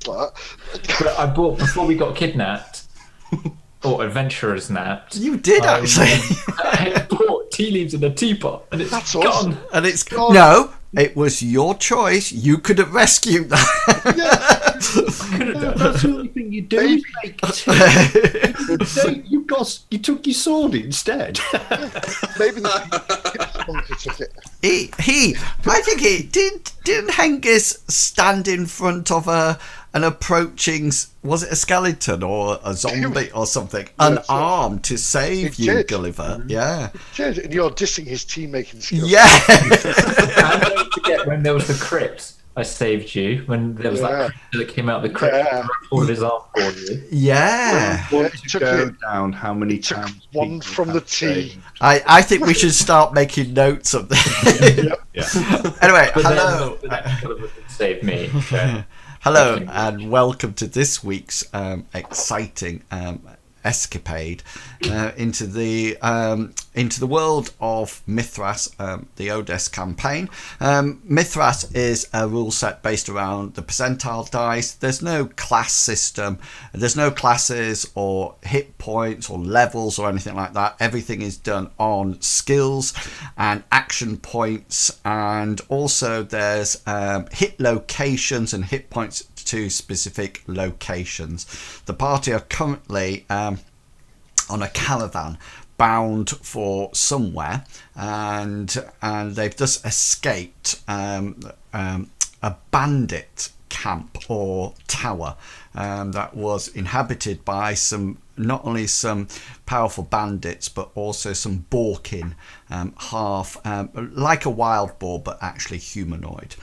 like that. But I bought before we got kidnapped, or adventurers napped. You did actually. I bought tea leaves in a teapot, and it's That's gone. awesome. And it's no, it was your choice. You could have rescued that. That's the only thing you do is make tea. You took your sword instead. Maybe the monkey took it. I think he didn't Hengist stand in front of an approaching, was it a skeleton or a zombie or something, unarmed to save you, Gulliver? Yeah. Did, and you're dissing his tea making skills. Yeah. And don't forget when there was the crypt, I saved you. When there was that creature that came out of the crypt and pulled his arm for you. Yeah. I want to go down how many times one from the tea. I think we should start making notes of this. Anyway, hello. Save me. So. Hello and welcome to this week's exciting escapade into the world of Mithras, the Odes campaign. Mithras is a rule set based around the percentile dice. There's no class system. There's no classes or hit points or levels or anything like that. Everything is done on skills and action points, and also there's hit locations and hit points to specific locations. The party are currently on a caravan bound for somewhere, and they've just escaped a bandit camp or tower that was inhabited by not only some powerful bandits but also some Borkin, half like a wild boar but actually humanoid.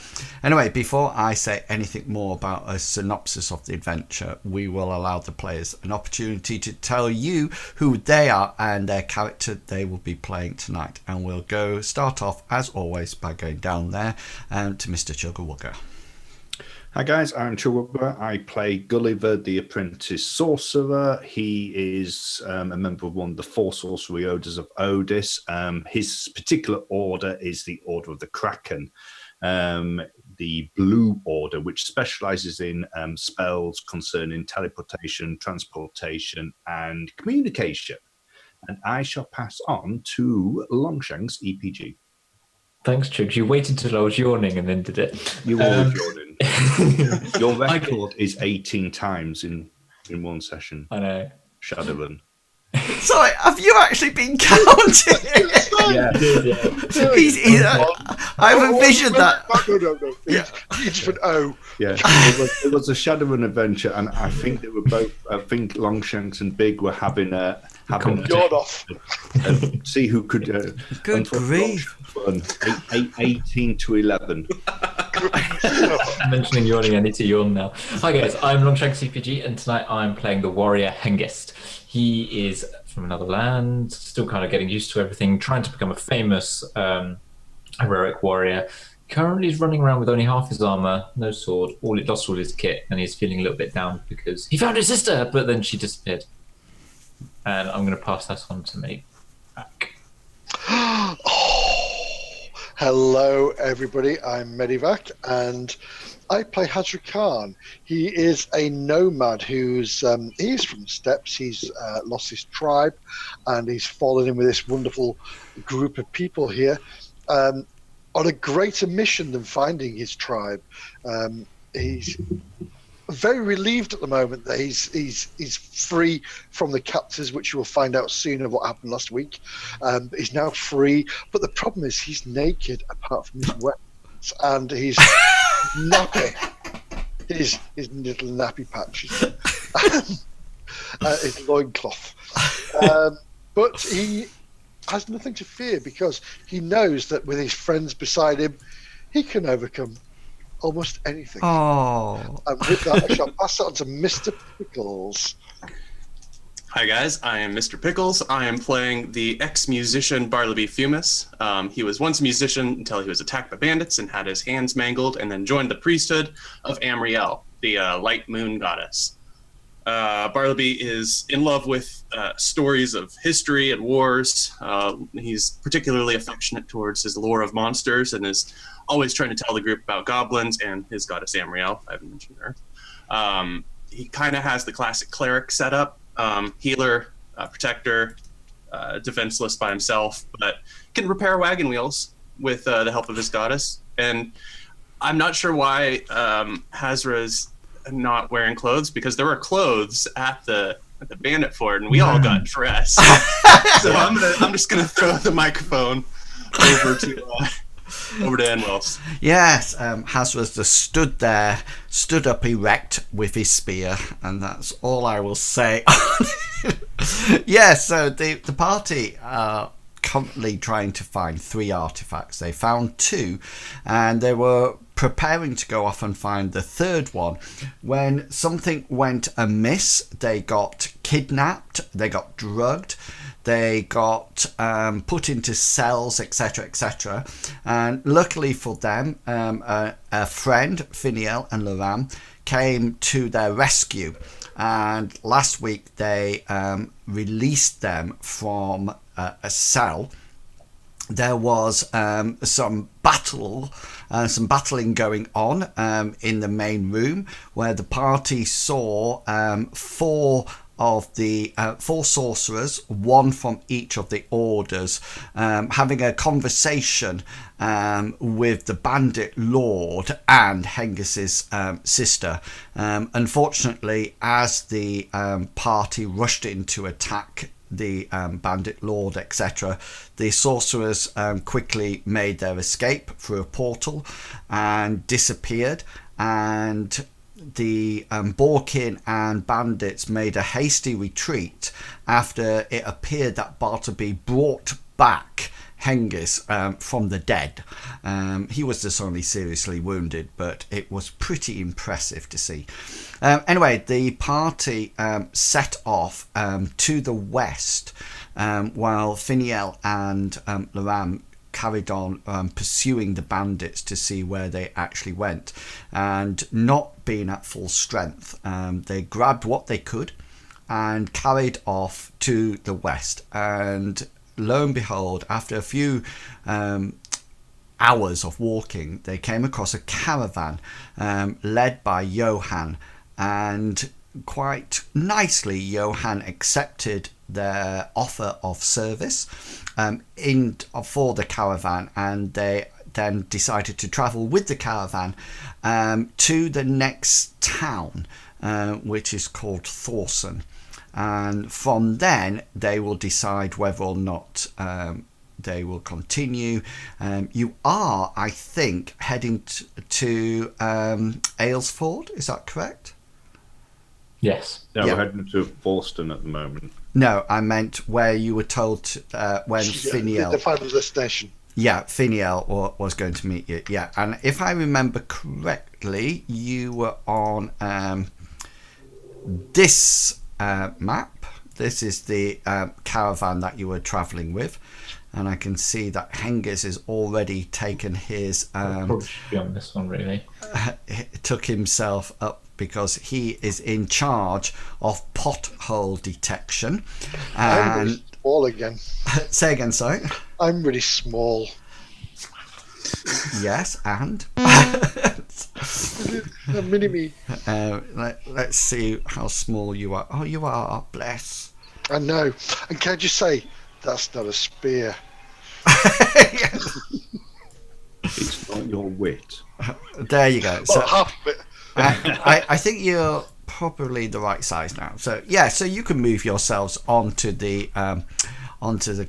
Anyway, before I say anything more about a synopsis of the adventure, we will allow the players an opportunity to tell you who they are and their character they will be playing tonight, and we'll start off as always by going down there to Mr. Chugga. Hi guys, I'm Chugga. I play Gulliver, the apprentice sorcerer. He is a member of one of the four sorcery orders of Odis. His particular order is the Order of the Kraken, the Blue Order, which specializes in spells concerning teleportation, transportation, and communication. And I shall pass on to Longshanks EPG. Thanks, Chugs. You waited till I was yawning and then did it. You were yawning. Your record is 18 times in one session. I know. Shadowrun. Sorry, have you actually been counting? Yeah. I've envisioned that. No. You just went, oh. Yeah. It was a Shadowrun adventure, and I think they were both. I think Longshanks and Big were having a Yard off. See who could. Good grief. 18 to 11. Mentioning yawning, I need to yawn now. Hi guys, I'm Longshanks CPG, and tonight I'm playing the warrior Hengist. He is from another land, still kind of getting used to everything, trying to become a famous heroic warrior. Currently he's running around with only half his armor, no sword, lost all his kit, and he's feeling a little bit down because he found his sister, but then she disappeared. And I'm going to pass that on to me back. Hello, everybody. I'm Medivac, and I play Hasra Khan. He is a nomad who's he's from the steppes. He's lost his tribe, and he's fallen in with this wonderful group of people here on a greater mission than finding his tribe. He's very relieved at the moment that he's free from the captors, which you will find out soon of what happened last week. He's now free, but the problem is he's naked apart from his weapons, and he's nappy. His little nappy patch, his loincloth. But he has nothing to fear because he knows that with his friends beside him, he can overcome almost anything. Oh. And with that, I shall pass it on to Mr. Pickles. Hi guys, I am Mr. Pickles. I am playing the ex-musician Bartleby Fumus. He was once a musician until he was attacked by bandits and had his hands mangled, and then joined the priesthood of Amriel, the light moon goddess. Bartleby is in love with stories of history and wars. He's particularly affectionate towards his lore of monsters and is always trying to tell the group about goblins and his goddess Amriel. I haven't mentioned her. He kind of has the classic cleric setup, healer, protector, defenseless by himself, but can repair wagon wheels with the help of his goddess. And I'm not sure why Hasra's not wearing clothes, because there were clothes at the bandit fort and we all got dressed. So I'm just gonna throw the microphone over to Anwells. Yes, Hasra's just stood up erect with his spear, and that's all I will say. Yeah, so the party are currently trying to find 3 artifacts. They found 2, and they were preparing to go off and find the 3rd one when something went amiss. They got kidnapped, they got drugged, they got put into cells, etc., etc. And luckily for them, a friend, Finiel and Loram, came to their rescue. And last week they released them from a cell. There was some battling going on in the main room, where the party saw 4 sorcerers, 1 from each of the orders, having a conversation with the bandit lord and Hengist's sister. Unfortunately, as the party rushed in to attack the bandit lord, etc., the sorcerers quickly made their escape through a portal and disappeared, and the Borkin and bandits made a hasty retreat after it appeared that Bartleby brought back Hengist from the dead. He was just only seriously wounded, but it was pretty impressive to see. Anyway, the party set off to the west, while Finiel and Loram carried on pursuing the bandits to see where they actually went. And not being at full strength, they grabbed what they could and carried off to the west. And lo and behold, after a few hours of walking, they came across a caravan led by Johan, and quite nicely Johan accepted their offer of service for the caravan, and they then decided to travel with the caravan to the next town, which is called Thorsen. And from then they will decide whether or not they will continue. You are, I think, heading to Aylesford, is that correct? Yes. No, Yeah. we're heading to Thorsten at the moment. No, I meant where you were told when Finiel... The final destination. Yeah, Finiel was going to meet you. Yeah, and if I remember correctly, you were on this map. This is the caravan that you were travelling with, and I can see that Hengist has already taken his... Probably should be on this one, really. took himself up because he is in charge of pothole detection. I'm And really small again. say again, sorry. I'm really small. Yes, and A mini me. let's see how small you are. Oh, you are, bless. I know. And can I just say, that's not a spear. It's not your wit. There you go. So Well, half of it. I think you're probably the right size now. So yeah, so you can move yourselves onto the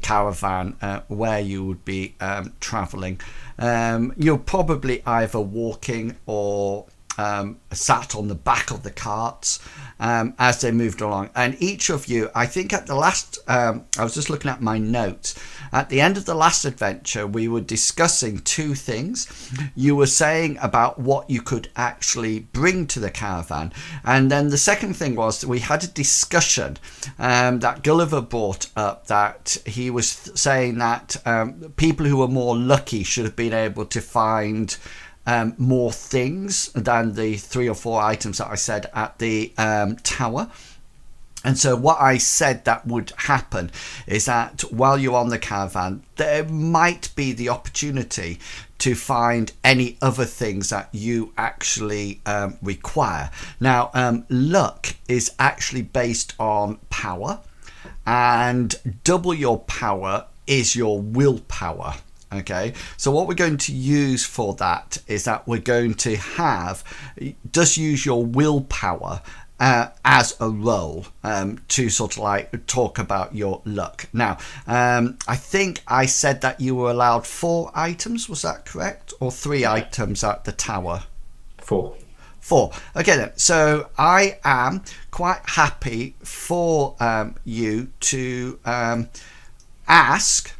caravan where you would be traveling. You're probably either walking or sat on the back of the carts as they moved along. And each of you, I think at the last, I was just looking at my notes, at the end of the last adventure, we were discussing 2 things. You were saying about what you could actually bring to the caravan, and then the second thing was we had a discussion that Gulliver brought up, that he was saying that people who were more lucky should have been able to find more things than the 3 or 4 items that I said at the tower. And so what I said that would happen is that while you're on the caravan, there might be the opportunity to find any other things that you actually require. Now, luck is actually based on power, and double your power is your willpower. Okay, so what we're going to use for that is that we're going to just use your willpower as a roll to sort of like talk about your luck. Now, I think I said that you were allowed 4 items, was that correct? Or 3 items at the tower? 4. 4. Okay then, so I am quite happy for you to ask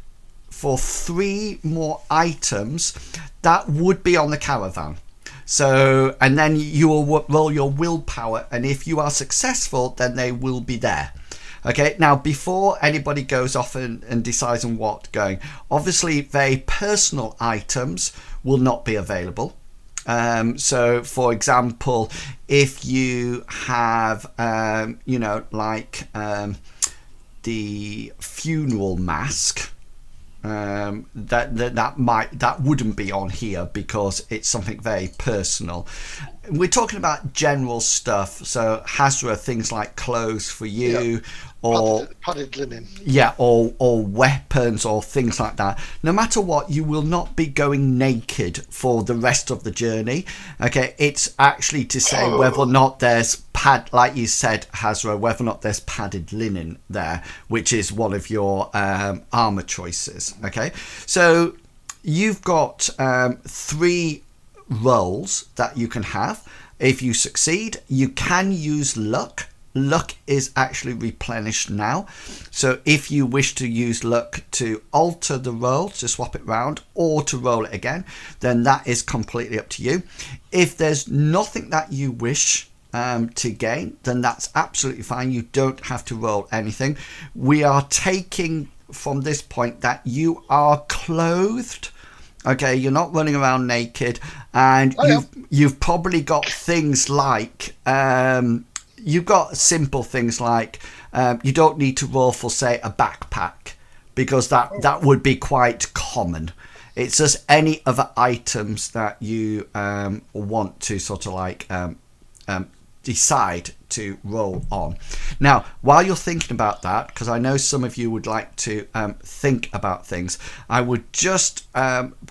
for 3 more items that would be on the caravan. So, and then you will roll your willpower, and if you are successful, then they will be there. Okay, now before anybody goes off and decides on what going, obviously very personal items will not be available. So for example, if you have the funeral mask, that wouldn't be on here because it's something very personal. We're talking about general stuff, so Hasra, things like clothes for you, or padded linen, or weapons or things like that. No matter what, you will not be going naked for the rest of the journey. Okay, it's actually to say whether or not there's like you said, Hasra, whether or not there's padded linen there, which is one of your armor choices. Okay, so you've got 3 rolls that you can have. If you succeed, you can use luck. Luck is actually replenished now, so if you wish to use luck to alter the roll, to swap it round, or to roll it again, then that is completely up to you. If there's nothing that you wish to gain, then that's absolutely fine. You don't have to roll anything. We are taking from this point that you are clothed. Okay, you're not running around naked, and you've probably got things like you've got simple things like you don't need to roll for, say, a backpack, because that would be quite common. It's just any other items that you want to sort of like decide to roll on. Now, while you're thinking about that, because I know some of you would like to think about things, I would just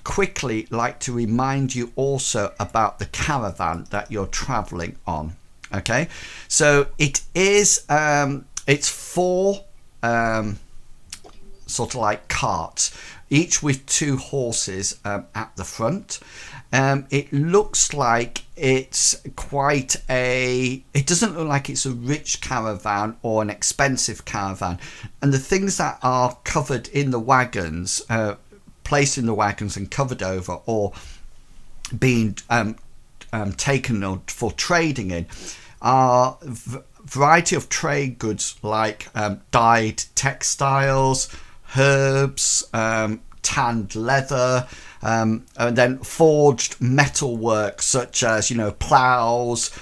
quickly like to remind you also about the caravan that you're traveling on. Okay, so it is it's 4 sort of like carts, each with 2 horses at the front. It looks like it's it doesn't look like it's a rich caravan or an expensive caravan, and the things that are covered in the wagons, placed in the wagons and covered over, or being taken for trading in, are variety of trade goods like dyed textiles, herbs, tanned leather, and then forged metalwork such as plows,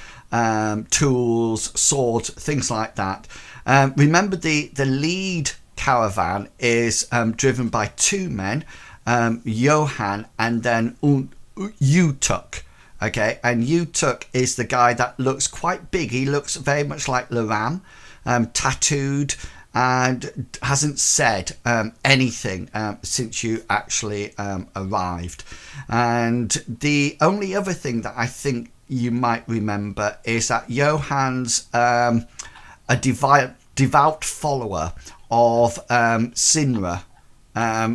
tools, swords, things like that. Remember, the lead caravan is driven by 2 men, Johan and then Utuk. Okay, and Utuk is the guy that looks quite big. He looks very much like Laram, tattooed, and hasn't said anything since you actually arrived. And the only other thing that I think you might remember is that Johann's a devout follower of Sinra,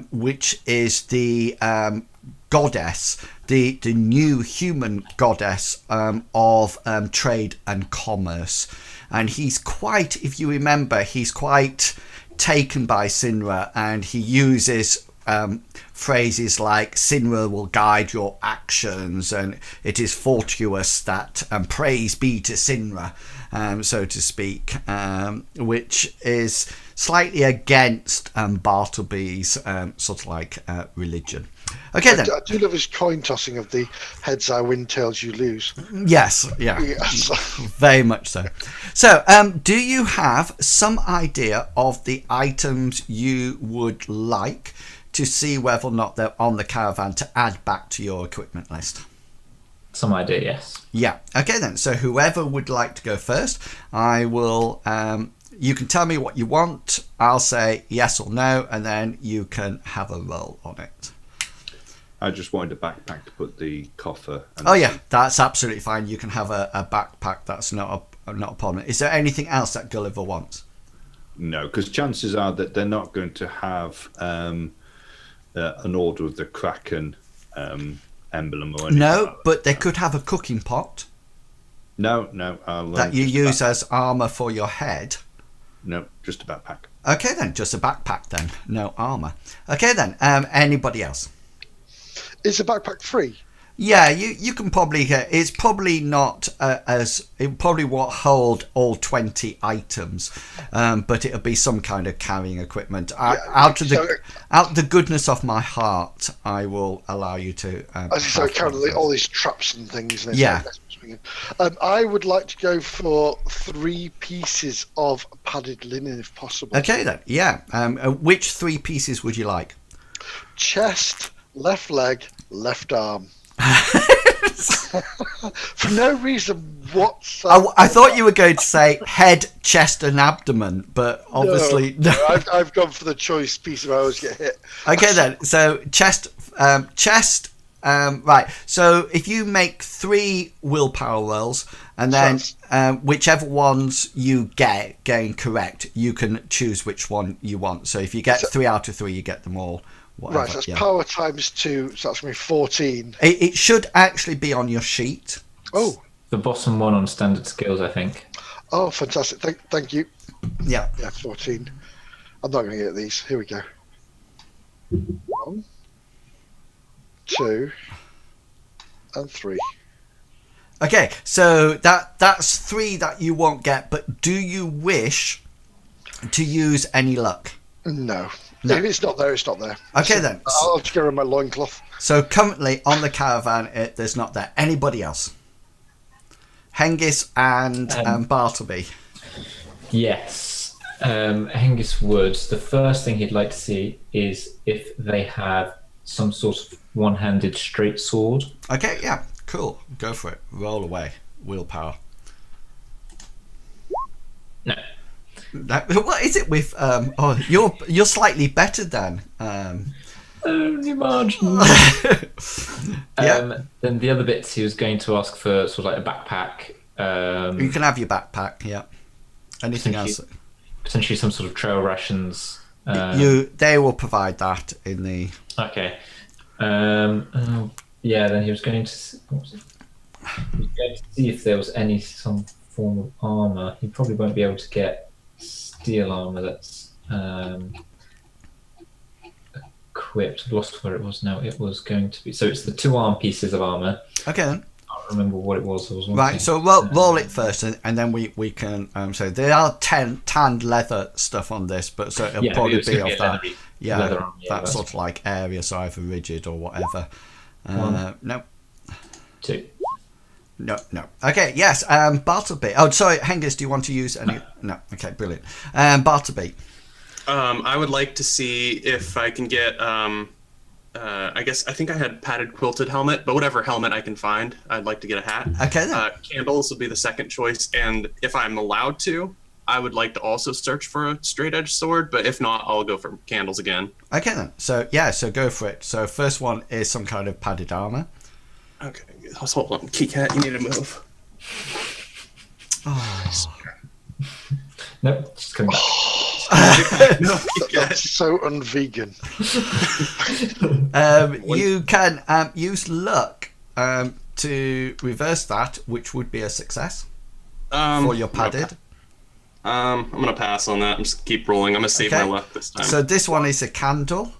which is the goddess, the new human goddess of trade and commerce. And he's quite, if you remember, he's quite taken by Sinra, and he uses phrases like Sinra will guide your actions, and it is fortuitous that praise be to Sinra, so to speak, which is slightly against Bartleby's sort of like religion. Okay then. I do love his coin tossing of the heads I win, tails you lose. Yes, yeah, Yes. very much so. So, do you have some idea of the items you would like to see whether or not they're on the caravan to add back to your equipment list? Some idea, yes. Yeah. Okay then. So whoever would like to go first, I will. You can tell me what you want. I'll say yes or no, and then you can have a roll on it. I just wanted a backpack to put the coffer. And Oh yeah, that's absolutely fine. You can have a backpack. That's not a problem. Is there anything else that Gulliver wants? No, because chances are that they're not going to have an Order of the Kraken emblem or anything. No, like that. but they could have a cooking pot No. I'll, that you use as armor for your head. No, just a backpack. Okay then, just a backpack then. No armor. Okay then. Anybody else? Is the backpack free? Yeah, you can probably get. It's probably not it probably won't hold all 20 items, but it'll be some kind of carrying equipment. Out of the goodness of my heart, I will allow you to. As you say, carrying all these traps and things. And Yeah. I would like to go for 3 pieces of padded linen, if possible. Okay then. Yeah. Which 3 pieces would you like? Chest, left leg, left arm. For no reason whatsoever. I thought you were going to say head, chest, and abdomen, but obviously no. I've gone for the choice piece where I always get hit. Okay then. So chest. Right. So if you make 3 willpower rolls, and then whichever ones you gain correct, you can choose which one you want. So if you get 3 out of 3, you get them all. Whatever, right, so that's power times 2, so that's going to be 14. It should actually be on your sheet. Oh. The bottom one on standard skills, I think. Oh, fantastic. Thank you. Yeah. Yeah, 14. I'm not going to get these. Here we go. 1, 2, and 3. Okay, so that's 3 that you won't get, but do you wish to use any luck? No. No. If it's not there, it's not there. Okay So then. I'll just go around my loincloth. So currently on the caravan, there's not there. Anybody else? Hengist and Bartleby. Yes. Hengist would. The first thing he'd like to see is if they have some sort of one-handed straight sword. Okay, yeah, cool. Go for it. Roll away. Willpower. No. What is it with? You're slightly better than. Only margin. Yeah. Then the other bits he was going to ask for sort of like a backpack. You can have your backpack. Yeah. Anything else? Potentially some sort of trail rations. They will provide that in the. Okay. Yeah. Then he was going to. What was it? He was going to see if there was some form of armor. He probably won't be able to get steel armor that's equipped. I've lost where it was now. It was going to be. So it's the 2 arm pieces of armor. Okay then. I can't remember what it was. Right, so roll it first, and then we can. So there are tanned leather stuff on this, but so it'll probably be of that. Leather armor, that sort of like area, so either rigid or whatever. 1, No. 2. No. Okay, yes. Bartleby. Oh, sorry, Hengist. Do you want to use any? No. Okay, brilliant. Bartleby. I would like to see if I can get. I think I had padded quilted helmet, but whatever helmet I can find, I'd like to get a hat. Okay then. Candles would be the second choice, and if I'm allowed to, I would like to also search for a straight edge sword. But if not, I'll go for candles again. Okay then. So go for it. So first one is some kind of padded armor. Okay, hold on. Key cat, you need to move. Oh. No, just come back. No, Key cat. That's so un-vegan. You can use luck to reverse that, which would be a success for your padded. I'm gonna pass on that. I'm just keep rolling. I'm gonna save my luck this time. So this one is a candle.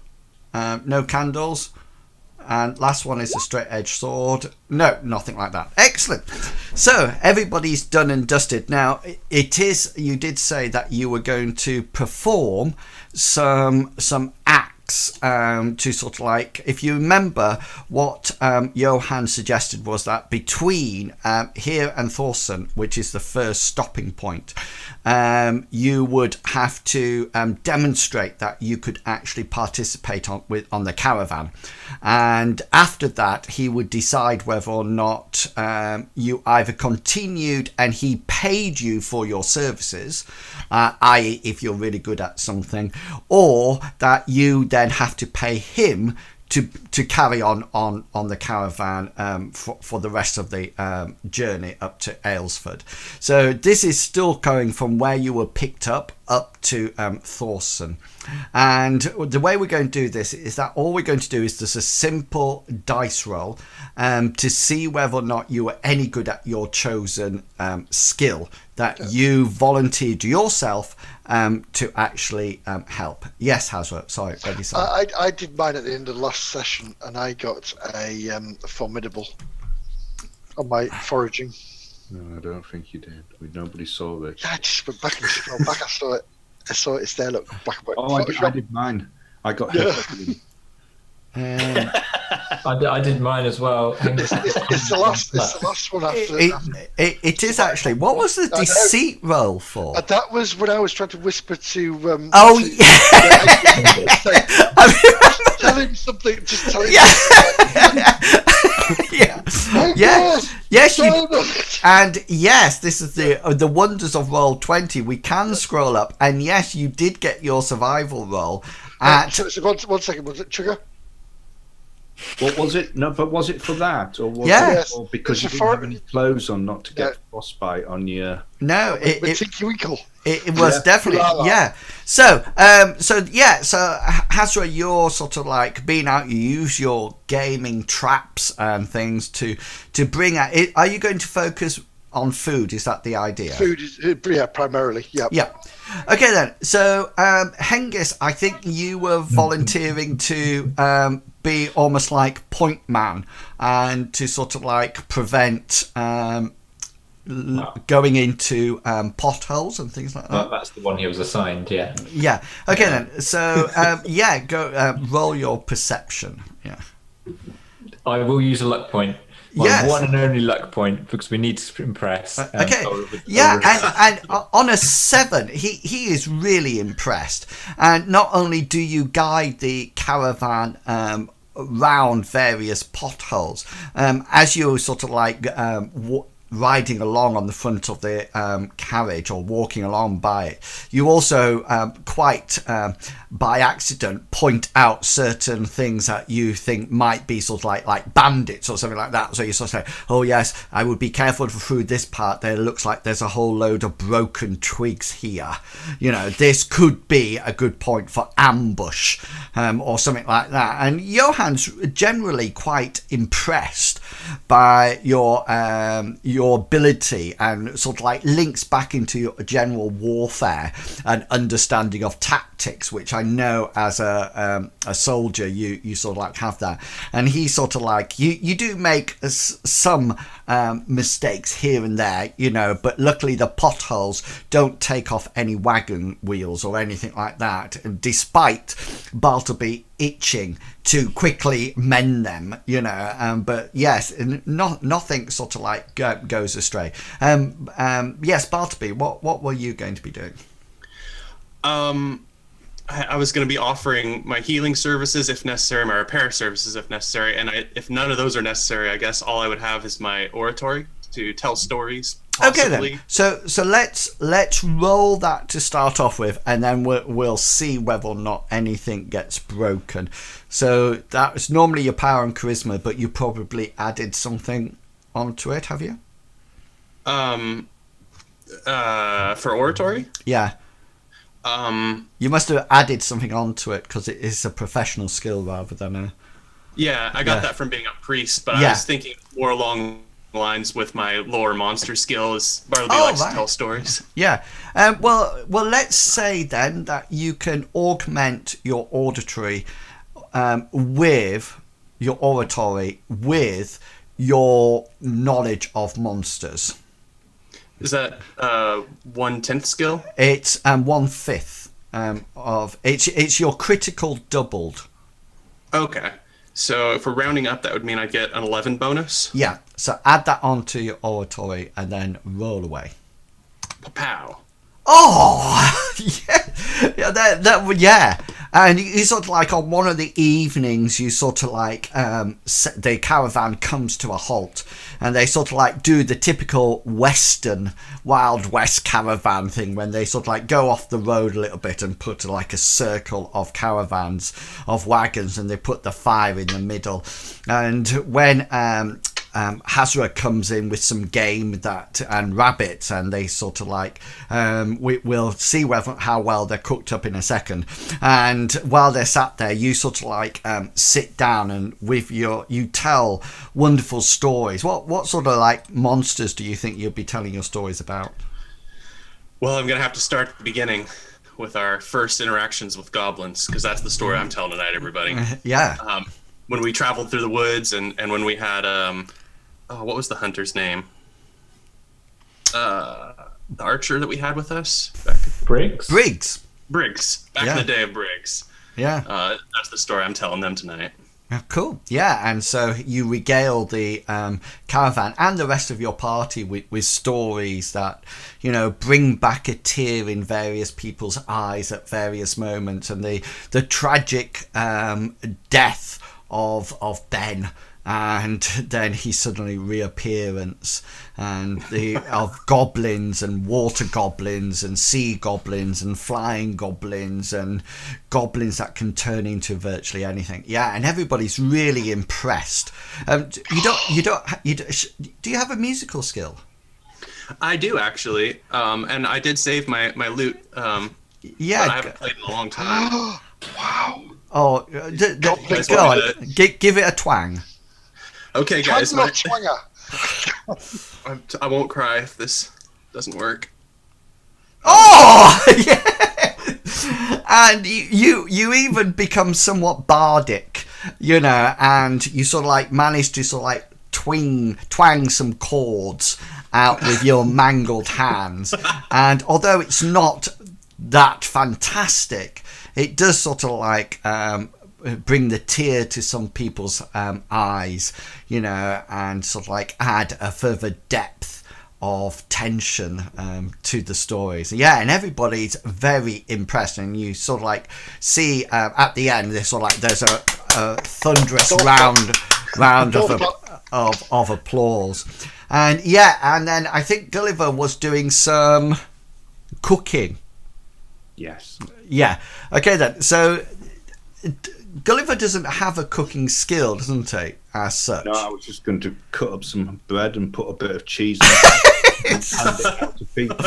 No candles. And last one is a straight edge sword. No, nothing like that. Excellent. So everybody's done and dusted. Now it is. You did say that you were going to perform some acts checks to sort of like, if you remember what Johan suggested was that between here and Thorsen, which is the first stopping point, you would have to demonstrate that you could actually participate on the caravan, and after that he would decide whether or not you either continued and he paid you for your services, i.e. if you're really good at something, or that you then have to pay him to carry on the caravan for the rest of the journey up to Aylesford. So this is still going from where you were picked up to Thorsen. And the way we're going to do this is that all we're going to do is just a simple dice roll to see whether or not you are any good at your chosen skill that you volunteered yourself to actually help. Yes, Hasra, sorry. I did mine at the end of the last session, and I got a formidable on my foraging. No, I don't think you did. Nobody saw this. I just went back and scrolled back. I saw it. It's there. Look, back. I did mine. I got hefting. I did mine as well. It's the last one after. It is actually. What was the deceit roll for? That was when I was trying to whisper to. Yeah. Tell him something. Just tell him. Yeah. Yes, and yes, this is the wonders of roll 20. We can scroll up, and yes, you did get your survival roll. So 1 second, was it trigger? What was it? No, but was it for that, or was it or because you didn't have any clothes on, not to get frostbite on your? No, it was definitely So Hasra, you're sort of like being out. You use your gaming traps and things to bring out. Are you going to focus on food? Is that the idea? Food is primarily. Yeah. Okay then. So Hengist, I think you were volunteering to be almost like point man and to sort of like prevent going into potholes and things like that. That's the one he was assigned. Yeah. Okay then. So go roll your perception. Yeah. I will use a luck point. My one and only luck point, because we need to impress. Okay. And on a 7, he is really impressed. And not only do you guide the caravan around various potholes, as you're sort of like riding along on the front of the carriage or walking along by it, you also quite by accident point out certain things that you think might be sort of like bandits or something like that. So you sort of say, oh yes, I would be careful through this part. There looks like there's a whole load of broken twigs here. You know, this could be a good point for ambush or something like that. And Johan's generally quite impressed by your ability, and sort of like links back into your general warfare and understanding of tactics, which I know as a soldier you sort of like have that. And he sort of like you do make some mistakes here and there, you know, but luckily the potholes don't take off any wagon wheels or anything like that, despite Bartleby itching to quickly mend them, you know. But yes, nothing sort of like goes astray. Yes, Bartleby, what were you going to be doing? I was going to be offering my healing services if necessary, my repair services if necessary, and if none of those are necessary, I guess all I would have is my oratory to tell stories. Possibly. Okay then. So let's roll that to start off with, and then we'll see whether or not anything gets broken. So that's normally your power and charisma, but you probably added something onto it, have you? For oratory? Yeah. You must have added something onto it because it is a professional skill rather than a. Yeah, I got that from being a priest, but I was thinking more along lines with my lore monster skills. Bartleby likes to tell stories. Yeah. Well, let's say then that you can augment your auditory with your oratory with your knowledge of monsters. Is that 1/10 skill? It's 1/5 of it's your critical doubled. Okay. So if we're rounding up, that would mean I get an 11 bonus. Yeah. So add that onto your oratory and then roll away. Pow. Oh, yeah. And you sort of like on one of the evenings, you sort of like the caravan comes to a halt, and they sort of like do the typical Western Wild West caravan thing when they sort of like go off the road a little bit and put like a circle of caravans of wagons, and they put the fire in the middle. And when Hasra comes in with some game and rabbits, and they sort of like we'll see how well they're cooked up in a second. And while they're sat there, you sort of like sit down and you tell wonderful stories. What sort of like monsters do you think you'll be telling your stories about? Well, I'm gonna have to start at the beginning with our first interactions with goblins, because that's the story I'm telling tonight, everybody. Yeah. When we traveled through the woods, and when we had what was the hunter's name? The archer that we had with us? Briggs? Briggs. Back in the day of Briggs. Yeah. That's the story I'm telling them tonight. Oh, cool. Yeah, and so you regale the caravan and the rest of your party with stories that, bring back a tear in various people's eyes at various moments, and the tragic death of Ben, and then his suddenly reappearance, and of goblins and water goblins and sea goblins and flying goblins and goblins that can turn into virtually anything. Yeah, and everybody's really impressed. Do you have a musical skill? I do, actually, and I did save my lute. Yeah, but I haven't played in a long time. Wow. Oh, go on, give it a twang. Okay, guys. Twanger. I won't cry if this doesn't work. Oh, yeah. And you even become somewhat bardic, and you sort of like manage to sort of like twang some chords out with your mangled hands. And although it's not that fantastic, it does sort of like bring the tear to some people's eyes, and sort of like add a further depth of tension to the stories. Yeah, and everybody's very impressed, and you sort of like see at the end there's sort of like there's a thunderous round of applause. And and then I think Gulliver was doing some cooking. Yes. Yeah. Okay then. So Gulliver doesn't have a cooking skill, doesn't he, as such? No, I was just going to cut up some bread and put a bit of cheese on it and hand it out to people.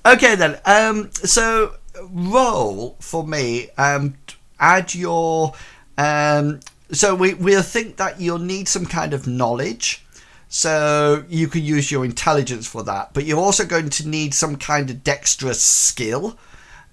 Okay then. So roll for me. Add your. So we'll think that you'll need some kind of knowledge. So you can use your intelligence for that, but you're also going to need some kind of dexterous skill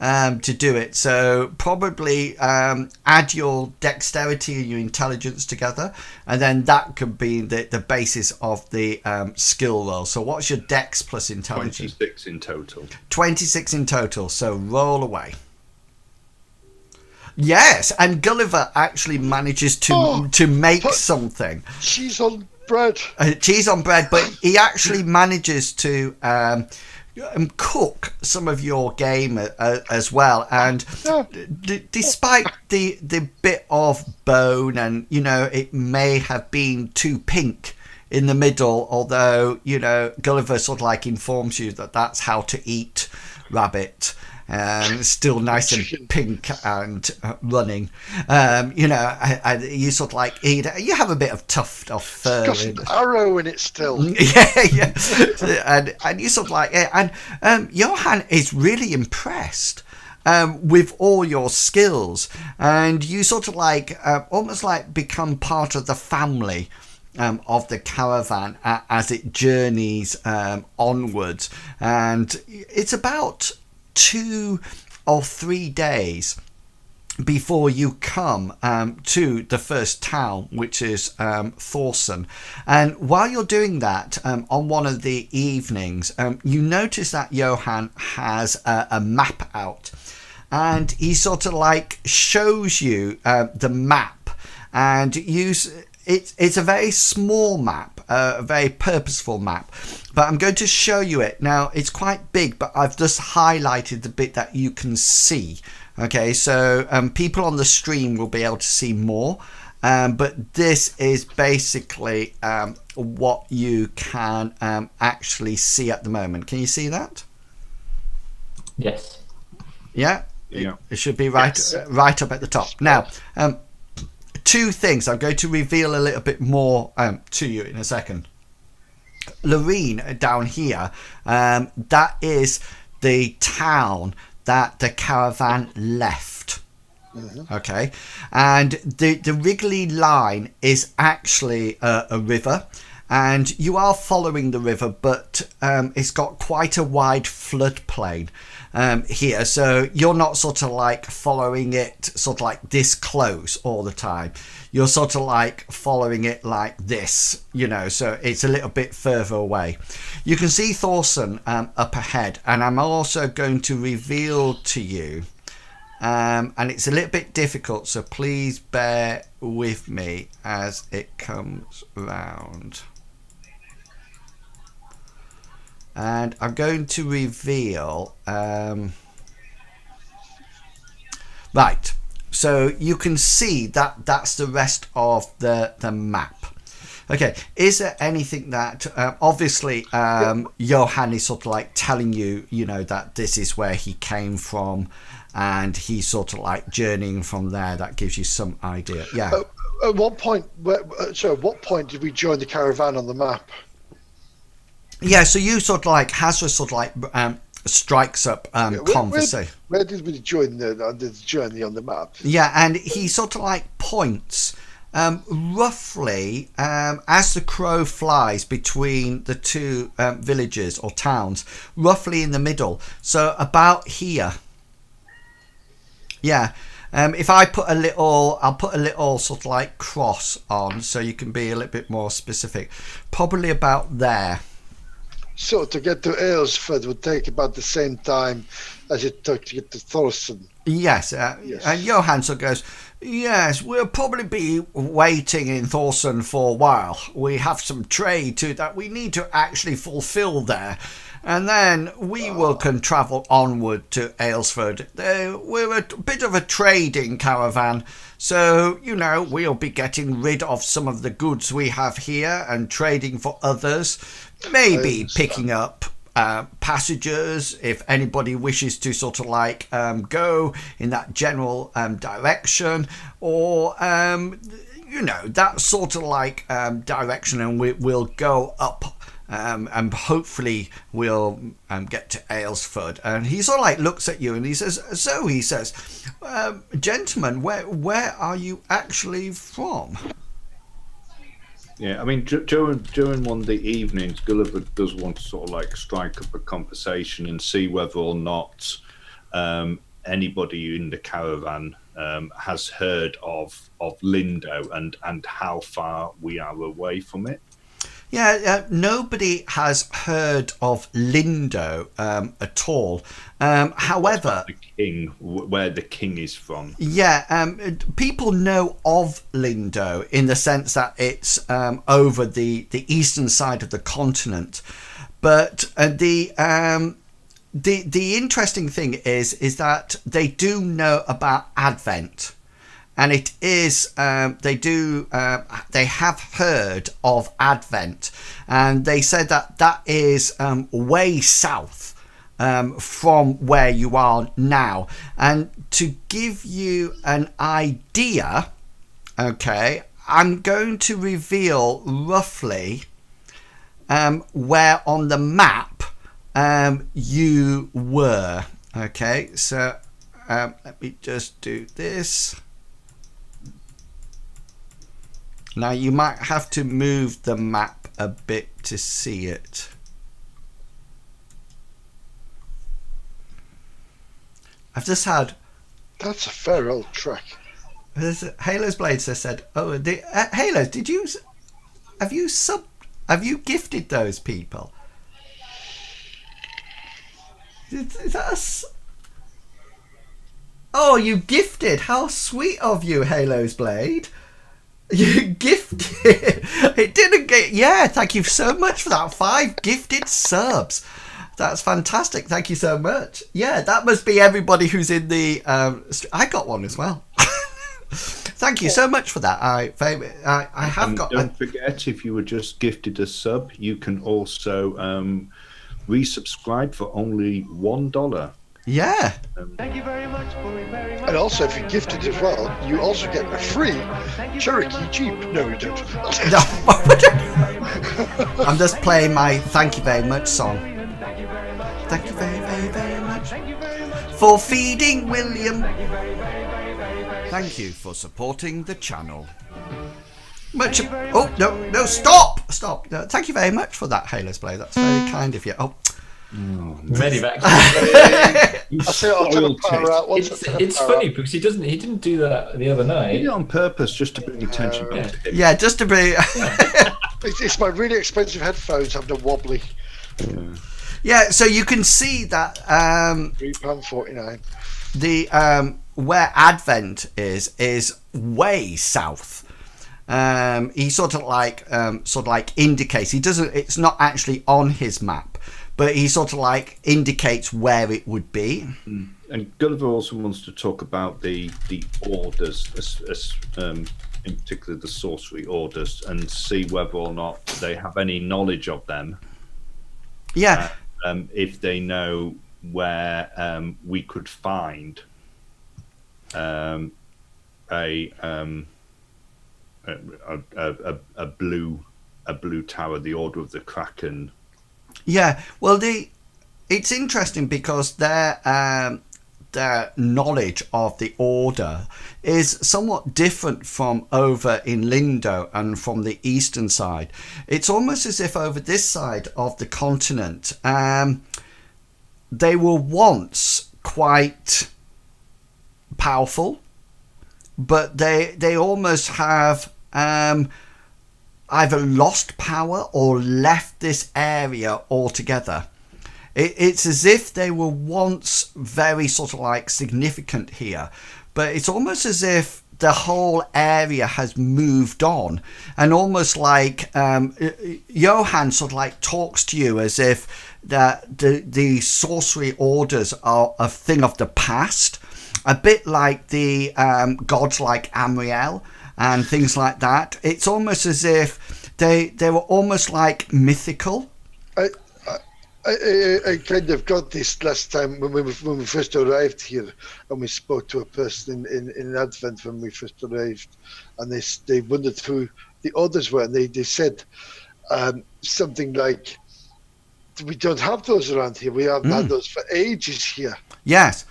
to do it. So probably add your dexterity and your intelligence together, and then that could be the basis of the skill roll. So what's your dex plus intelligence? 26 in total. 26 in total. So roll away. Yes, and Gulliver actually manages to make something. Cheese on bread. Cheese on bread, but he actually manages to cook some of your game as well. And despite the bit of bone, and it may have been too pink in the middle, although Gulliver sort of like informs you that that's how to eat rabbit. Still nice and pink and running. And you sort of like you have a bit of tuft of fur. It's got an arrow in it still. Yeah. And you sort of like and Johan is really impressed with all your skills, and you sort of like almost like become part of the family of the caravan as it journeys onwards. And it's about 2 or 3 days before you come to the first town, which is Thorsen. And while you're doing that, on one of the evenings, you notice that Johan has a map out. and he sort of like shows you the map, and it's a very small map, a very purposeful map, but I'm going to show you it now. It's quite big, but I've just highlighted the bit that you can see. Okay, so people on the stream will be able to see more, but this is basically what you can actually see at the moment. Can you see that? Yes. Yeah? Yeah. It should be right up at the top. Now, two things. I'm going to reveal a little bit more to you in a second. Loreen down here, that is the town that the caravan left. Okay, and the Wrigley line is actually a river, and you are following the river, but it's got quite a wide floodplain here, so you're not sort of like following it sort of like this close all the time. You're sort of like following it like this, you know, so it's a little bit further away. You can see Thorsen up ahead, and I'm also going to reveal to you, and it's a little bit difficult, so please bear with me as it comes round. And I'm going to reveal right, so you can see that that's the rest of the map. Okay, is there anything that obviously Johan is sort of like telling you, you know, that this is where he came from, and he's sort of like journeying from there? That gives you some idea. Yeah. At what point? So, at what point did we join the caravan on the map? Yeah, so you sort of like Hasra sort of like strikes up conversation. Where did we join the journey on the map? Yeah, and he sort of like points roughly as the crow flies between the two villages or towns, roughly in the middle. So about here. Yeah. If I put a little, I'll put a little sort of like cross on, so you can be a little bit more specific. Probably about there. So to get to Aylesford would take about the same time as it took to get to Thorsen. Yes, Yes. and Johansson goes, yes, we'll probably be waiting in Thorsen for a while. We have some trade that we need to actually fulfill there. And then we can travel onward to Aylesford. We're a bit of a trading caravan, so, you know, we'll be getting rid of some of the goods we have here and trading for others. Maybe picking up passengers if anybody wishes to sort of like go in that general direction, or you know, that sort of like direction, and we'll go up and hopefully we'll get to Aylesford. And he sort of like looks at you and he says, so he says, gentlemen, where are you actually from? Yeah, I mean, during one of the evenings, Gulliver does want to sort of like strike up a conversation and see whether or not anybody in the caravan has heard of Lindo and how far we are away from it. Yeah, nobody has heard of Lindo at all. However, the king, where the king is from. Yeah, people know of Lindo in the sense that it's over the eastern side of the continent. But the interesting thing is that they do know about Advent. And it is, they have heard of Advent, and they said that is way south from where you are now. And to give you an idea, okay, I'm going to reveal roughly where on the map you were. Okay, so let me just do this. Now you might have to move the map a bit to see it. I've just had... That's a fair old trek. Halo's Blades has said, oh, Halo, did you... Have you gifted those people? Is that Oh, you gifted. How sweet of you, Halo's Blade. You gifted. It didn't get... Yeah, thank you so much for that. 5 gifted subs. That's fantastic. Thank you so much. Yeah, that must be everybody who's in the... I got one as well. Thank you so much for that. I have got... Don't forget, if you were just gifted a sub, you can also resubscribe for only $1. Yeah. Thank you very much, very much. And also, if you're gifted as well, you also get a free Cherokee Jeep. No, you don't. No. I'm just playing my thank you very much song. Thank you very, very, very much for feeding William. Thank you for supporting the channel. Much. Oh, no, stop. No, thank you very much for that, Halo's Blade. That's very kind of you. Oh. Medivac. I'll say I'll take the power out once. It's funny because he didn't do that the other night. He did it on purpose just to bring attention back to him. Yeah, just to be. It's my really expensive headphones having a wobbly. Yeah, so you can see that £3.49. the where Advent is way south. He sort of like indicates. He doesn't. It's not actually on his map, but he sort of like indicates where it would be. And Gulliver also wants to talk about the orders, in particular the sorcery orders, and see whether or not they have any knowledge of them. Yeah. If they know where we could find a blue tower, the Order of the Kraken. Yeah, well, it's interesting because their knowledge of the Order is somewhat different from over in Lindo and from the eastern side. It's almost as if over this side of the continent, they were once quite powerful, but they almost have either lost power or left this area altogether. It's as if they were once very sort of like significant here, but it's almost as if the whole area has moved on, and almost like Johan sort of like talks to you as if the sorcery orders are a thing of the past, a bit like the gods like Amriel and things like that. It's almost as if they were almost like mythical. I kind of got this last time when we first arrived here, and we spoke to a person in Advent when we first arrived, and they wondered who the others were, and they said something like, "We don't have those around here. We haven't had those for ages here." Yes,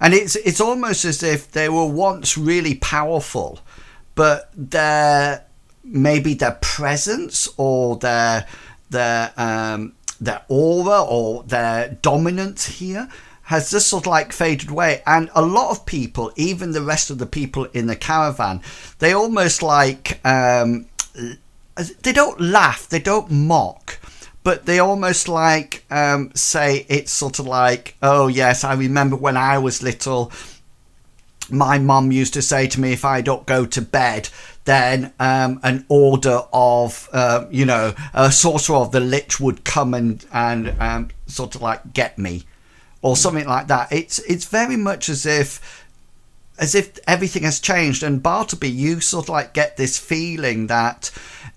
and it's almost as if they were once really powerful, but maybe their presence or their aura or their dominance here has just sort of like faded away. And a lot of people, even the rest of the people in the caravan, they almost like they don't laugh, they don't mock, but they almost like say it's sort of like, oh yes, I remember when I was little, my mum used to say to me, if I don't go to bed, then an order of, a sorcerer of the Lich would come and sort of like get me, or something like that. It's very much as if everything has changed. And Bartleby, you sort of like get this feeling that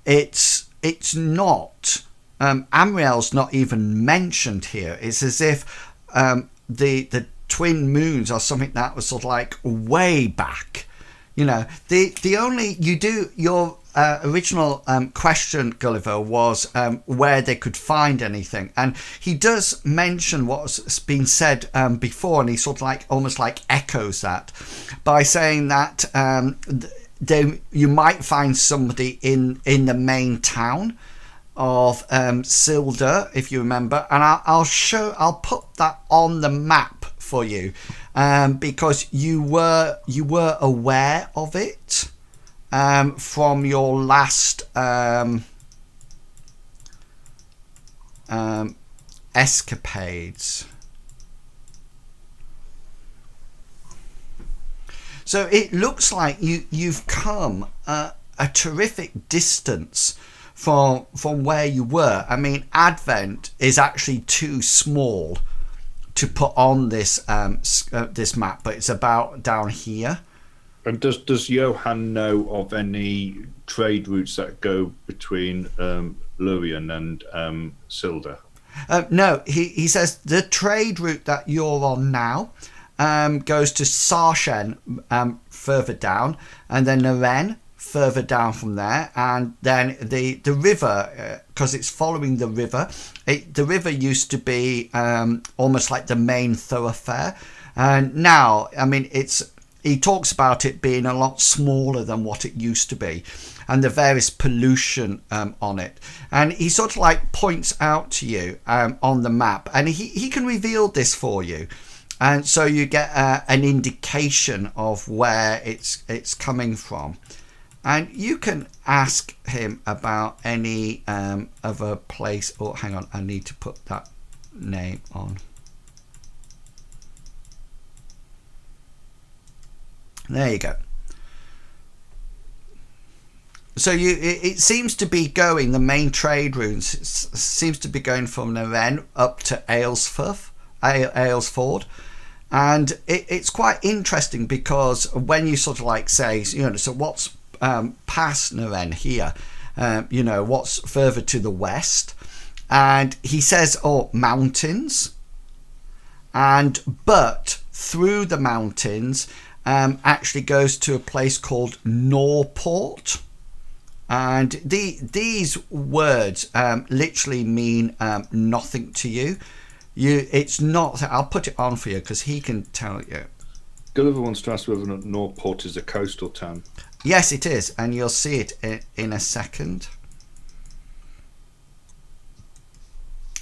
it's not, Amriel's not even mentioned here. It's as if the twin moons are something that was sort of like way back. You know, the only your original question, Gulliver, was where they could find anything, and he does mention what's been said before, and he sort of like almost like echoes that by saying that you might find somebody in the main town of Silder, if you remember, and I'll put that on the map for you, because you were aware of it from your last escapades. So it looks like you've come a terrific distance from where you were. I mean, Advent is actually too small to put on this this map, but it's about down here. And does Johan know of any trade routes that go between Lurien and Silda? No, he says the trade route that you're on now goes to Sarchen further down, and then Naren further down from there, and then the river, because it's following the river. The river used to be almost like the main thoroughfare, and now, I mean, he talks about it being a lot smaller than what it used to be, and the various pollution on it. And he sort of like points out to you on the map, and he can reveal this for you. And so you get an indication of where it's coming from. And you can ask him about any other place. Oh, hang on, I need to put that name on. There you go. So it seems to be going, the main trade routes seems to be going from Naren up to Aylesford. And it's quite interesting because when you sort of like say, so what's past Naren here, what's further to the west? And he says, mountains. But through the mountains actually goes to a place called Norport. And these words literally mean nothing to you. It's not. I'll put it on for you because he can tell you. Gulliver wants to ask whether or not Norport is a coastal town. Yes, it is, and you'll see it in a second.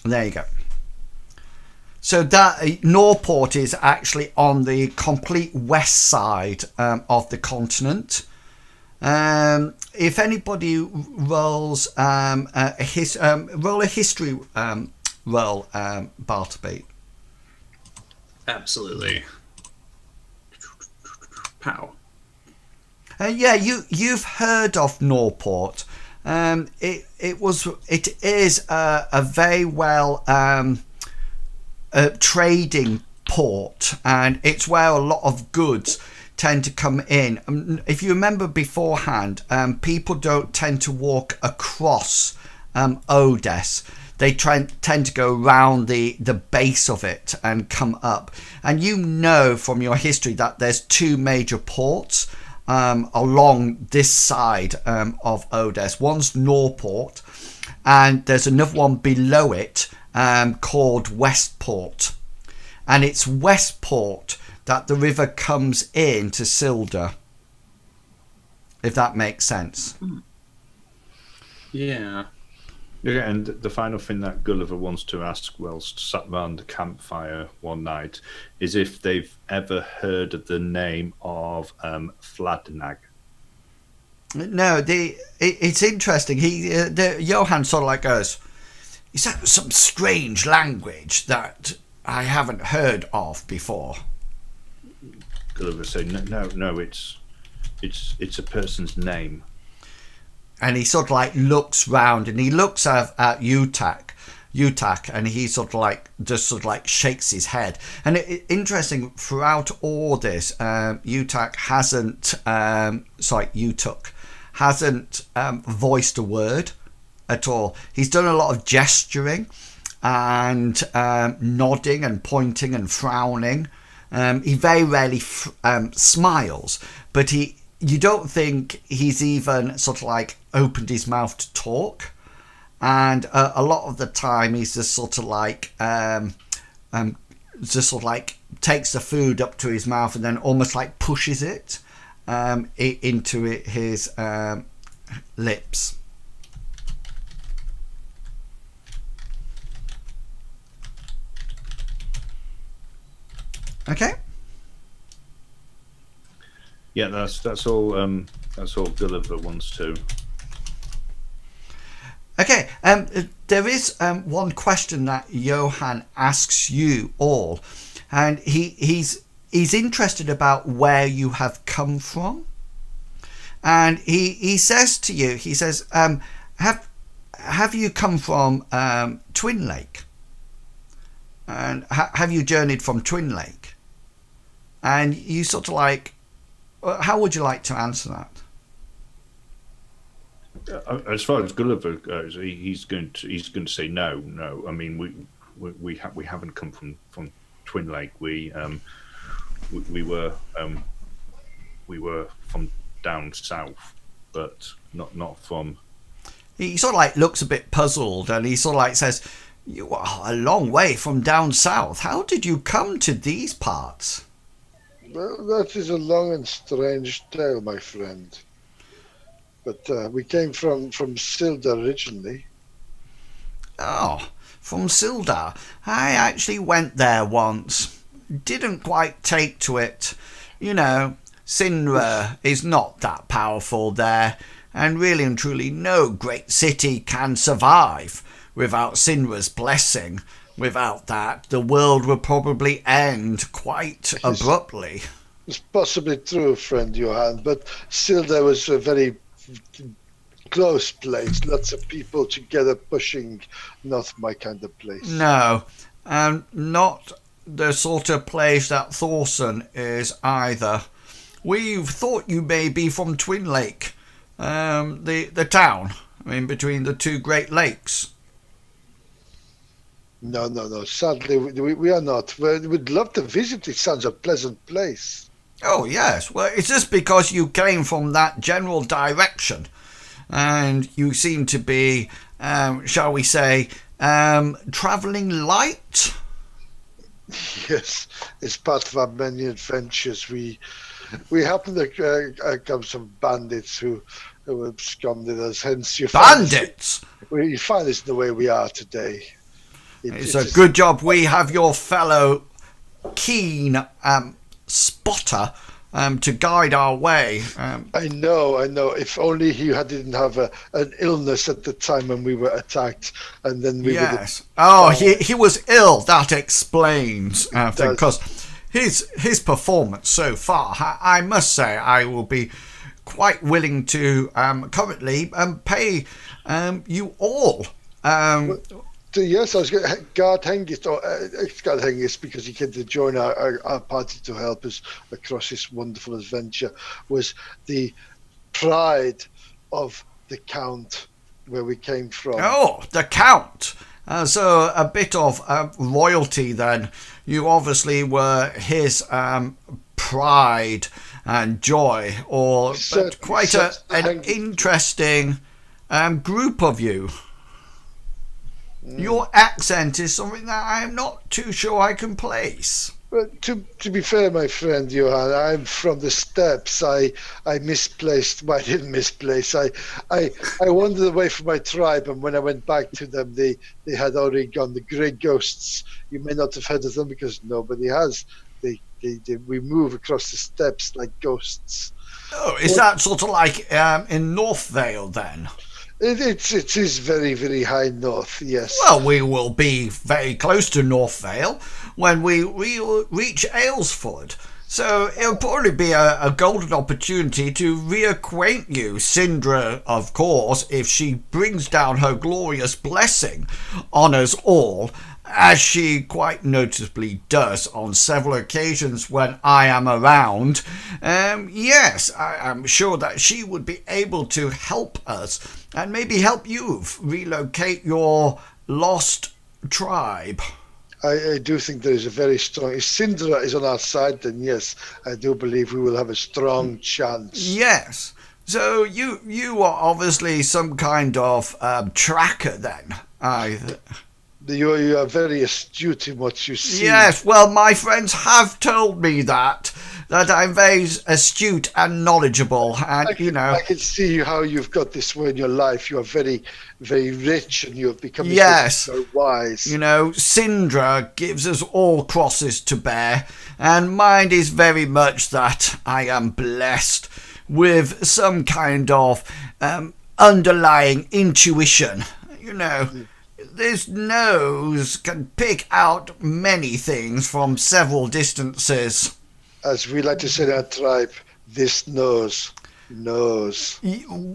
There you go. So that Norport is actually on the complete west side of the continent. If anybody rolls roll a history roll, Bartleby. Absolutely. Pow. Yeah, you've heard of Norport. It is a very well trading port, and it's where a lot of goods tend to come in. If you remember beforehand, people don't tend to walk across Odess. They tend to go around the base of it and come up. And you know from your history that there's two major ports along this side of Odess. One's Norport, and there's another one below it called Westport. And it's Westport that the river comes in to Silda, if that makes sense. Yeah. Yeah, and the final thing that Gulliver wants to ask whilst sat round the campfire one night is if they've ever heard of the name of Fladnag. No, it's interesting. Johan sort of like goes, is that some strange language that I haven't heard of before? Gulliver said, no, it's a person's name. And he sort of like looks round, and he looks at Utak, and he sort of like just sort of like shakes his head. And interesting, throughout all this, Utak hasn't voiced a word at all. He's done a lot of gesturing and nodding and pointing and frowning. He very rarely smiles, but you don't think he's even sort of like opened his mouth to talk. And a lot of the time he's just sort of like takes the food up to his mouth and then almost like pushes it into his lips. Okay. Yeah, that's all. That's all Gulliver wants to. Okay. There is one question that Johan asks you all, and he's he's interested about where you have come from. And he says to you, he says, have you come from Twin Lake? And have you journeyed from Twin Lake? And you sort of like, how would you like to answer that? As far as Gulliver goes, he's going to say no. I mean, we haven't come from Twin Lake. We were from down south, but not from. He sort of like looks a bit puzzled, and he sort of like says, "You are a long way from down south. How did you come to these parts?" Well, that is a long and strange tale, my friend. But we came from Sildar originally. Oh, from Sildar. I actually went there once. Didn't quite take to it. You know, Sinra is not that powerful there, and really and truly no great city can survive without Sinra's blessing. Without that, the world would probably end quite abruptly. It's possibly true, friend Johan, but Sildar was a very close place. Lots of people together pushing. Not my kind of place. No, and not the sort of place that Thorsen is either. We've thought you may be from Twin Lake, the town in between the two great lakes. No. Sadly, we are not. We'd love to visit. It sounds a pleasant place. Oh, yes. Well, it's just because you came from that general direction. And you seem to be, shall we say, travelling light? Yes, it's part of our many adventures. We happen to come some bandits who absconded us. Hence, Bandits? You find this in the way we are today. It's a good job we have your fellow keen spotter to guide our way. I know. If only he didn't have an illness at the time when we were attacked, and then we yes. He was ill. That explains because his performance so far. I must say, I will be quite willing to currently pay you all. Yes, I was going to guard Hengist, or guard Hengist, because he came to join our party to help us across this wonderful adventure, was the pride of the Count where we came from. Oh, the Count! So a bit of royalty then. You obviously were his pride and joy, or quite an interesting group of you. Your accent is something that I'm not too sure I can place. But to be fair, my friend Johan, I'm from the steppes. I misplaced. Well, I didn't misplace. I wandered away from my tribe, and when I went back to them, they had already gone. The grey ghosts. You may not have heard of them because nobody has. We move across the steppes like ghosts. Oh, is that sort of like in North Vale then? It is very, very high north, yes. Well, we will be very close to North Vale when we reach Aylesford. So it'll probably be a golden opportunity to reacquaint you. Sindra, of course, if she brings down her glorious blessing on us all, as she quite noticeably does on several occasions when I am around. Yes, I'm sure that she would be able to help us and maybe help you relocate your lost tribe. I do think there is a very strong... If Sindra is on our side, then yes, I do believe we will have a strong chance. Yes. So you are obviously some kind of tracker then. You are very astute in what you see. Yes, well, my friends have told me that I'm very astute and knowledgeable, and I can see how you've got this way in your life. You are very, very rich, and you have become so wise. Sindra gives us all crosses to bear, and mine is very much that I am blessed with some kind of underlying intuition. This nose can pick out many things from several distances. as we like to say in our tribe, this knows.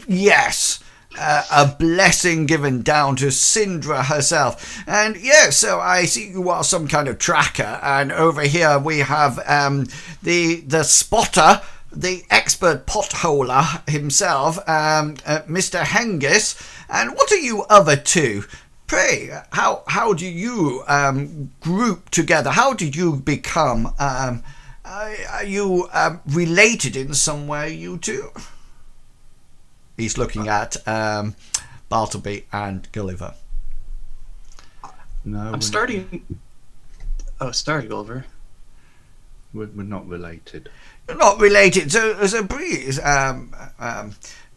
Yes. A blessing given down to Syndra herself. And yes, so I see you are some kind of tracker, and over here we have the spotter, the expert potholer himself, Mr. Hengist. And what are you other two? Pray, how do you group together? How did you become? Are you related in some way, you two? He's looking at Bartleby and Gulliver. No, I'm starting. Oh, sorry, Gulliver. We're not related. You're not related, so please,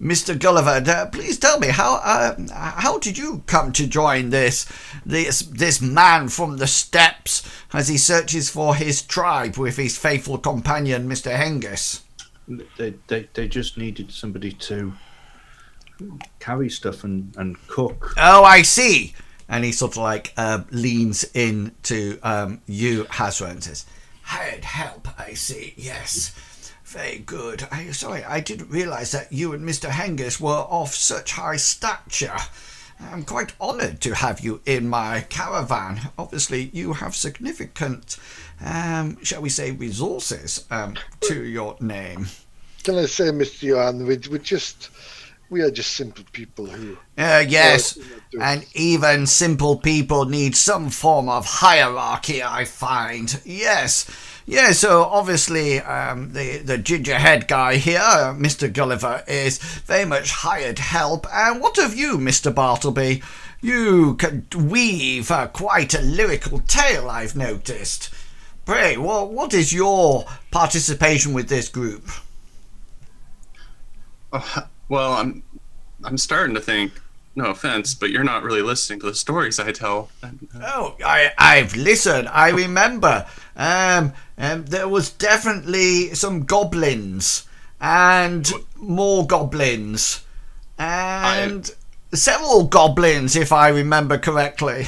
Mr. Gulliver, please tell me how did you come to join this man from the steppes as he searches for his tribe with his faithful companion, Mr. Hengist? They just needed somebody to carry stuff and cook. Oh, I see. And he sort of like leans into you, Hasra, and says, "Hired help, I see. Yes, very good. Sorry, I didn't realise that you and Mr. Hengist were of such high stature. I'm quite honoured to have you in my caravan. Obviously, you have significant, shall we say, resources to your name." Can I say, Mr. Johan, we are just simple people who... Yes, and even simple people need some form of hierarchy, I find. Yes, so obviously the gingerhead guy here, Mr. Gulliver, is very much hired help. And what of you, Mr. Bartleby? You can weave quite a lyrical tale, I've noticed. Pray, what is your participation with this group? Well, I'm starting to think, no offense, but you're not really listening to the stories I tell. Oh, I've listened. I remember. There was definitely some goblins and more goblins and several goblins, if I remember correctly.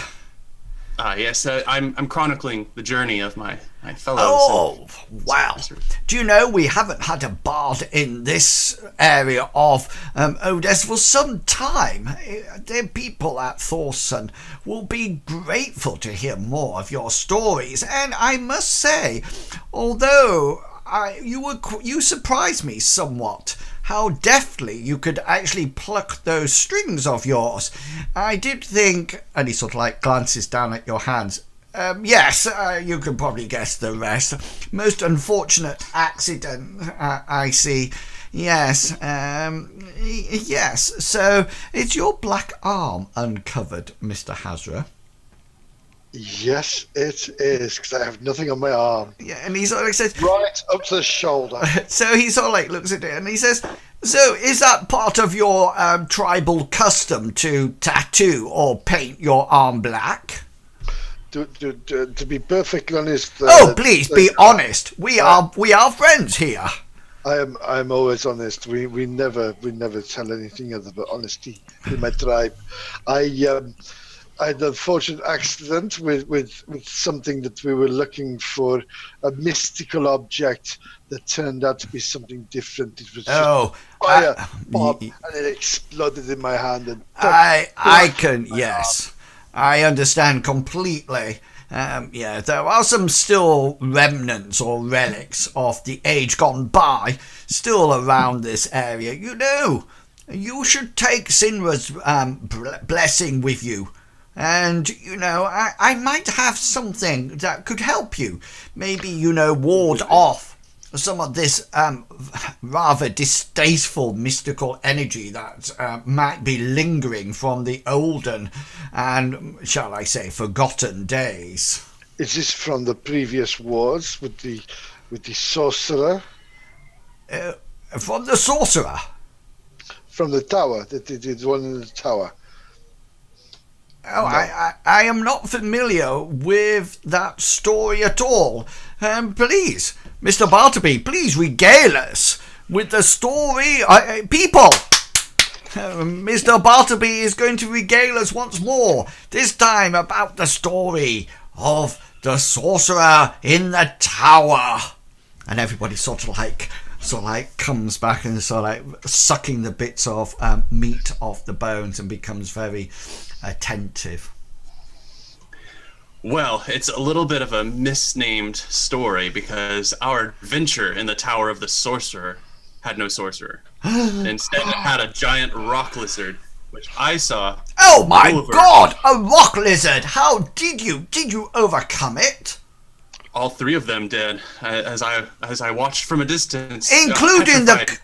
Yes, I'm chronicling the journey of my fellows. Oh, wow. Do you know, we haven't had a bard in this area of Odessa for some time. The people at Thorsen will be grateful to hear more of your stories. And I must say, although you surprised me somewhat, how deftly you could actually pluck those strings of yours. I did think, and he sort of like glances down at your hands. Yes, you can probably guess the rest. Most unfortunate accident, I see. Yes, yes. So, is your black arm uncovered, Mr. Hasra? Yes, it is, because I have nothing on my arm. Yeah, and he sort of like says... Right up to the shoulder. So he sort of like looks at it and he says, "So is that part of your tribal custom to tattoo or paint your arm black?" To be perfectly honest... please be honest. We are friends here. I'm always honest. We never tell anything other but honesty in my tribe. I had an unfortunate accident with something that we were looking for, a mystical object that turned out to be something different. It was just fire, pop, and it exploded in my hand. And I understand completely. There are some still remnants or relics of the age gone by still around this area. You know, you should take Sinra's blessing with you. And, you know, I might have something that could help you. Maybe, you know, ward off some of this rather distasteful mystical energy that might be lingering from the olden and, shall I say, forgotten days. Is this from the previous wars with the Sorcerer? From the Sorcerer? From the tower, the one in the tower. Oh, no. I am not familiar with that story at all. Please, Mr. Bartleby, please regale us with the story. People, Mr. Bartleby is going to regale us once more, this time about the story of the Sorcerer in the tower. and everybody sort of like comes back and sort of like sucking the bits of meat off the bones and becomes very attentive. Well, it's a little bit of a misnamed story because our adventure in the Tower of the Sorcerer had no sorcerer. Instead, it had a giant rock lizard, which I saw. Oh my Gulliver. God! A rock lizard! How did you overcome it? All three of them did, as I watched from a distance, Including petrified.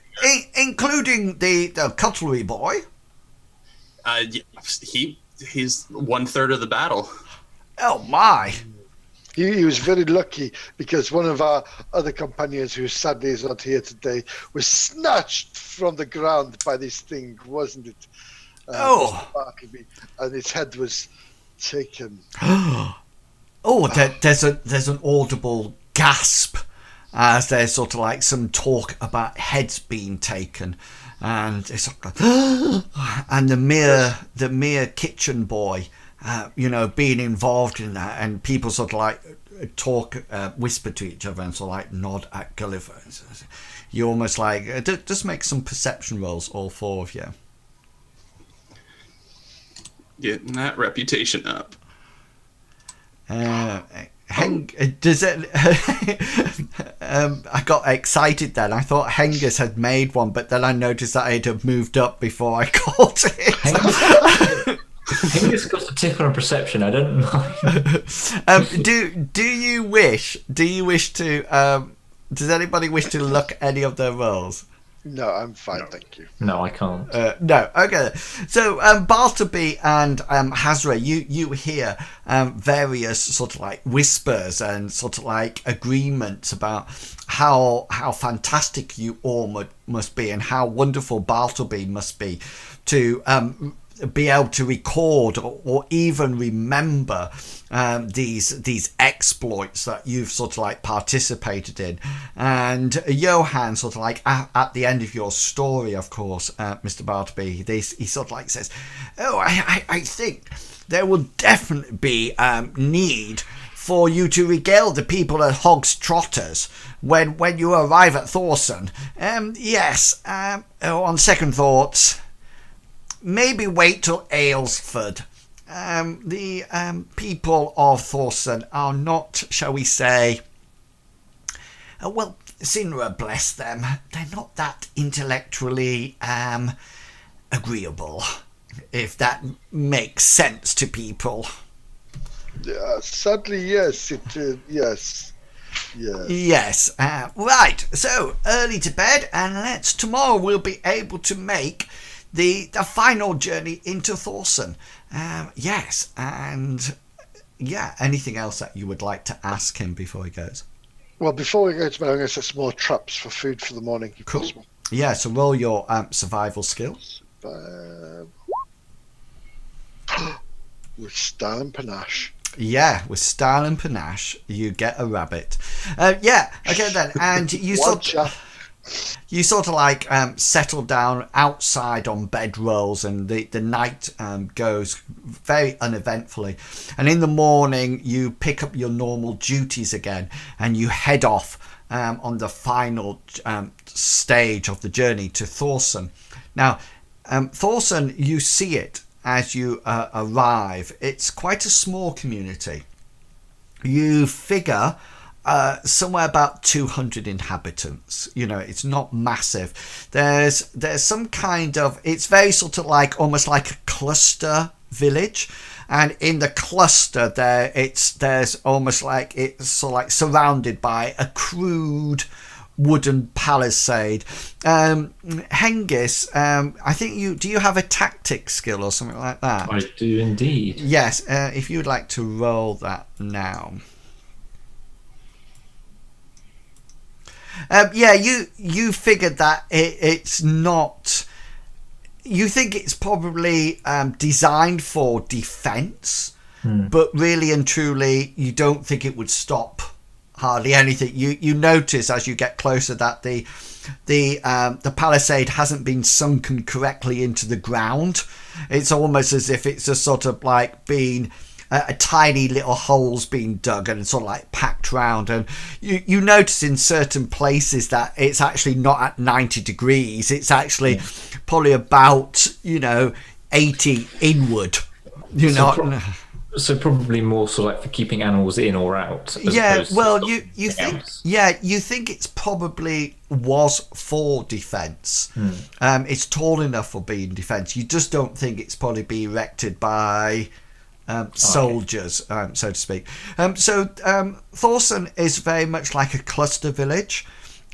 including the cutlery boy. He's 1/3 of the battle. Oh my! He was very lucky because one of our other companions, who sadly is not here today, was snatched from the ground by this thing, wasn't it? Oh. Bartleby, and its head was taken. Oh, there's an audible gasp as there's sort of like some talk about heads being taken, and it's like, and the mere kitchen boy, being involved in that, and people sort of like talk, whisper to each other, and sort of like nod at Gulliver. You almost like just make some perception rolls, all four of you. Getting that reputation up. Does it? I got excited then. I thought Hengist had made one, but then I noticed that it had moved up before I caught it. Hengist got a tick on perception. I don't mind. Do you wish to? Does anybody wish to look any of their rolls? No, I'm fine, thank you. No, I can't. No, okay. So Bartleby and Hasra, you hear various sort of like whispers and sort of like agreements about how fantastic you all must be, and how wonderful Bartleby must be to be able to record or even remember these exploits that you've sort of like participated in. And Johan sort of like at the end of your story, of course, Mr. Bartleby, he sort of like says, oh, I think there will definitely be need for you to regale the people at Hog's Trotters when you arrive at Thorsen. Yes, on second thoughts, maybe wait till Aylesford. The people of Thorsen are not, shall we say, Sinra, bless them, they're not that intellectually agreeable, if that makes sense to people. Sadly, yes. Yes. Yes. Right. So early to bed, and tomorrow we'll be able to make the final journey into Thorsen. Yes, and yeah, anything else that you would like to ask him before he goes? Well, before we go to bed, I'm going to set some more traps for food for the morning, if Cool. possible. Yeah, so roll your survival skills. With style and panache. Yeah, with style and panache, you get a rabbit. Yeah, okay then, and you sort of like settle down outside on bedrolls, and the night goes very uneventfully, and in the morning you pick up your normal duties again, and you head off on the final stage of the journey to Thorsen. Now, Thorsen, you see it as you arrive. It's quite a small community. You figure somewhere about 200 inhabitants. It's not massive. There's some kind of, it's very sort of like almost like a cluster village, and in the cluster there's almost like it's sort of like surrounded by a crude wooden palisade. Hengist, I think do you have a tactics skill or something like that? I do indeed. Yes, if you'd like to roll that now. Yeah, you figured that it's not. You think it's probably designed for defense, but really and truly, you don't think it would stop hardly anything. You notice as you get closer that the palisade hasn't been sunken correctly into the ground. It's almost as if it's just sort of like been tiny little holes being dug and sort of like packed round, and you notice in certain places that it's actually not at 90 degrees, it's actually probably about 80 inward, So probably more sort of like for keeping animals in or out. Yeah, well, you think you think it's probably was for defence. It's tall enough for being defence. You just don't think it's probably be erected by soldiers, so to speak. Thorsen is very much like a cluster village.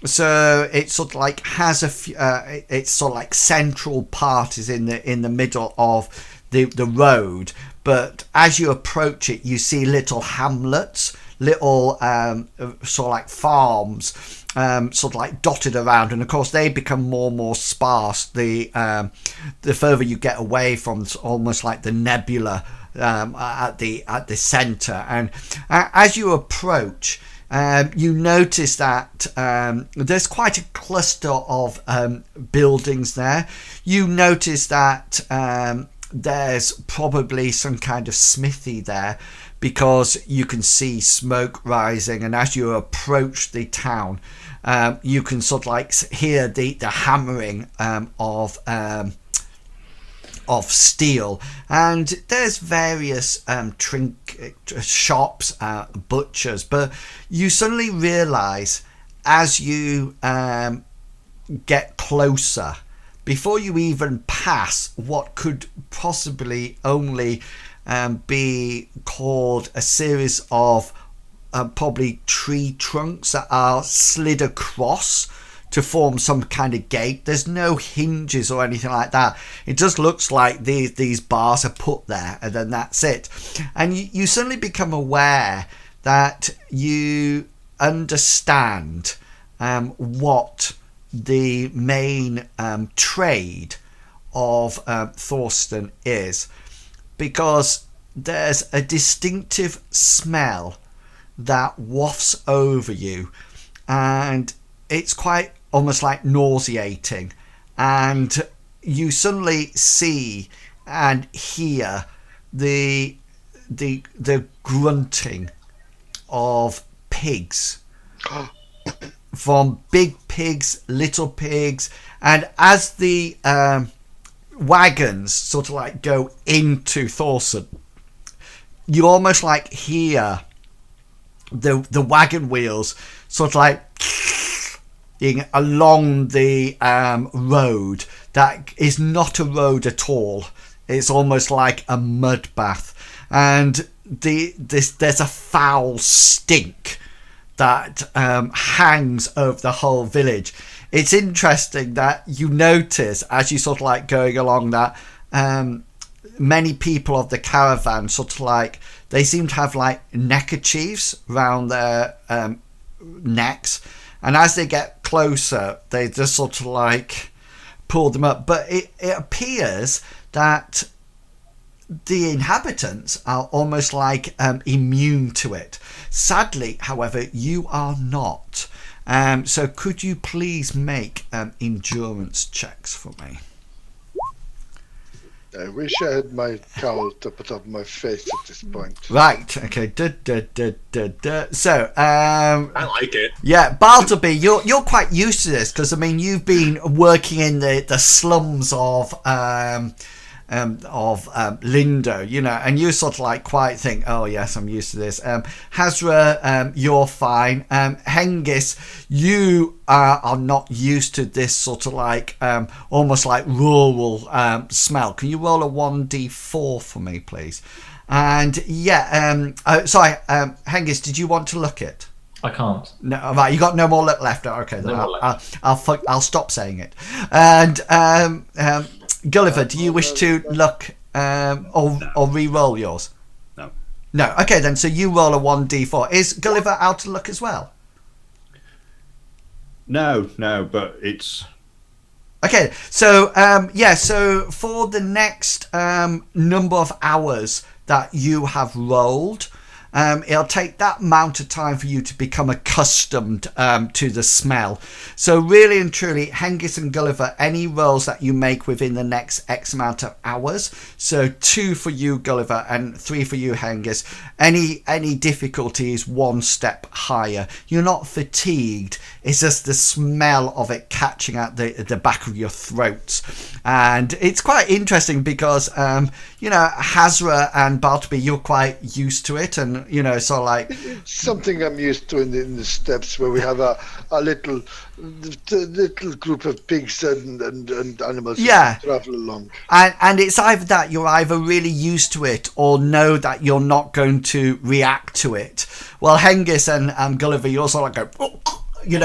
So it sort of like has it's sort of like central part is in the middle of the road. But as you approach it, you see little hamlets, little sort of like farms, sort of like dotted around, and of course they become more and more sparse the further you get away from almost like the nebula at the centre. And as you approach, you notice that there's quite a cluster of buildings there. You notice that there's probably some kind of smithy there, because you can see smoke rising, and as you approach the town, you can sort of like hear the hammering of steel, and there's various shops, butchers, but you suddenly realise as you get closer, before you even pass what could possibly only be called a series of probably tree trunks that are slid across to form some kind of gate. There's no hinges or anything like that. It just looks like these bars are put there, and then that's it. And you suddenly become aware that you understand what the main trade of Thorsen is, because there's a distinctive smell that wafts over you, and it's quite almost like nauseating, and you suddenly see and hear the grunting of pigs. From big pigs, little pigs, and as the wagons sort of like go into Thorsen, you almost like hear the wagon wheels sort of like along the road that is not a road at all. It's almost like a mud bath, and there's a foul stink that hangs over the whole village. It's interesting that you notice as you sort of like going along that many people of the caravan sort of like, they seem to have like neckerchiefs around their necks, and as they get closer they just sort of like pull them up. But it appears that the inhabitants are almost like immune to it. Sadly, however, you are not. So could you please make endurance checks for me? I wish I had my cowl up atop of my face at this point. Right, okay. So, I like it. yeah, Bartleby, you're quite used to this, because I mean you've been working in the slums of Lindo, and you sort of like quite think, oh yes, I'm used to this. Hasra, you're fine. Hengist, you are not used to this sort of like almost like rural smell. Can you roll a 1d4 for me, please? And sorry, Hengist, did you want to look it? I can't. No, right. You got no more look left. Okay, then No more left. I'll stop saying it. And Gulliver, do you wish to look or re-roll yours? No. No. Okay, then. So you roll a 1d4. Is Gulliver out to look as well? No, but it's... Okay, so so for the next number of hours that you have rolled, it'll take that amount of time for you to become accustomed to the smell. So really and truly, Hengist and Gulliver, any rolls that you make within the next X amount of hours, so 2 for you Gulliver and 3 for you Hengist, any difficulty is 1 step higher. You're not fatigued, it's just the smell of it catching at the back of your throats. And it's quite interesting because Hasra and Bartleby, you're quite used to it, and sort of like it's something I'm used to in the steppes, where we have a little group of pigs and animals who travel along. And it's either that you're either really used to it or know that you're not going to react to it. Well, Hengist and Gulliver, you're sort of like go,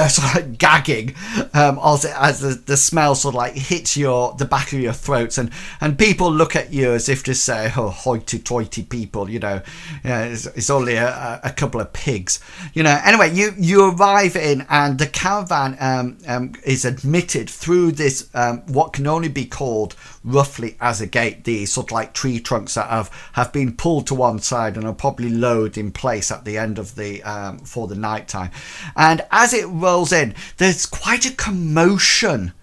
sort of like gagging as the smell sort of like hits the back of your throats, and people look at you as if to say, oh, hoity-toity people, it's only a couple of pigs. Anyway, you arrive in, and the caravan is admitted through this what can only be called roughly as a gate, these sort of like tree trunks that have been pulled to one side and are probably lowered in place at the end of the for the night time. And as it rolls in, there's quite a commotion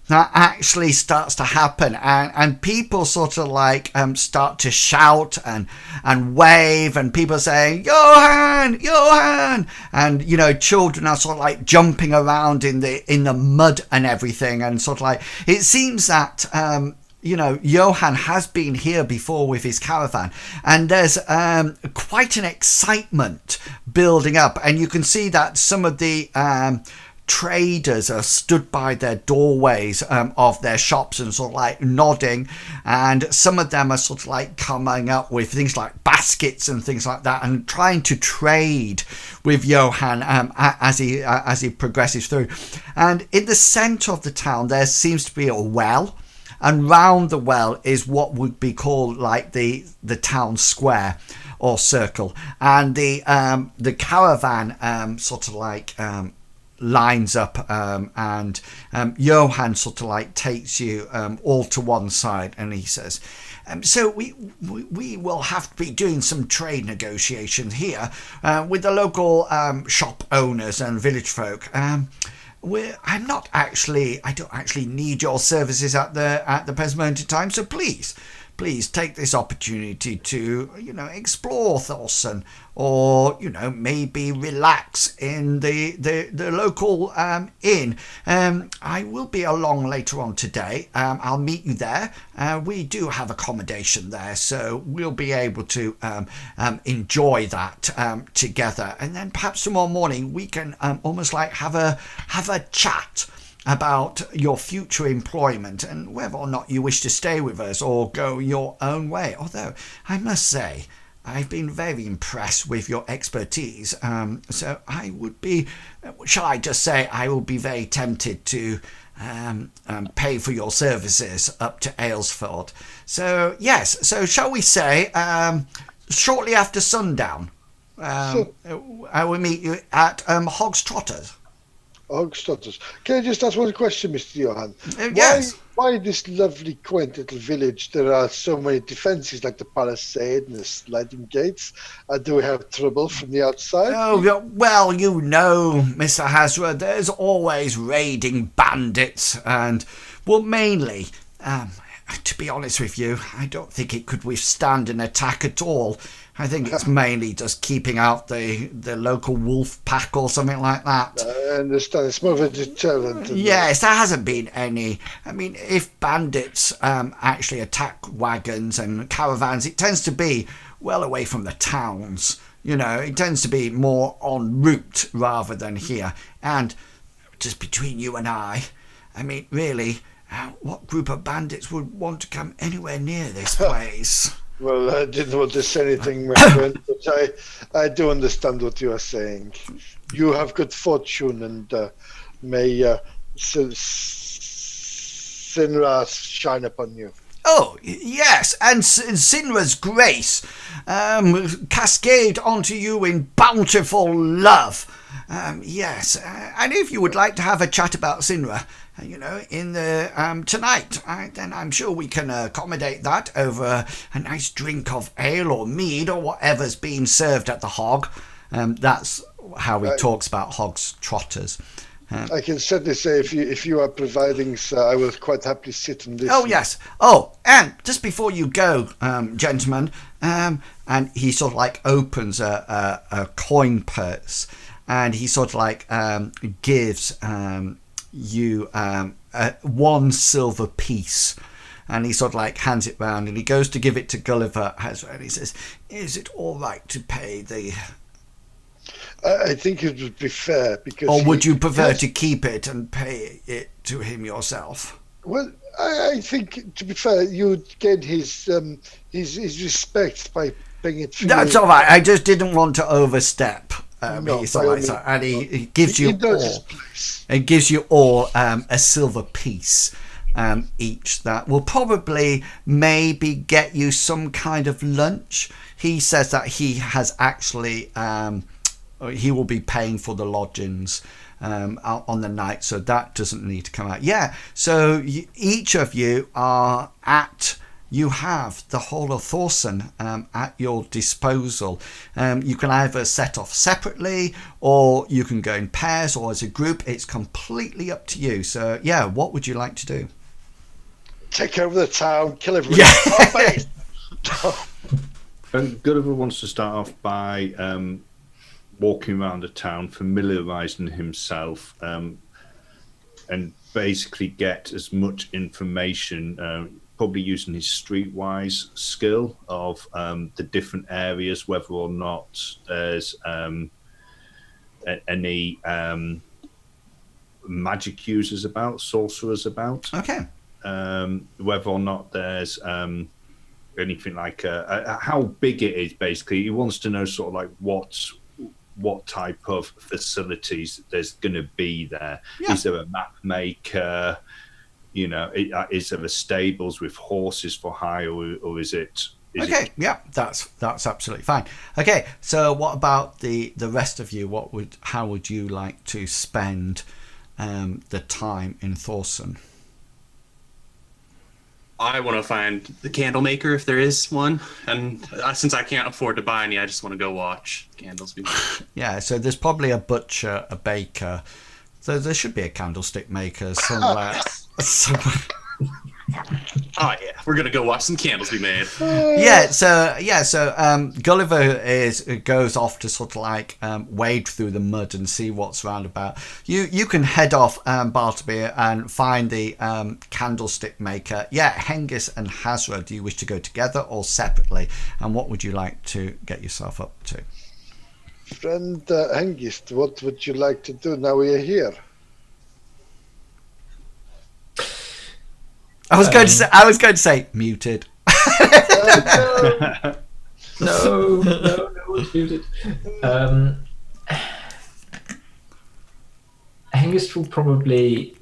that actually starts to happen, and people sort of like start to shout and wave, and people saying Johan, and children are sort of like jumping around in the mud and everything, and sort of like it seems that Johan has been here before with his caravan, and there's quite an excitement building up, and you can see that some of the traders are stood by their doorways of their shops and sort of like nodding, and some of them are sort of like coming up with things like baskets and things like that and trying to trade with Johan as he progresses through. And in the centre of the town there seems to be a well, and round the well is what would be called like the town square or circle, and the caravan sort of like lines up, and Johan sort of like takes you all to one side, and he says, so we will have to be doing some trade negotiations here with the local shop owners and village folk. I don't actually need your services at the present moment in time, so please take this opportunity to explore Thorsen, or maybe relax in the local inn. I will be along later on today. I'll meet you there. We do have accommodation there, so we'll be able to enjoy that together, and then perhaps tomorrow morning we can almost like have a chat about your future employment and whether or not you wish to stay with us or go your own way. Although I must say, I've been very impressed with your expertise, so I would be, shall I just say, I will be very tempted to pay for your services up to Aylesford. So yes, so shall we say shortly after sundown, I will meet you at Hog's Trotters. Hogstotters. Can I just ask one question, Mr. Johan? Yes. Why this lovely, quaint little village, there are so many defences like the palisade and the sliding gates? Do we have trouble from the outside? Oh, well, Mr. Hasra, there's always raiding bandits, and, well, mainly, to be honest with you, I don't think it could withstand an attack at all. I think it's mainly just keeping out the local wolf pack or something like that. I understand. It's more of a deterrent. Yes, there hasn't been any. I mean, if bandits actually attack wagons and caravans, it tends to be well away from the towns. It tends to be more en route rather than here. And just between you and I mean, really, what group of bandits would want to come anywhere near this place? Well, I didn't want to say anything, my friend, but I do understand what you are saying. You have good fortune, and may Sinra shine upon you. Oh, yes, and Sinra's grace cascade onto you in bountiful love. Yes, and if you would like to have a chat about Sinra, in the tonight, then I'm sure we can accommodate that over a nice drink of ale or mead or whatever's being served at the Hog. That's how he talks about Hog's Trotters. I can certainly say if you are providing, sir, I will quite happily sit and listen. Oh, yes. Oh, and just before you go, gentlemen, and he sort of like opens a coin purse, and he sort of like gives you 1 silver piece, and he sort of like hands it round, and he goes to give it to Gulliver, and he says, "Is it all right to pay the..." I think it would be fair because. Or would you prefer to keep it and pay it to him yourself? Well, I think, to be fair, you'd get his respect by paying it. That's all right. I just didn't want to overstep. No, And he gives you knows all. his place. It gives you all a silver piece each. That will probably maybe get you some kind of lunch. He says that he has actually. He will be paying for the lodgings on the night, so that doesn't need to come out. Yeah, so each of you are at... You have the whole of Thorsen at your disposal. You can either set off separately, or you can go in pairs, or as a group. It's completely up to you. So, yeah, what would you like to do? Take over the town, kill everybody. Yeah. And Gulliver wants to start off by walking around the town, familiarising himself, and basically get as much information, probably using his streetwise skill of the different areas, whether or not there's any magic users about, sorcerers about. Okay. Whether or not there's anything like how big it is. Basically, he wants to know sort of like what type of facilities there's going to be there. Yeah. Is there a map maker? Is there a stables with horses for hire, or is it? Yeah, that's absolutely fine. Okay, so what about the rest of you? How would you like to spend the time in Thorsen? I want to find the candle maker if there is one, and since I can't afford to buy any, I just want to go watch candles be made. Yeah, so there's probably a butcher, a baker. So there should be a candlestick maker somewhere. Oh yeah, we're gonna go watch some candles be made. So Gulliver goes off to sort of like wade through the mud and see what's round about. You can head off Bartleby and find the candlestick maker. Yeah, Hengist and Hasra. Do you wish to go together or separately? And what would you like to get yourself up to? Friend Hengist, what would you like to do now we are here? I was going to say muted. No, it's muted. Hengist will probably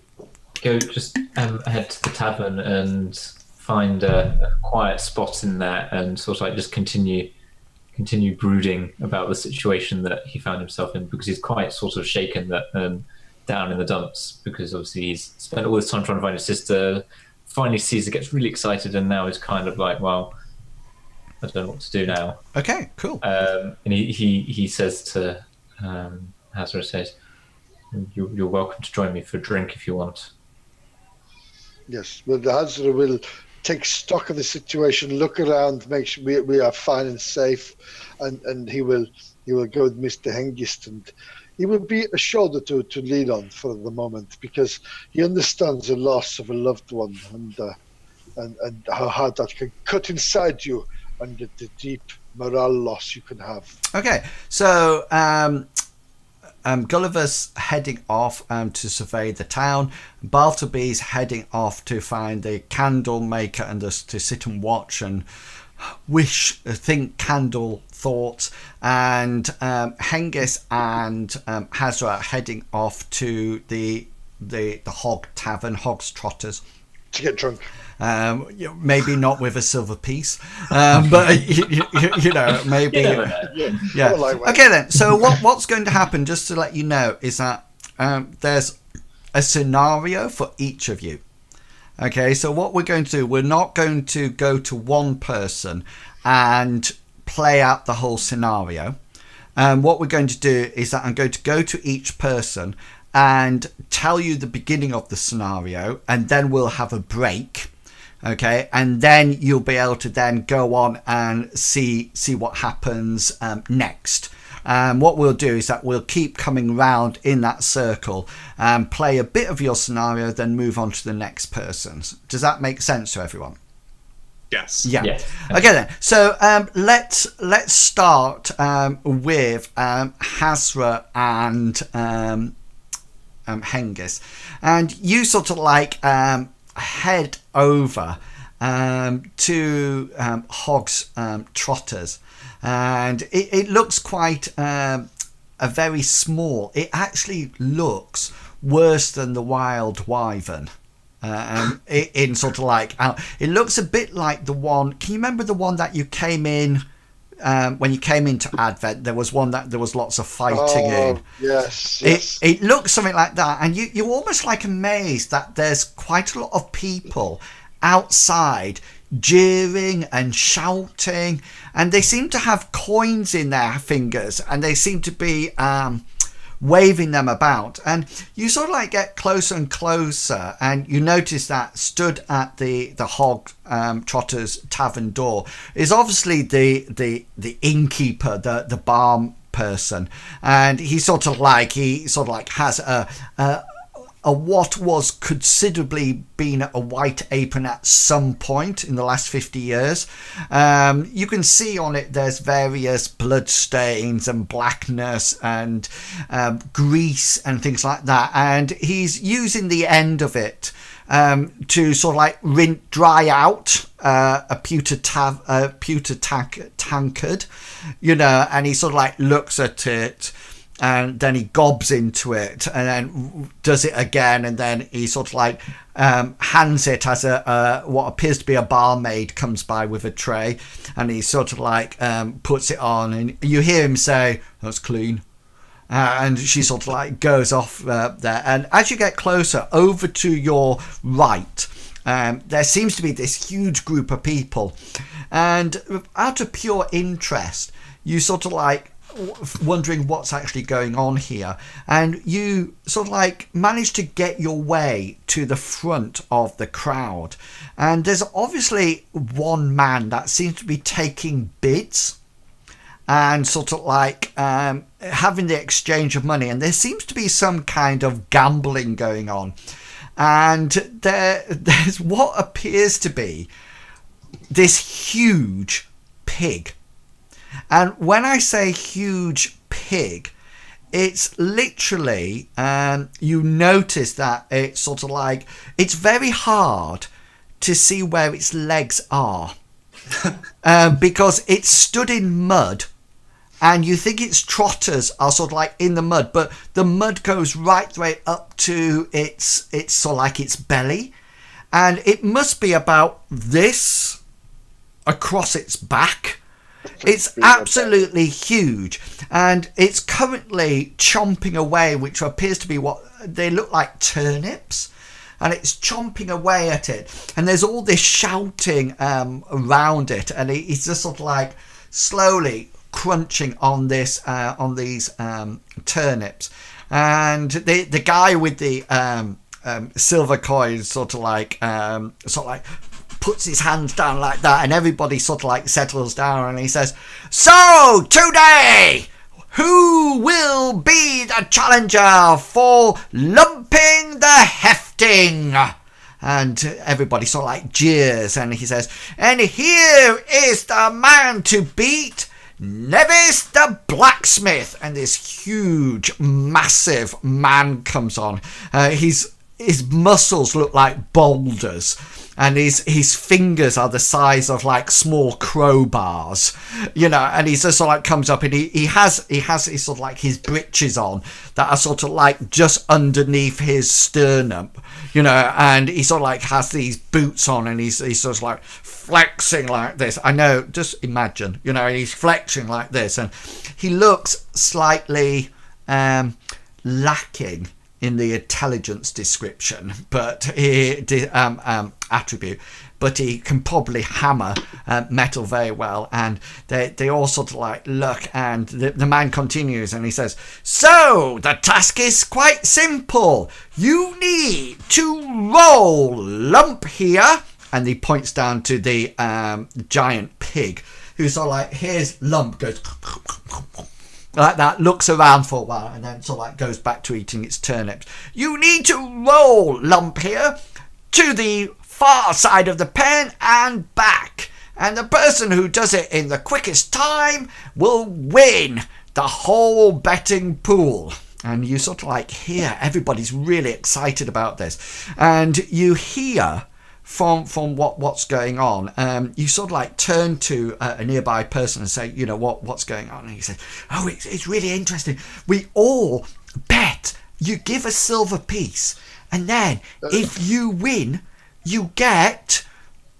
go just head to the tavern and find a quiet spot in there and sort of like just continue brooding about the situation that he found himself in, because he's quite sort of shaken that down in the dumps, because obviously he's spent all this time trying to find his sister. Finally Caesar gets really excited, and now is kind of like, well, I don't know what to do now. Okay, cool. And he says to Hasra, says, you're welcome to join me for a drink if you want. Yes, well, the Hasra will take stock of the situation, look around, make sure we are fine and safe, and he will go with Mr. Hengist, and he will be a shoulder to lean on for the moment, because he understands the loss of a loved one and how hard that can cut inside you, and the deep morale loss you can have. Okay, so Gulliver's heading off to survey the town. Bartleby's heading off to find the candle maker and just to sit and watch and think candle thoughts. And Hengist and Hasra heading off to the Hog Tavern, Hog's Trotters, to get drunk. Maybe not with a silver piece, but you know, maybe. Yeah. Okay then. So what's going to happen? Just to let you know, is that there's a scenario for each of you. Okay, so what we're going to do, we're not going to go to one person and play out the whole scenario. What we're going to do is that I'm going to go to each person and tell you the beginning of the scenario, and then we'll have a break. Okay, and then you'll be able to then go on and see what happens next. What we'll do is that we'll keep coming round in that circle and play a bit of your scenario, then move on to the next person's. Does that make sense to everyone? Yes. Yeah. Yes. Okay then. So let's start with Hasra and Hengist, and you sort of like head over to Hog's Trotters, and it looks quite a very small. It actually looks worse than the Wild Wyvern. In sort of like, it looks a bit like the one. Can you remember the one that you came in when you came into Advent? There was one that there was lots of fighting in. Yes. It looks something like that, and you're almost like amazed that there's quite a lot of people outside jeering and shouting, and they seem to have coins in their fingers, and they seem to be waving them about, and you sort of like get closer and closer, and you notice that stood at the Hog Trotter's tavern door is obviously the innkeeper, the barn person, and he sort of like has a what was considerably been a white apron at some point in the last 50 years. You can see on it there's various blood stains and blackness and grease and things like that, and he's using the end of it to sort of like dry out a pewter tankard, you know, and he sort of like looks at it, and then he gobs into it and then does it again, and then he sort of like hands it as what appears to be a barmaid comes by with a tray, and he sort of like puts it on, and you hear him say, "That's clean," and she sort of like goes off there. And as you get closer over to your right, there seems to be this huge group of people, and out of pure interest you sort of like wondering what's actually going on here, and you sort of like manage to get your way to the front of the crowd, and there's obviously one man that seems to be taking bids and sort of like having the exchange of money, and there seems to be some kind of gambling going on, and there's what appears to be this huge pig. And when I say huge pig, it's literally, you notice that it's sort of like, it's very hard to see where its legs are because it's stood in mud, and you think its trotters are sort of like in the mud, but the mud goes right the way up to its sort of like its belly, and it must be about this across its back. It's absolutely huge, and it's currently chomping away, which appears to be what they look like, turnips, and it's chomping away at it, and there's all this shouting around it, and it's just sort of like slowly crunching on these turnips, and the guy with the silver coins sort of like puts his hands down like that, and everybody sort of like settles down, and he says, "So today, who will be the challenger for lumping the hefting?" And everybody sort of like jeers, and he says, "And here is the man to beat, Nevis the blacksmith." And this huge, massive man comes on. His muscles look like boulders, and his fingers are the size of like small crowbars, you know, and he just sort of like comes up, and he has his sort of like his breeches on that are sort of like just underneath his sternum, you know, and he sort of like has these boots on, and he's sort of like flexing like this. I know, just imagine, you know, he's flexing like this, and he looks slightly lacking in the intelligence description, but attribute. But he can probably hammer metal very well. And they all sort of like look, and the man continues and he says, "So the task is quite simple. You need to roll lump here." And he points down to the giant pig, who's sort of like, here's lump, goes like that, looks around for a while, and then sort of like goes back to eating its turnips. "You need to roll lump here to the far side of the pen and back, and the person who does it in the quickest time will win the whole betting pool." And you sort of like hear everybody's really excited about this, and you hear from what's going on, you sort of like turn to a nearby person and say, "You know what's going on?" And he says, "Oh, it's really interesting. We all bet. You give a silver piece, and then if you win, you get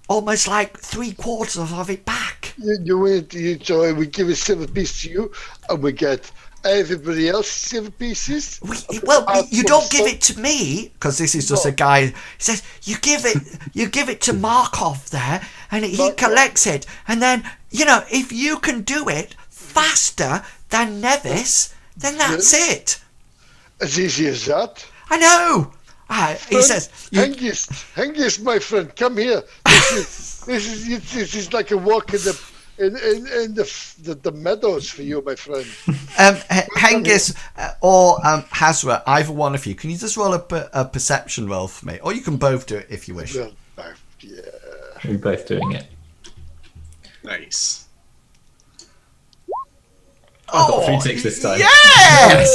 almost like 3/4 of it back." You win. So we give a silver piece to you, and we get everybody else silver pieces. You don't give it to me, because this is just a guy. He says you give it to Markov there, and he collects it, and then if you can do it faster than Nevis, then that's it. As easy as that. I know. He says, Hengist, my friend, come here. This is like a walk in the meadows for you, my friend. Hengist or Hasra, either one of you, can you just roll a perception roll for me, or you can both do it if you wish. Yeah. We're both doing it. Nice. I got 3 6 this time. Yes!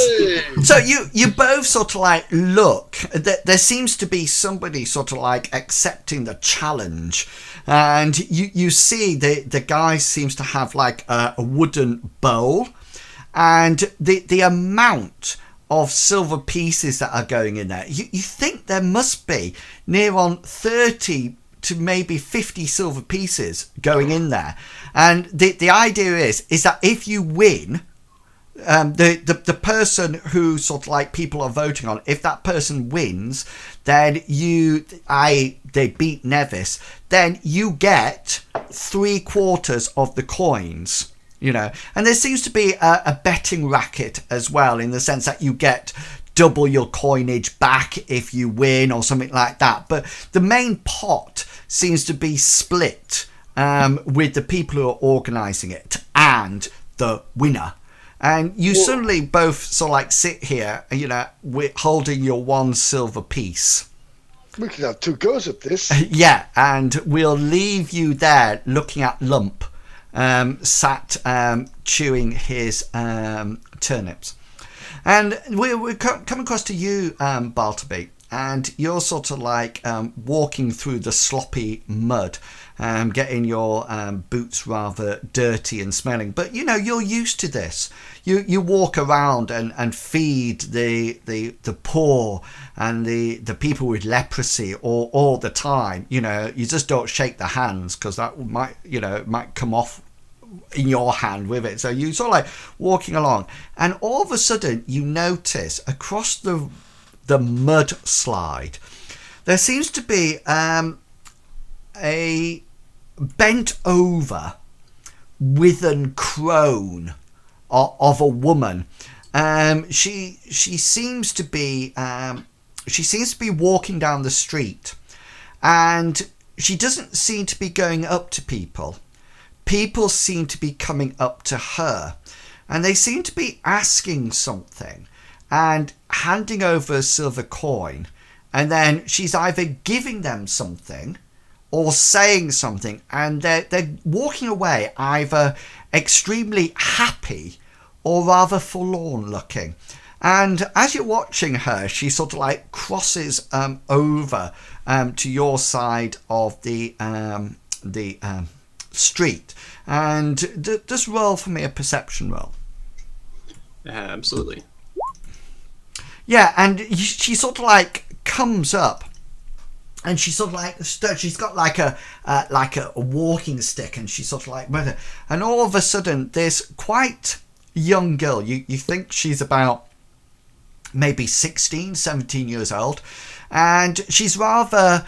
So you both sort of like look. There seems to be somebody sort of like accepting the challenge, and you see the guy seems to have like a wooden bowl, and the amount of silver pieces that are going in there, you think there must be near on 30 to maybe 50 silver pieces going in there. And the idea is that if you win, the person who sort of like people are voting on, if that person wins, then they beat Nevis, then you get 3/4 of the coins, and there seems to be a betting racket as well, in the sense that you get double your coinage back if you win or something like that. But the main pot seems to be split with the people who are organising it and the winner. And you suddenly both sort of like sit here, with holding your one silver piece. We can have 2 goes at this. Yeah, and we'll leave you there looking at Lump, sat chewing his turnips. And we're coming across to you, Bartleby, and you're sort of like walking through the sloppy mud, getting your boots rather dirty and smelling. But you're used to this. You walk around and feed the poor and the people with leprosy all the time. You just don't shake their hands, because that might come off in your hand with it. So you sort of like walking along, and all of a sudden you notice across the mudslide there seems to be a bent over withen crone of a woman. She seems to be walking down the street, and she doesn't seem to be going up to people. People seem to be coming up to her, and they seem to be asking something and handing over a silver coin, and then she's either giving them something or saying something, and they're walking away either extremely happy or rather forlorn looking. And as you're watching her, she sort of like crosses over to your side of the street, and just roll for me a perception roll. Absolutely. Yeah, and she sort of like comes up, and she sort of like she's got like a walking stick, and she's sort of like, and all of a sudden this quite young girl, you think she's about maybe 16, 17 years old, and she's rather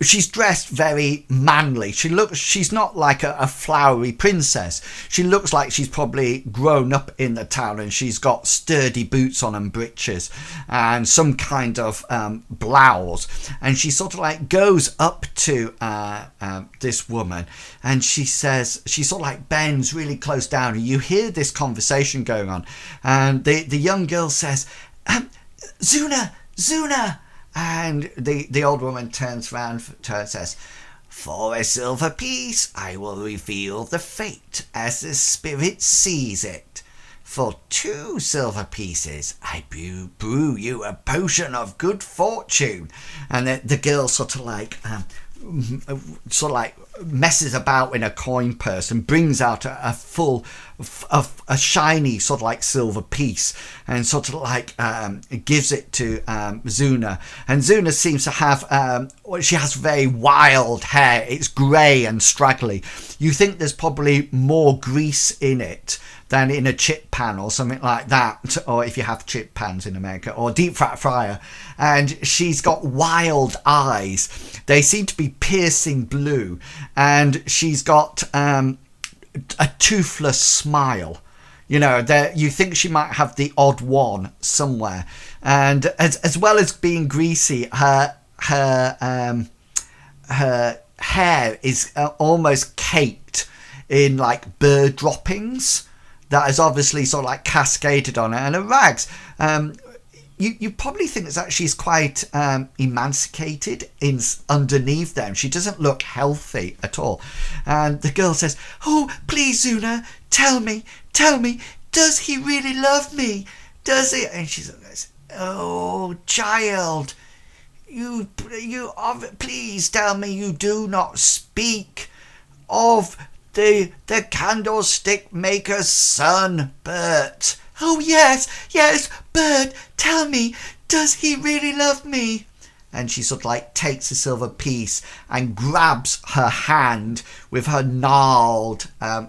she's dressed very manly. She's not like a flowery princess. She looks like she's probably grown up in the town, and she's got sturdy boots on and breeches and some kind of blouse. And she sort of like goes up to this woman, and she says, she sort of like bends really close down, and you hear this conversation going on. And the young girl says, Zuna. And the old woman turns around and says, "For a silver piece, I will reveal the fate as the spirit sees it. For 2 silver pieces, I brew you a potion of good fortune." And the girl sort of like messes about in a coin purse and brings out a full a shiny sort of like silver piece, and sort of like gives it to Zuna. And Zuna seems to have she has very wild hair. It's grey and straggly. You think there's probably more grease in it than in a chip pan or something like that, or if you have chip pans in America, or deep fat fryer. And she's got wild eyes. They seem to be piercing blue, and she's got a toothless smile. You know, you think she might have the odd one somewhere. And as well as being greasy, her hair is almost caked in like bird droppings that is obviously sort of like cascaded on her. And her rags, you probably think that she's quite emancipated underneath them. She doesn't look healthy at all. And the girl says, "Oh, please, Zuna, tell me, does he really love me? Does he?" And she says, "Oh, child, you please tell me you do not speak of the candlestick maker's son, Bert." "Oh, yes, Bert, tell me, does he really love me?" And she sort of like takes a silver piece and grabs her hand with her gnarled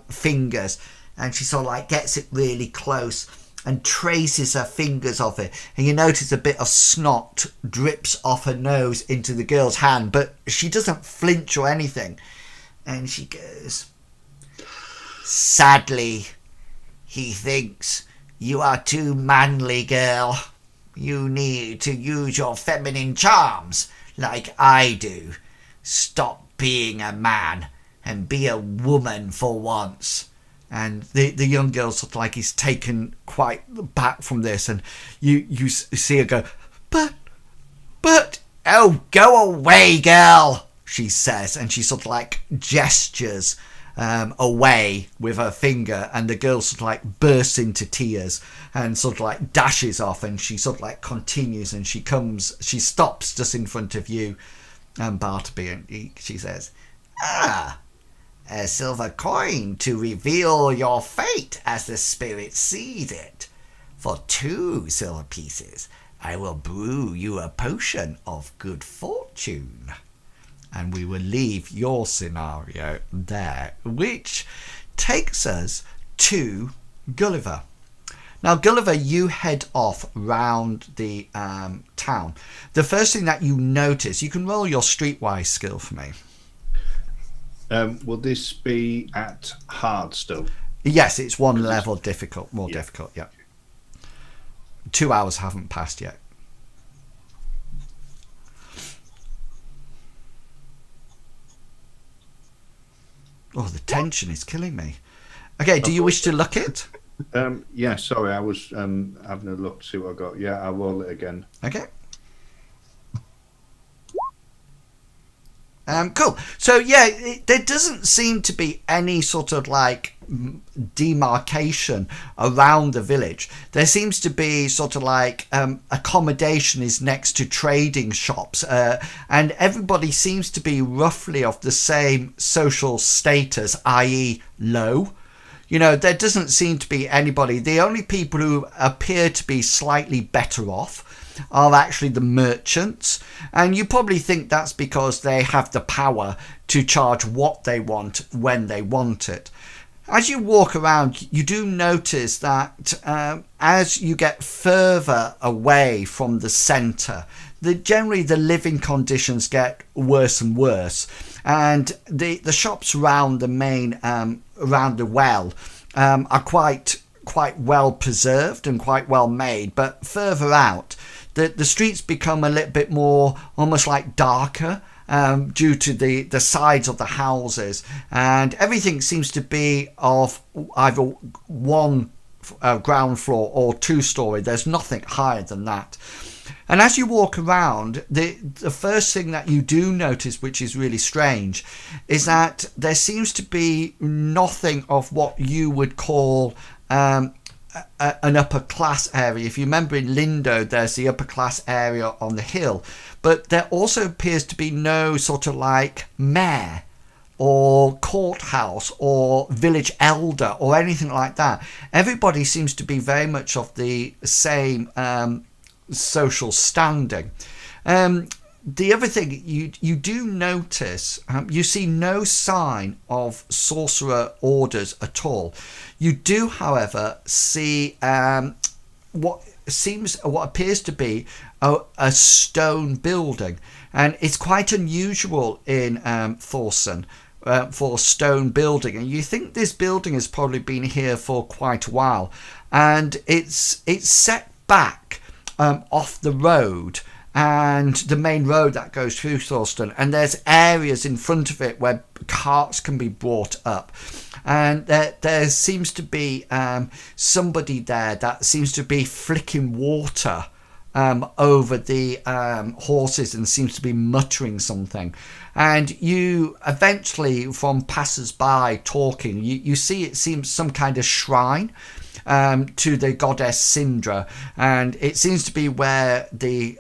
fingers, and she sort of like gets it really close and traces her fingers off it. And you notice a bit of snot drips off her nose into the girl's hand, but she doesn't flinch or anything. And she goes, "Sadly, he thinks you are too manly, girl. You need to use your feminine charms like I do. Stop being a man and be a woman for once." And the young girl sort of like is taken quite back from this, and you see her go, but "Oh, go away, girl," she says, and she sort of like gestures away with her finger, and the girl sort of like bursts into tears and sort of like dashes off, and she sort of like continues, and she stops just in front of you and Bartleby, and she says, "Ah, a silver coin to reveal your fate as the spirit sees it. For 2 silver pieces, I will brew you a potion of good fortune." And we will leave your scenario there, which takes us to Gulliver. Now, Gulliver, you head off round the town. The first thing that you notice, you can roll your streetwise skill for me. Will this be at hard still? Yes, it's one level difficult, more difficult, yeah. 2 hours haven't passed yet. Oh, the tension is killing me. Okay, do you wish to look it? Yeah, sorry, I was having a look to see what I got. Yeah, I'll roll it again. Okay. Cool. So yeah, there doesn't seem to be any sort of like demarcation around the village. There seems to be sort of like accommodation is next to trading shops, and everybody seems to be roughly of the same social status, i.e. low. You know, there doesn't seem to be anybody. The only people who appear to be slightly better off are actually the merchants, and you probably think that's because they have the power to charge what they want when they want it. As you walk around, you do notice that as you get further away from the centre, generally the living conditions get worse and worse, and the shops around the main around the well are quite well preserved and quite well made. But further out, the streets become a little bit more almost like darker. Due to the sides of the houses, and everything seems to be of either one ground floor or 2-story. There's nothing higher than that. And as you walk around, the first thing that you do notice, which is really strange, is that there seems to be nothing of what you would call an upper class area. If you remember in Lindo, there's the upper class area on the hill, but there also appears to be no sort of like mayor or courthouse or village elder or anything like that. Everybody seems to be very much of the same social standing. The other thing you do notice, you see no sign of sorcerer orders at all. You do, however, see what appears to be a stone building, and it's quite unusual in Thorsen for a stone building. And you think this building has probably been here for quite a while, and it's set back off the road and the main road that goes through Thorsten, and there's areas in front of it where carts can be brought up, and there seems to be somebody there that seems to be flicking water over the horses and seems to be muttering something. And you eventually, from passers-by talking, you see it seems some kind of shrine to the goddess Sindra, and it seems to be where the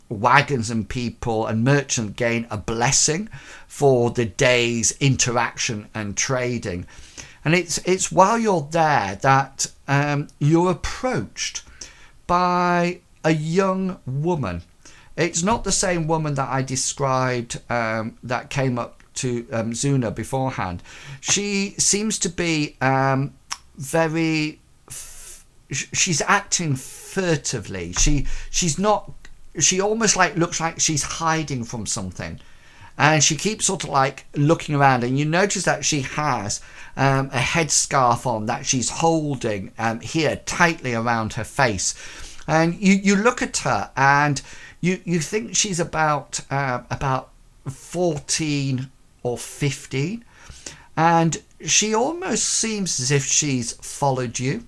wagons and people and merchants gain a blessing for the day's interaction and trading. And it's while you're there that you're approached by a young woman. It's not the same woman that I described that came up to Zuna beforehand. She seems to be she's acting furtively. She almost like looks like she's hiding from something, and she keeps sort of like looking around, and you notice that she has a headscarf on that she's holding here tightly around her face. And you look at her and you think she's about 14 or 15, and she almost seems as if she's followed you.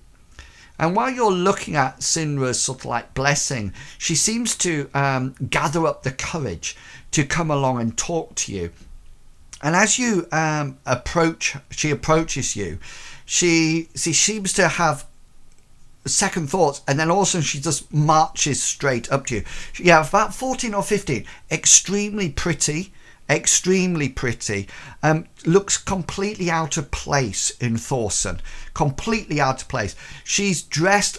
And while you're looking at Sinra's sort of like blessing, she seems to gather up the courage to come along and talk to you. And as you she approaches you, she seems to have second thoughts, and then also she just marches straight up to you. Yeah, about 14 or 15, extremely pretty, looks completely out of place in Thorsen, completely out of place. She's dressed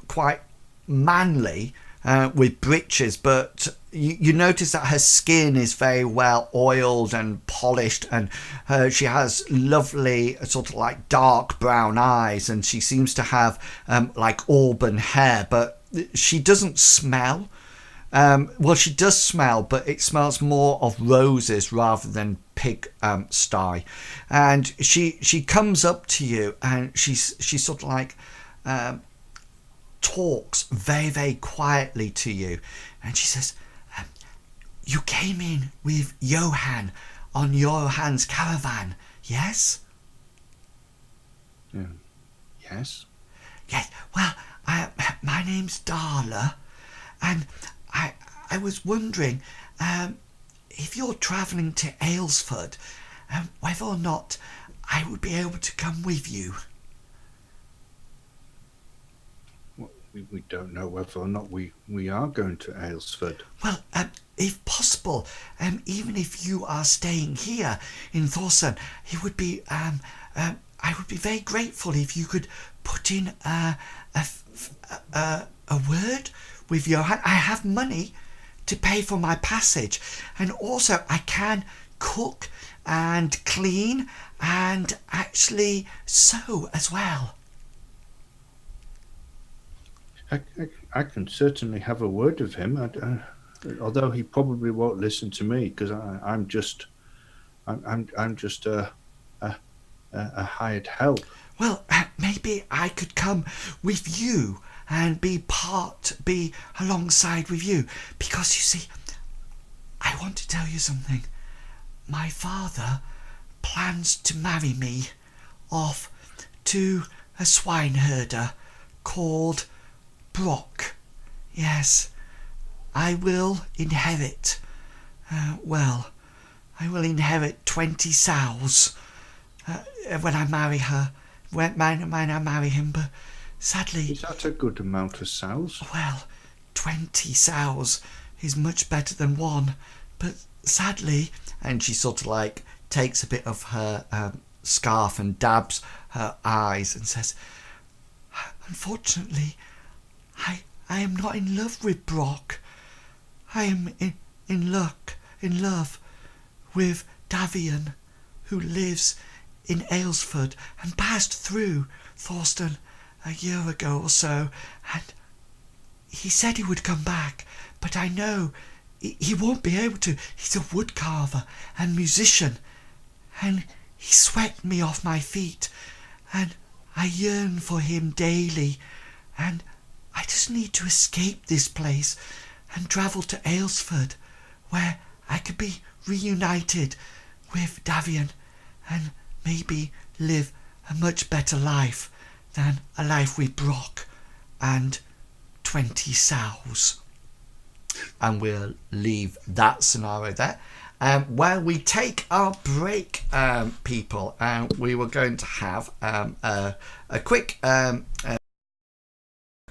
quite manly with breeches, but you notice that her skin is very well oiled and polished, and she has lovely sort of like dark brown eyes, and she seems to have like auburn hair, but she doesn't smell. Well, she does smell, but it smells more of roses rather than pig sty. And she comes up to you, and she sort of like talks very, very quietly to you, and she says, "You came in with Johan on Johan's caravan, yes?" Yes. Yes. Well, my name's Darla, and I was wondering if you're travelling to Aylesford, whether or not I would be able to come with you. Well, we don't know whether or not we are going to Aylesford. Well, if possible, even if you are staying here in Thorsen, it would be I would be very grateful if you could put in a word with Johan. I have money to pay for my passage, and also I can cook and clean and actually sew as well. I can certainly have a word with him, although he probably won't listen to me because I'm just a hired help. Well, maybe I could come with you and be alongside with you, because you see, I want to tell you something. My father plans to marry me off to a swineherder called Brock. Yes, I will inherit. I will inherit 20 sows when I marry her. When I marry him, but sadly, Is that a good amount of sows? well, 20 sows is much better than one, but sadly, and she sort of like takes a bit of her scarf and dabs her eyes and says, unfortunately, I am not in love with Brock. I am in love with Davian, who lives in Aylesford and passed through Thorsen a year ago or so, and he said he would come back, but I know he won't be able to. He's a woodcarver and musician, and he swept me off my feet, and I yearn for him daily, and I just need to escape this place and travel to Aylesford, where I could be reunited with Davian and maybe live a much better life than a life with Brock and 20 sows. And we'll leave that scenario there. While we take our break, people, we were going to have a quick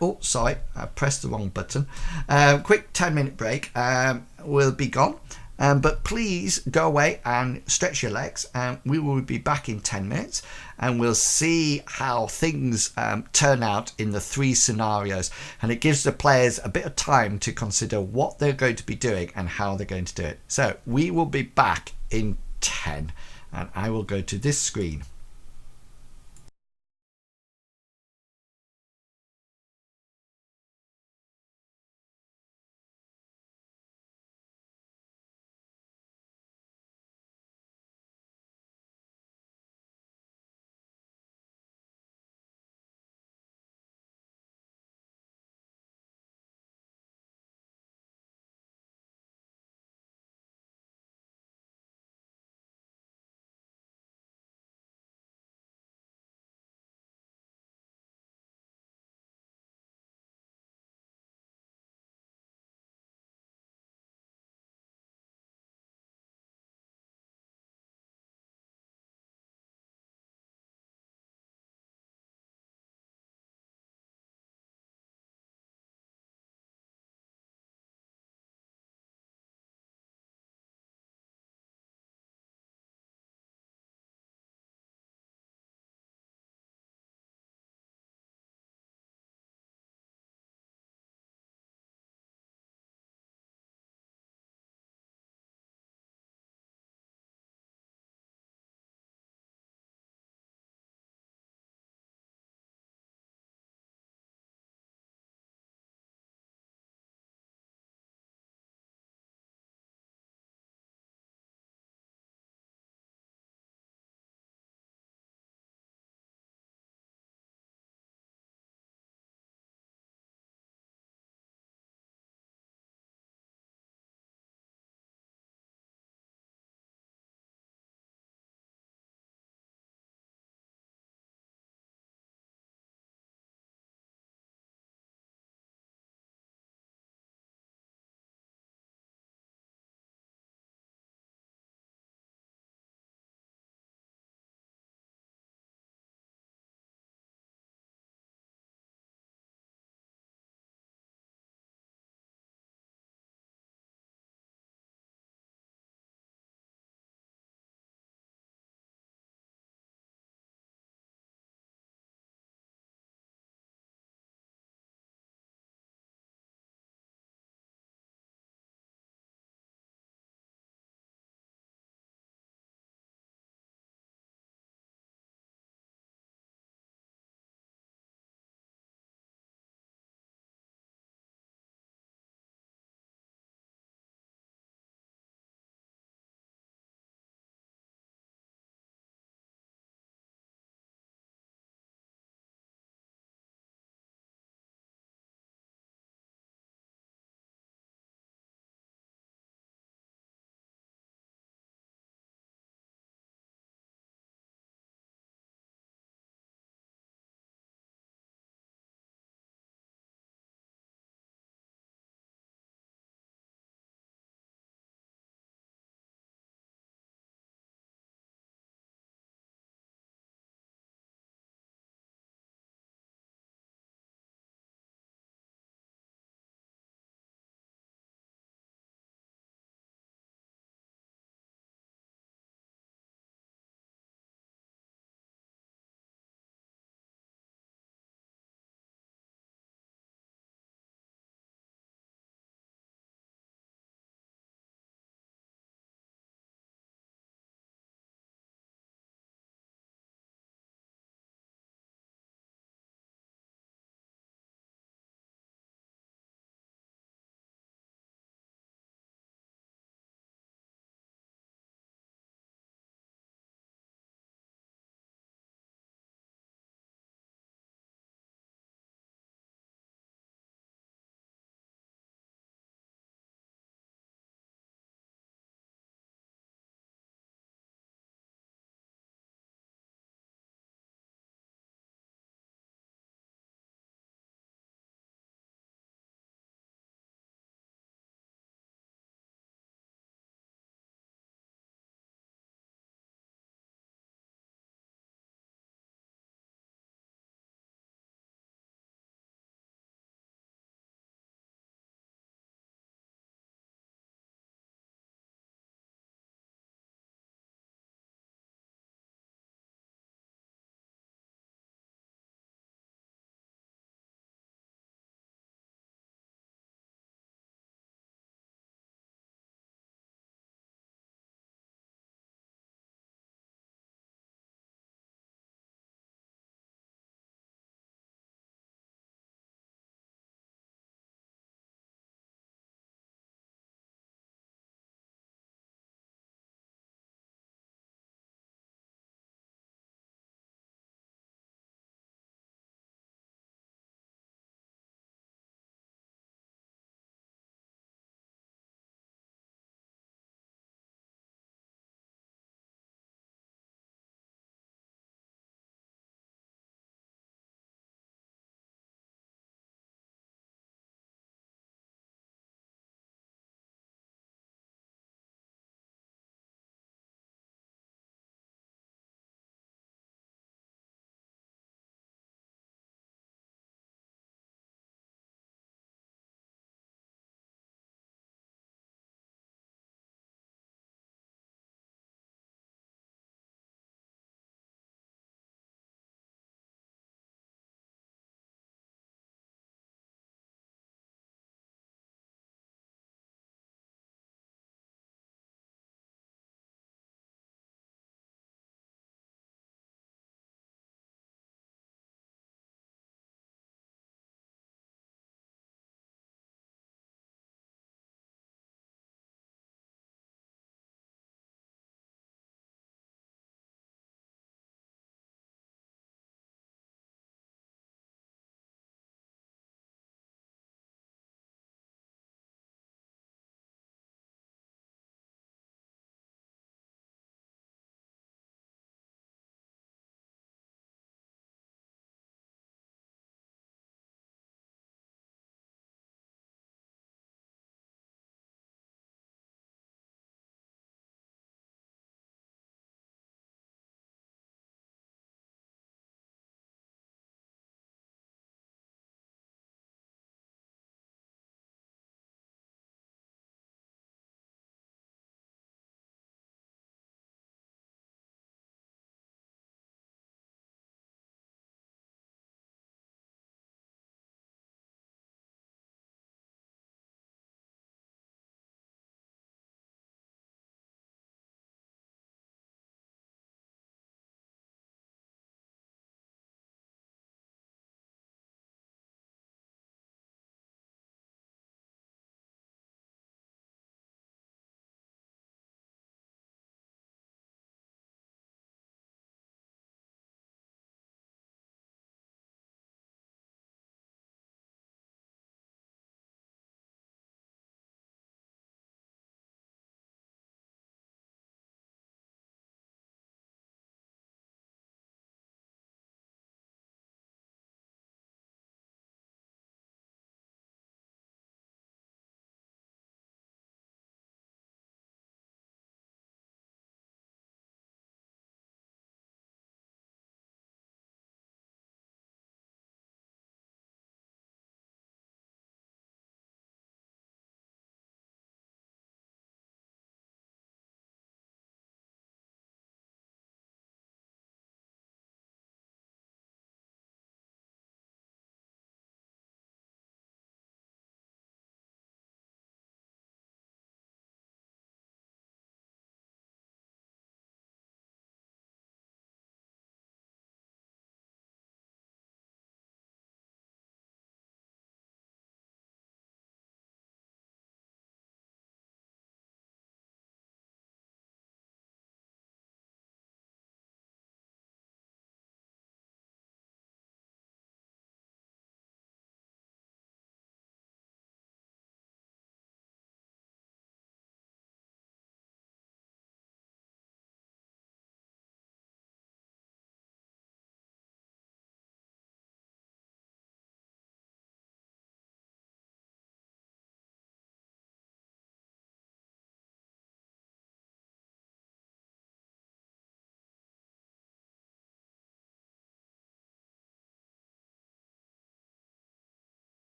oh, sorry, I pressed the wrong button. Quick 10-minute break. We'll be gone. But please go away and stretch your legs. We will be back in 10 minutes and we'll see how things turn out in the 3 scenarios. And it gives the players a bit of time to consider what they're going to be doing and how they're going to do it. So we will be back in 10 and I will go to this screen.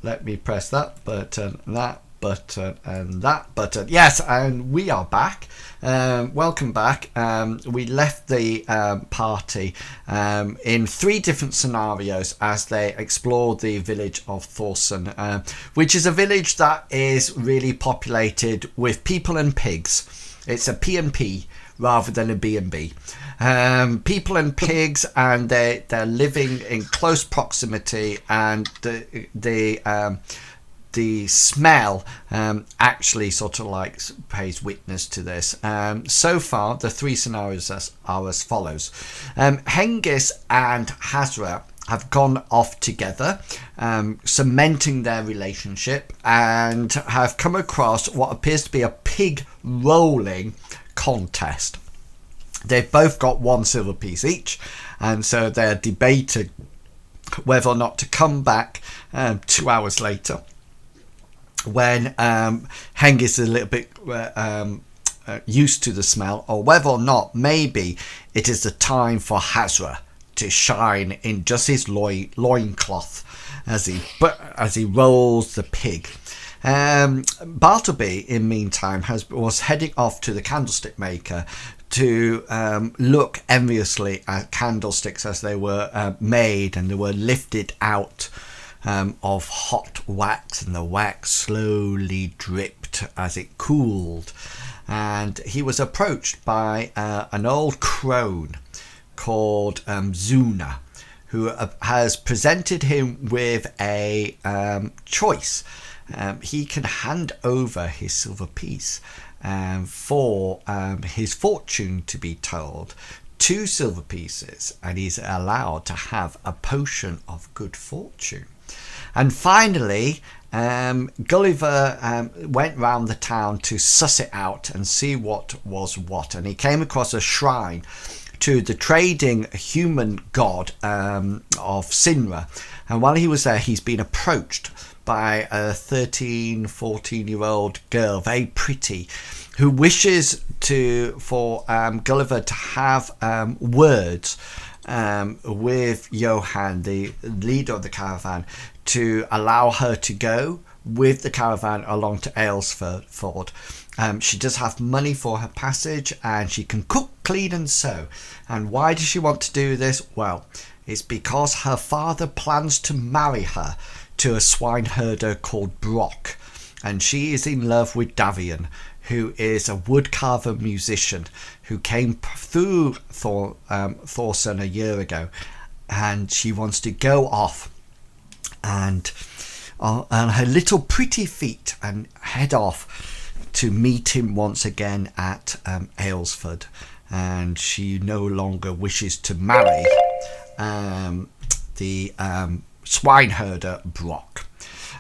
let me press that button, that button, and that button. Yes, and we are back. Welcome back. We left the party in 3 different scenarios as they explored the village of Thorsen, which is a village that is really populated with people and pigs. It's a P&P rather than a B&B. People and pigs, and they're living in close proximity, and the smell actually sort of like pays witness to this. So far, the 3 scenarios are as follows. Hengist and Hasra have gone off together, cementing their relationship, and have come across what appears to be a pig rolling contest. They've both got 1 silver piece each, and so they're debating whether or not to come back 2 hours later, when Hengist is a little bit used to the smell, or whether or not maybe it is the time for Hasra to shine in just his loincloth as he rolls the pig. Bartleby, in meantime, was heading off to the candlestick maker to look enviously at candlesticks as they were made, and they were lifted out of hot wax, and the wax slowly dripped as it cooled. And he was approached by an old crone called Zuna, who has presented him with a choice. He can hand over his silver piece for his fortune to be told, 2 silver pieces, and he's allowed to have a potion of good fortune. And finally, Gulliver went round the town to suss it out and see what was what, and he came across a shrine to the trading human god of Sinra. And while he was there, he's been approached by a 14-year-old girl, very pretty, who wishes for Gulliver to have words with Johan, the leader of the caravan, to allow her to go with the caravan along to Aylesford. She does have money for her passage, and she can cook, clean and sew. And why does she want to do this? Well, it's because her father plans to marry her to a swineherder called Brock, and she is in love with Davian, who is a woodcarver musician who came through Thorsen a year ago, and she wants to go off and on her little pretty feet and head off to meet him once again at Aylesford. And she no longer wishes to marry the swineherder Brock.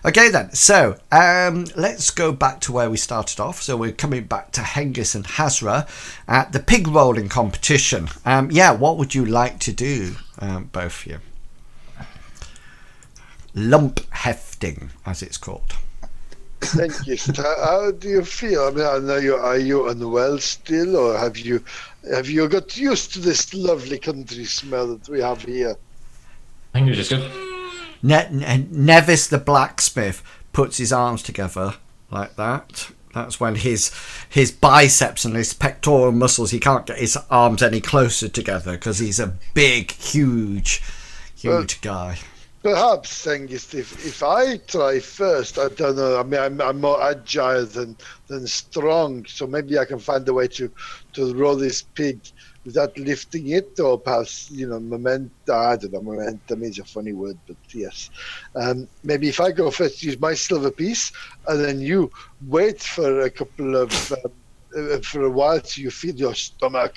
Okay then, so let's go back to where we started off. So we're coming back to Hengist and Hasra at the pig rolling competition. What would you like to do, both of you? Lump hefting, as it's called. Thank you. How do you feel? I mean, I know are you unwell still, or have you got used to this lovely country smell that we have here? I think you're just good. Nevis the blacksmith puts his arms together like that. That's when his biceps and his pectoral muscles, he can't get his arms any closer together because he's a big, huge guy. Perhaps, Hengist, if I try first, I don't know. I mean, I'm more agile than strong, so maybe I can find a way to roll this pig without lifting it, or perhaps, momentum. I don't know, momentum is a funny word, but yes. Maybe if I go first, use my silver piece, and then you wait for a couple of for a while till you feel your stomach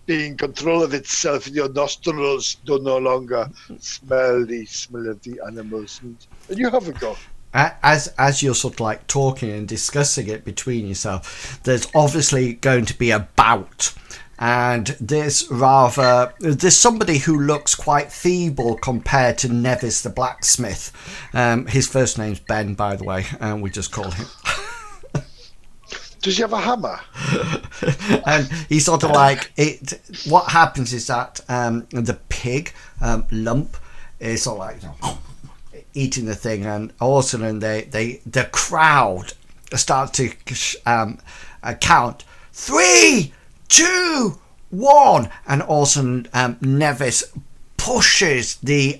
being in control of itself, and your nostrils do no longer smell the smell of the animals, and you have a go. As you're sort of like talking and discussing it between yourself, there's obviously going to be a bout, and there's somebody who looks quite feeble compared to Nevis the blacksmith. His first name's Ben, by the way, and we just call him. Does he have a hammer? And he's sort of like it. What happens is that the pig lump is sort of like eating the thing, and all of a sudden the crowd start to count 3, 2, 1, and all of a sudden Nevis pushes the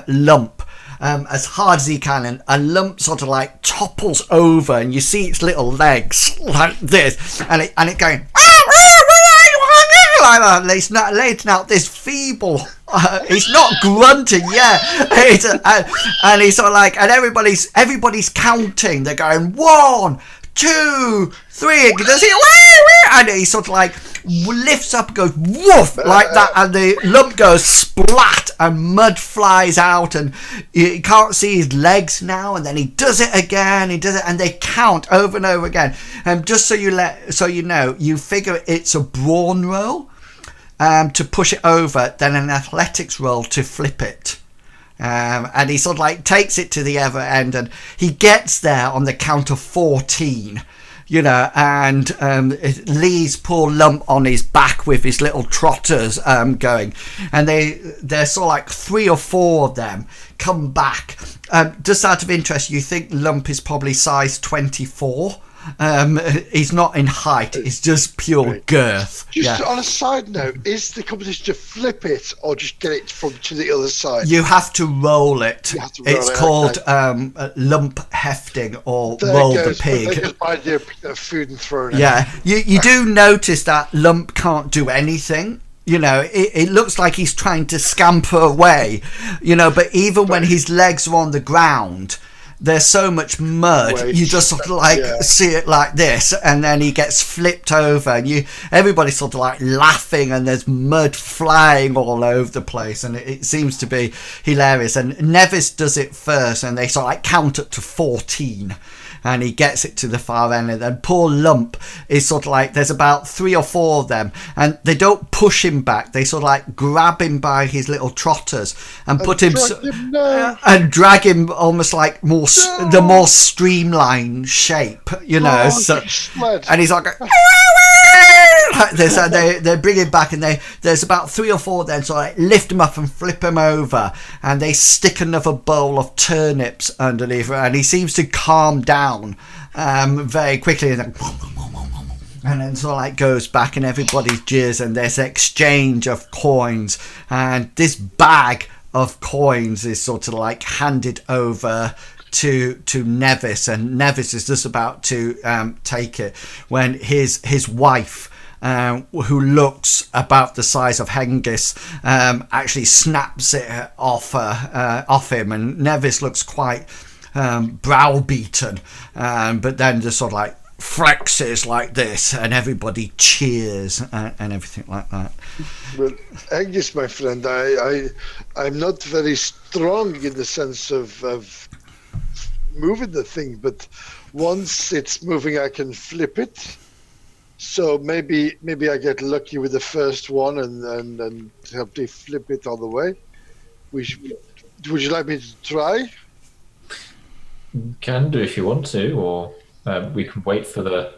lump as hard as he can, and a lump sort of like topples over, and you see its little legs like this, and it going like that. It's not letting out this feeble. It's not grunting, yeah. And he's sort of like, and everybody's counting. They're going 1, 2, 3, and he sort of like lifts up and goes woof like that, and the lump goes splat, and mud flies out, and you can't see his legs now. And then he does it again, and they count over and over again. And just so you know, you figure it's a brawn roll to push it over, then an athletics roll to flip it. And he sort of like takes it to the other end, and he gets there on the count of 14, and Lee's poor lump on his back with his little trotters going, and they're sort of like 3 or 4 of them come back. Just out of interest, you think lump is probably size 24? He's not in height, it's just pure girth. Just on a side note, is the competition to flip it or just get it to the other side? You have to roll it. It's called lump hefting, or roll the pig. They just buy their food and throw it in. Yeah, you do notice that lump can't do anything. It looks like he's trying to scamper away, but even when his legs are on the ground, there's so much mud, you just sort of like see it like this, and then he gets flipped over, and everybody's sort of like laughing, and there's mud flying all over the place, and it seems to be hilarious. And Nevis does it first, and they sort of like count up to 14, and he gets it to the far end, and then poor lump is sort of like, there's about 3 or 4 of them, and they don't push him back, they sort of like grab him by his little trotters and put him and drag him almost like the more streamlined shape, and he's like this, and they bring him back, and there's about 3 or 4 then, so I lift him up and flip him over, and they stick another bowl of turnips underneath, and he seems to calm down very quickly, and then sort of like goes back, and everybody jeers, and there's exchange of coins, and this bag of coins is sort of like handed over to Nevis, and Nevis is just about to take it when his wife, who looks about the size of Hengist, actually snaps it off him, and Nevis looks quite browbeaten, but then just sort of like flexes like this, and everybody cheers and everything like that. Well, Hengist, my friend, I'm not very strong in the sense of moving the thing, but once it's moving, I can flip it. So maybe I get lucky with the first one and help to flip it all the way. Would you like me to try? Can do if you want to, or we can wait for the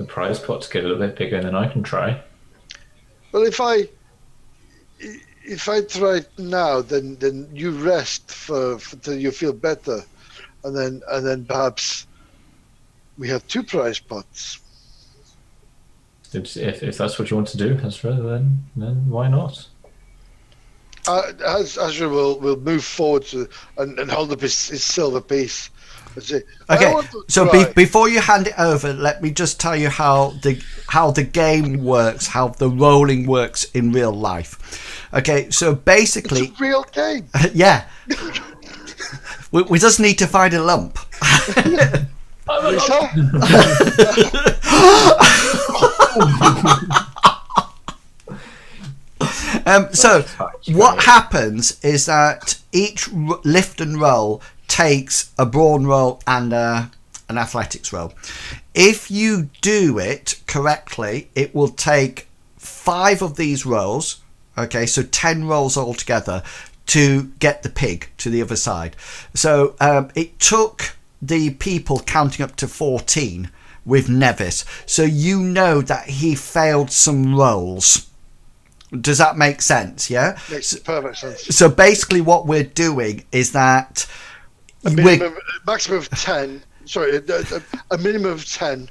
prize pot to get a little bit bigger, and then I can try. Well, if I try it now, then you rest for till you feel better, and then perhaps we have 2 prize pots. If that's what you want to do, Hasra, then why not? Hasra will move forward and hold up his silver piece. Okay, so before you hand it over, let me just tell you how the game works, how the rolling works in real life. Okay, so basically, it's a real game. Yeah, we just need to find a lump. So what happens is that each lift and roll takes a brawn roll and an athletics roll. If you do it correctly, it will take 5 of these rolls, okay, so 10 rolls altogether, to get the pig to the other side. So it took the people counting up to 14 with Nevis, so you know that he failed some rolls. Does that make sense? Yeah, makes perfect sense. So basically what we're doing is that maximum of 10. Sorry, a minimum of 10,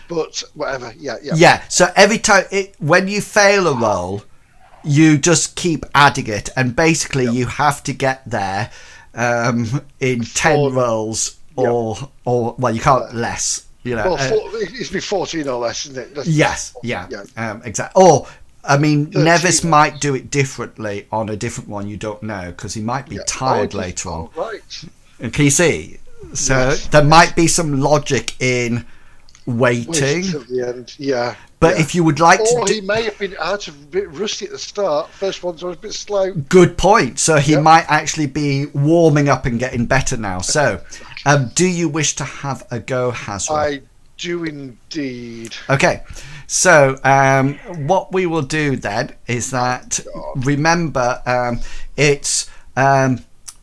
but whatever. Yeah. Yeah. So every time when you fail a roll, you just keep adding it, and basically you have to get there in 10 rolls, or well, you can't less. You know, well, it's be 14 or less, isn't it? Yes. Exactly. Or I mean, 13. Nevis might do it differently on a different one. You don't know, because he might be tired later on. Right. And can you see? So there might be some logic in waiting till the end. Yeah. But if you would like or to, he may have been a bit rusty at the start. First one's always a bit slow. Good point. So he might actually be warming up and getting better now. So, do you wish to have a go, Hasra? I do indeed. Okay. So, what we will do then is that remember, it's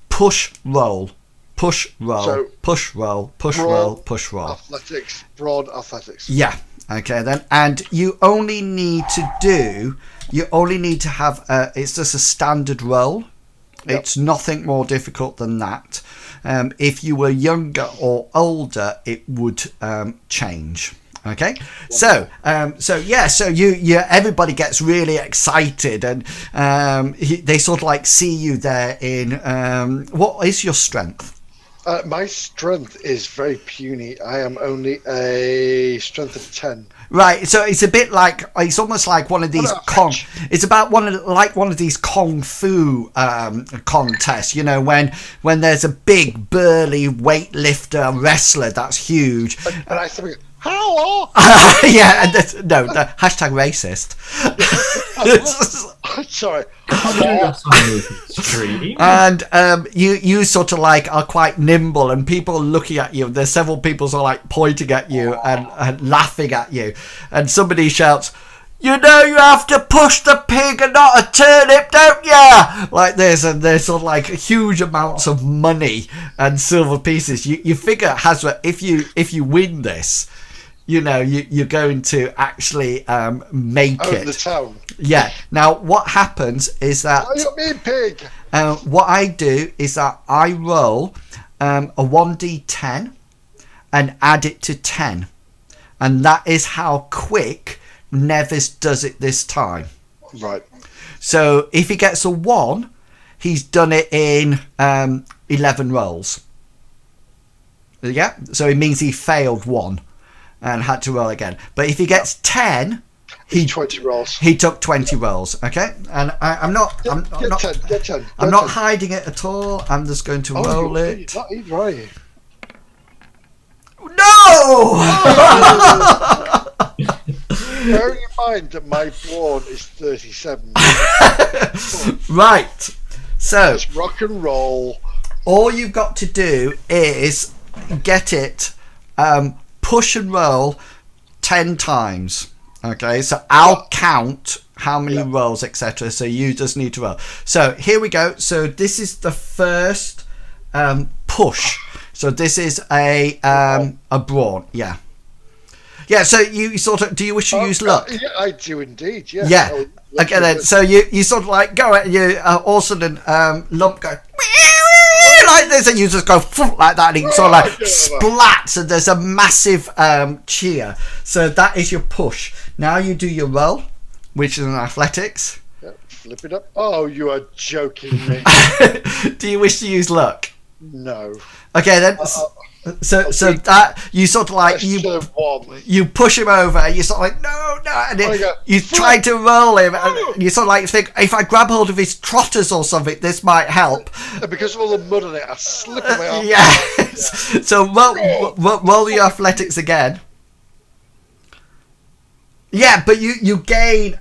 push roll. Push roll, so push roll, push roll, push roll. Athletics, broad athletics. Yeah. Okay then, and you only need to have it's just a standard roll. Yep. It's nothing more difficult than that. If you were younger or older, it would change. Okay, so you everybody gets really excited, and they sort of like see you there in what is your strength? My strength is very puny. I am only a strength of 10. Right, so it's a bit like, it's almost like one of these it's about one of these kung fu contests, you know, when there's a big burly weightlifter wrestler that's huge, and I think, hello. Yeah, and no, the hashtag racist. Sorry. And you sort of like are quite nimble, and people are looking at you. There's several people sort of like pointing at you and laughing at you, and somebody shouts, "You know you have to push the pig and not a turnip, don't ya?" Like this, and there's sort of like huge amounts of money and silver pieces. You figure, Hasra, if you win this, you know, you're going to actually make it. The town. Yeah. Now, what happens is that... Oh, you mean pig? What I do is that I roll a 1d10 and add it to 10. And that is how quick Nevis does it this time. Right. So, if he gets a 1, he's done it in 11 rolls. Yeah? So, it means he failed 1. And had to roll again. But if he gets 10, he 20 rolls. He took 20 rolls. Okay, and I'm not hiding it at all. I'm just going to roll it. Not either, are you? No. Bearing in mind that my brawn is 37. Right. So let's rock and roll. All you've got to do is get it. Push and roll 10 times. Okay, so I'll count how many rolls, etc. So you just need to roll. So here we go. So this is the first push. So this is a brawn. Yeah. So you sort of, do you wish to use luck? Yeah, I do indeed. Yeah. Yeah. Okay then. So you sort of like go at you. All of a sudden, lump go like this, and you just go like that, and it sort of like splats, and there's a massive cheer. So that is your push. Now you do your roll, which is an athletics. Yeah, flip it up. Oh, you are joking me. Do you wish to use luck? No. Okay then. So that you sort of like you push him over, and you sort of like no, and then you try to roll him, and you sort of like think, if I grab hold of his trotters or something, this might help. And because of all the mud on it, I slip him out. Yes. So roll your athletics again. Yeah, but you gain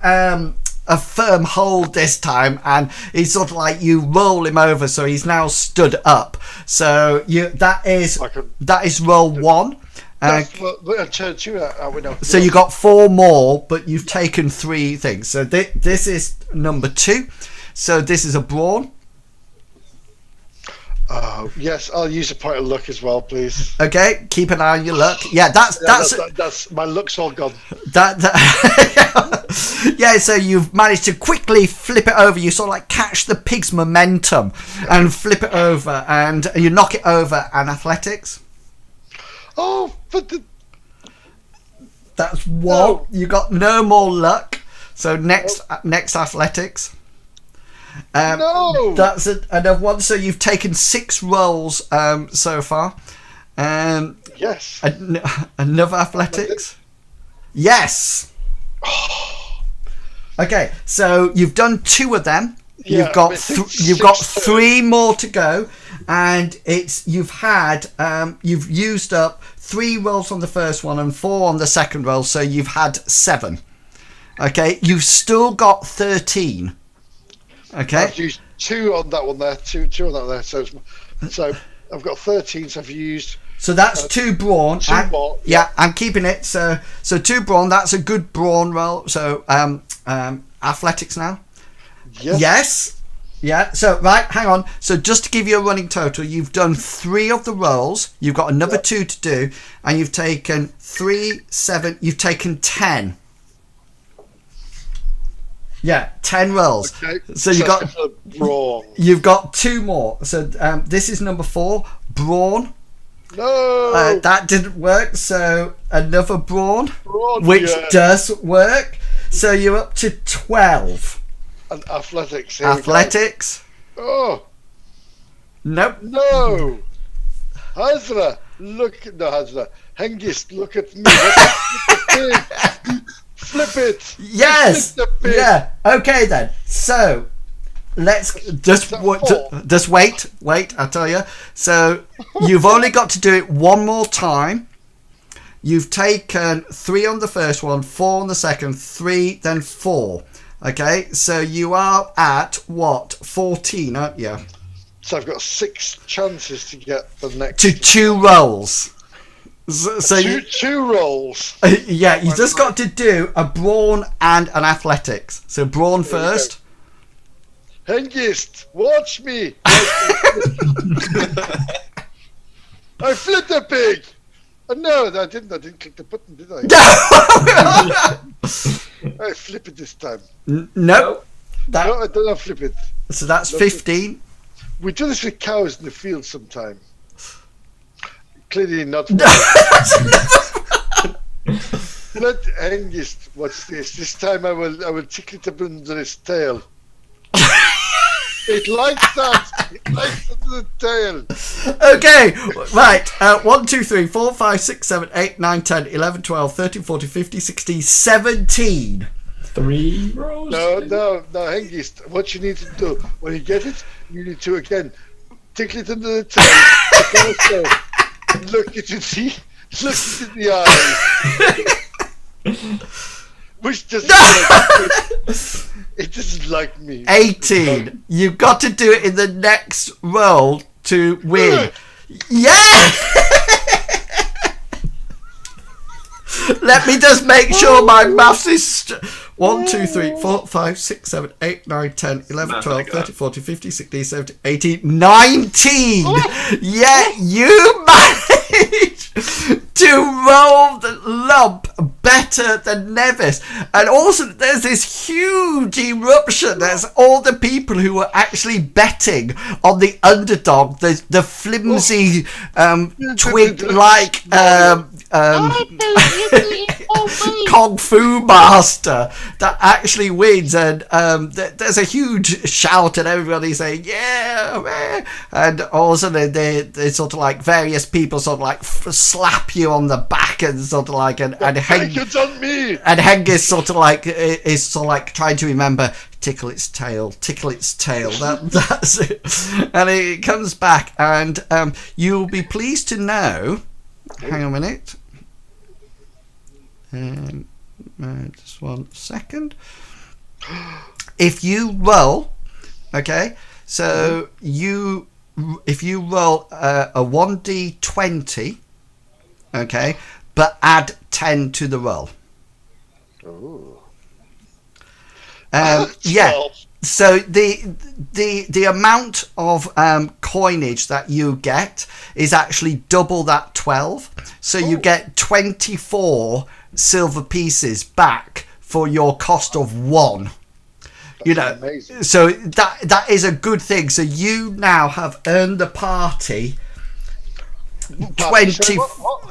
a firm hold this time, and he's sort of like, you roll him over, so he's now stood up. So that is roll 1. Turn 2. So you got 4 more, but you've taken 3 things. So this is number 2. So this is a brawn. Oh, yes, I'll use a point of luck as well, please. Okay, keep an eye on your luck. Yeah, That's my luck's all gone. Yeah, so you've managed to quickly flip it over. You sort of like catch the pig's momentum and flip it over, and you knock it over. And athletics. Oh, but That's one. No. You got no more luck. So next athletics. no. That's another one. So you've taken 6 rolls so far. Yes. Another athletics. Yes. Okay, so you've done 2 of them. Yeah, You've got you've got 3 more to go, and you've used up 3 rolls on the first one and 4 on the second roll, so you've had 7. Okay, you've still got 13. Okay, I've used 2 on that one there, 2 on that one there. So I've got 13. So I've used. so that's 2 brawn. 2 more. Yeah, I'm keeping it. So 2 brawn. That's a good brawn roll. So athletics now. Yes. Yes. Yeah. So right, hang on. So just to give you a running total, you've done 3 of the rolls. You've got another 2 to do, and you've taken 3, 7. You've taken 10. Yeah, 10 rolls. Okay. So you got brawn. you've got 2 more. So this is number 4, brawn. No. That didn't work. So another brawn, Brawn, which yeah. does work. So you're up to 12. And athletics. Here we go. Athletics. Oh Nope. no. Hasra, Hasra. Hengist, look at me. Flip it. Yes. Flip the pig. Yeah. Okay then. So let's just that 4? just wait. I tell you. So you've only got to do it one more time. You've taken 3 on the first one, 4 on the second, 3, then 4. Okay. So you are at what? 14, aren't you? So I've got 6 chances to get the next. To 2 rolls. So two rolls. yeah, you just got to do a brawn and an athletics. So brawn first. Hengist, watch me. I flipped the pig. Oh, no, I didn't. I didn't click the button, did I? I flip it this time. No. No, I don't flip it. So that's 15. We do this with cows in the field sometime. Clearly not. Let Hengist watch this. This time I will tickle it up under its tail. It likes that. It likes the tail. Okay, right. 1, 2, 3, 4, 5, 6, 7, 8, 9, 10, 11, 12, 13, 14, 15, 16, 17. 3 rolls. No, Hengist. What you need to do when you get it, you need to again tickle it under the tail. Look it in the eyes. Which doesn't it doesn't like me. 18. You've got to do it in the next roll to win. Yeah! Let me just make sure my maths is 1, 2, 3, 4, 5, 6, 7, 8, 9, 10, 11, 12, 13, 14, 15, 16, 17, 18, 19. Yeah, you managed to roll the lump better than Nevis. And also there's this huge eruption. There's all the people who were actually betting on the underdog, the flimsy twig-like Kung Fu master that actually wins, and there's a huge shout and everybody saying yeah, man. And all of a sudden they sort of like various people sort of like slap you on the back and sort of like and It's on me. and Hengist sort of like is sort of like trying to remember tickle its tail. That's it. And it comes back, and you'll be pleased to know. Hang on a minute. Just 1 second. If you roll, okay, so if you roll a 1d20, okay, but add 10 to the roll. Ooh. Yeah. So the amount of coinage that you get is actually double that 12. So you get 24 silver pieces back for your cost of 1. That's amazing. So that is a good thing. So you now have earned the party 20. What?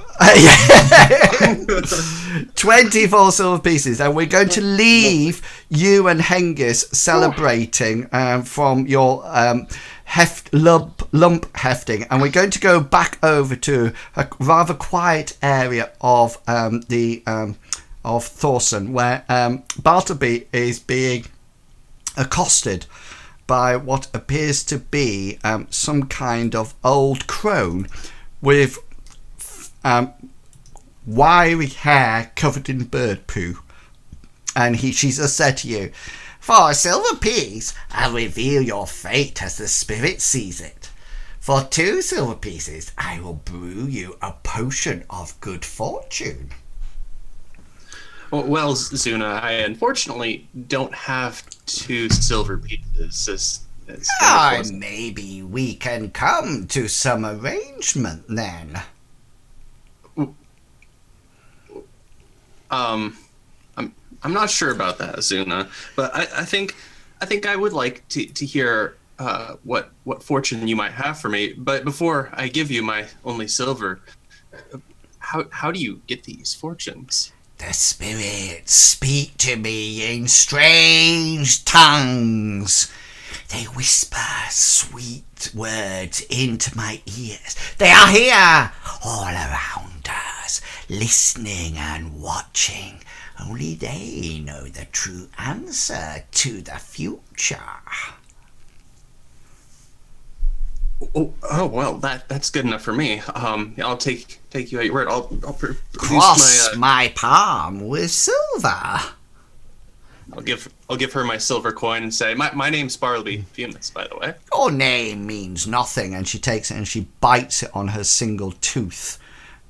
24 silver pieces, and we're going to leave you and Hengist celebrating from your lump hefting, and we're going to go back over to a rather quiet area of Thorsen, where Bartleby is being accosted by what appears to be some kind of old crone with wiry hair covered in bird poo, and she's just said to you, "For a silver piece, I'll reveal your fate as the spirit sees it. For 2 silver pieces, I will brew you a potion of good fortune." Well, Zuna, I unfortunately don't have 2 silver pieces. Maybe we can come to some arrangement then. I'm not sure about that, Zuna, but I think I would like to hear what fortune you might have for me. But before I give you my only silver, how do you get these fortunes? The spirits speak to me in strange tongues. They whisper sweet words into my ears. They are here, all around us, listening and watching. Only they know the true answer to the future. Oh well, that's good enough for me. I'll take you at your word. I'll produce Cross my palm with silver. I'll give her my silver coin and say, my name's Bartleby Fumus, by the way. Your name means nothing. And she takes it and she bites it on her single tooth,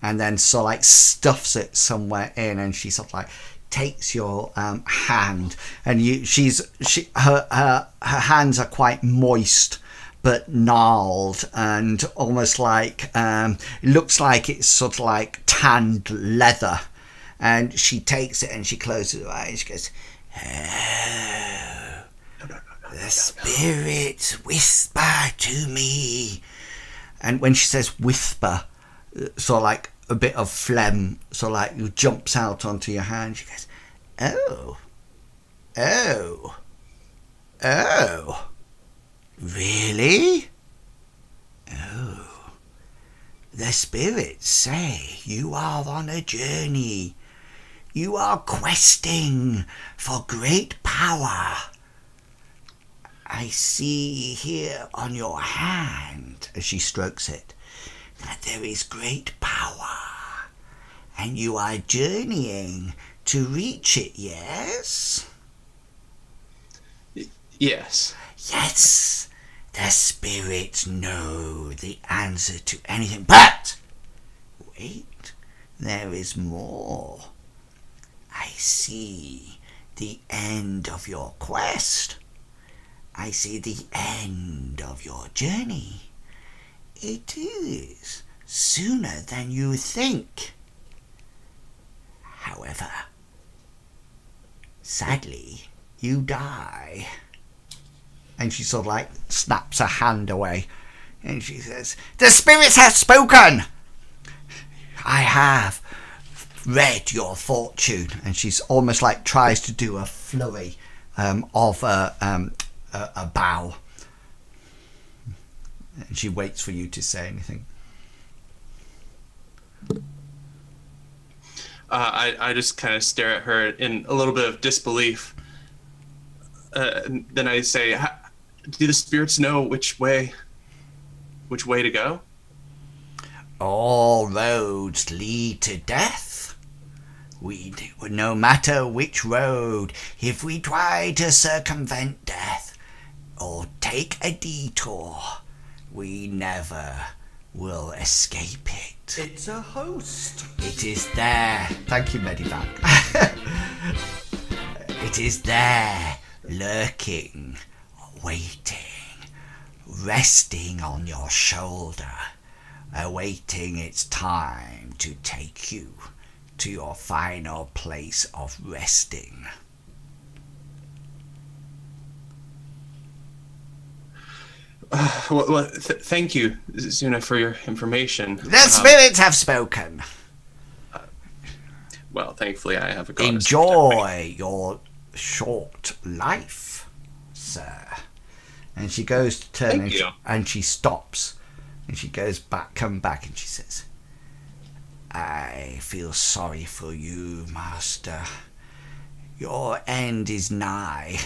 and then stuffs it somewhere in, and she sort of takes your hand, and her hands are quite moist but gnarled, and almost it looks like it's sort of tanned leather. And she takes it and she closes her eyes. She goes, "Oh, the spirits whisper to me." And when she says whisper, a bit of phlegm jumps out onto your hand. She goes, oh, really? Oh, the spirits say you are on a journey. You are questing for great power. I see here on your hand, as she strokes it, that there is great power, and you are journeying to reach it, yes? Yes. Yes, the spirits know the answer to anything, but wait, there is more. I see the end of your quest. I see the end of your journey. It is sooner than you think. However, sadly, you die. And she sort of snaps her hand away, and she says, "The spirits have spoken. I have read your fortune." And she's almost tries to do a flurry of a bow, and she waits for you to say anything. I just kind of stare at her in a little bit of disbelief. Then I say, "Do the spirits know which way to go?" All roads lead to death. No matter which road, if we try to circumvent death or take a detour, we never will escape it. It's a host. It is there. Thank you, Medivac. It is there, lurking waiting, resting on your shoulder, awaiting its time to take you to your final place of resting. Thank you, Zuna, for your information. The spirits have spoken. Well, thankfully, I have a goddess. Enjoy your short life, sir. And she goes to turn and she stops. And she goes back, come back, and she says, I feel sorry for you, master. Your end is nigh.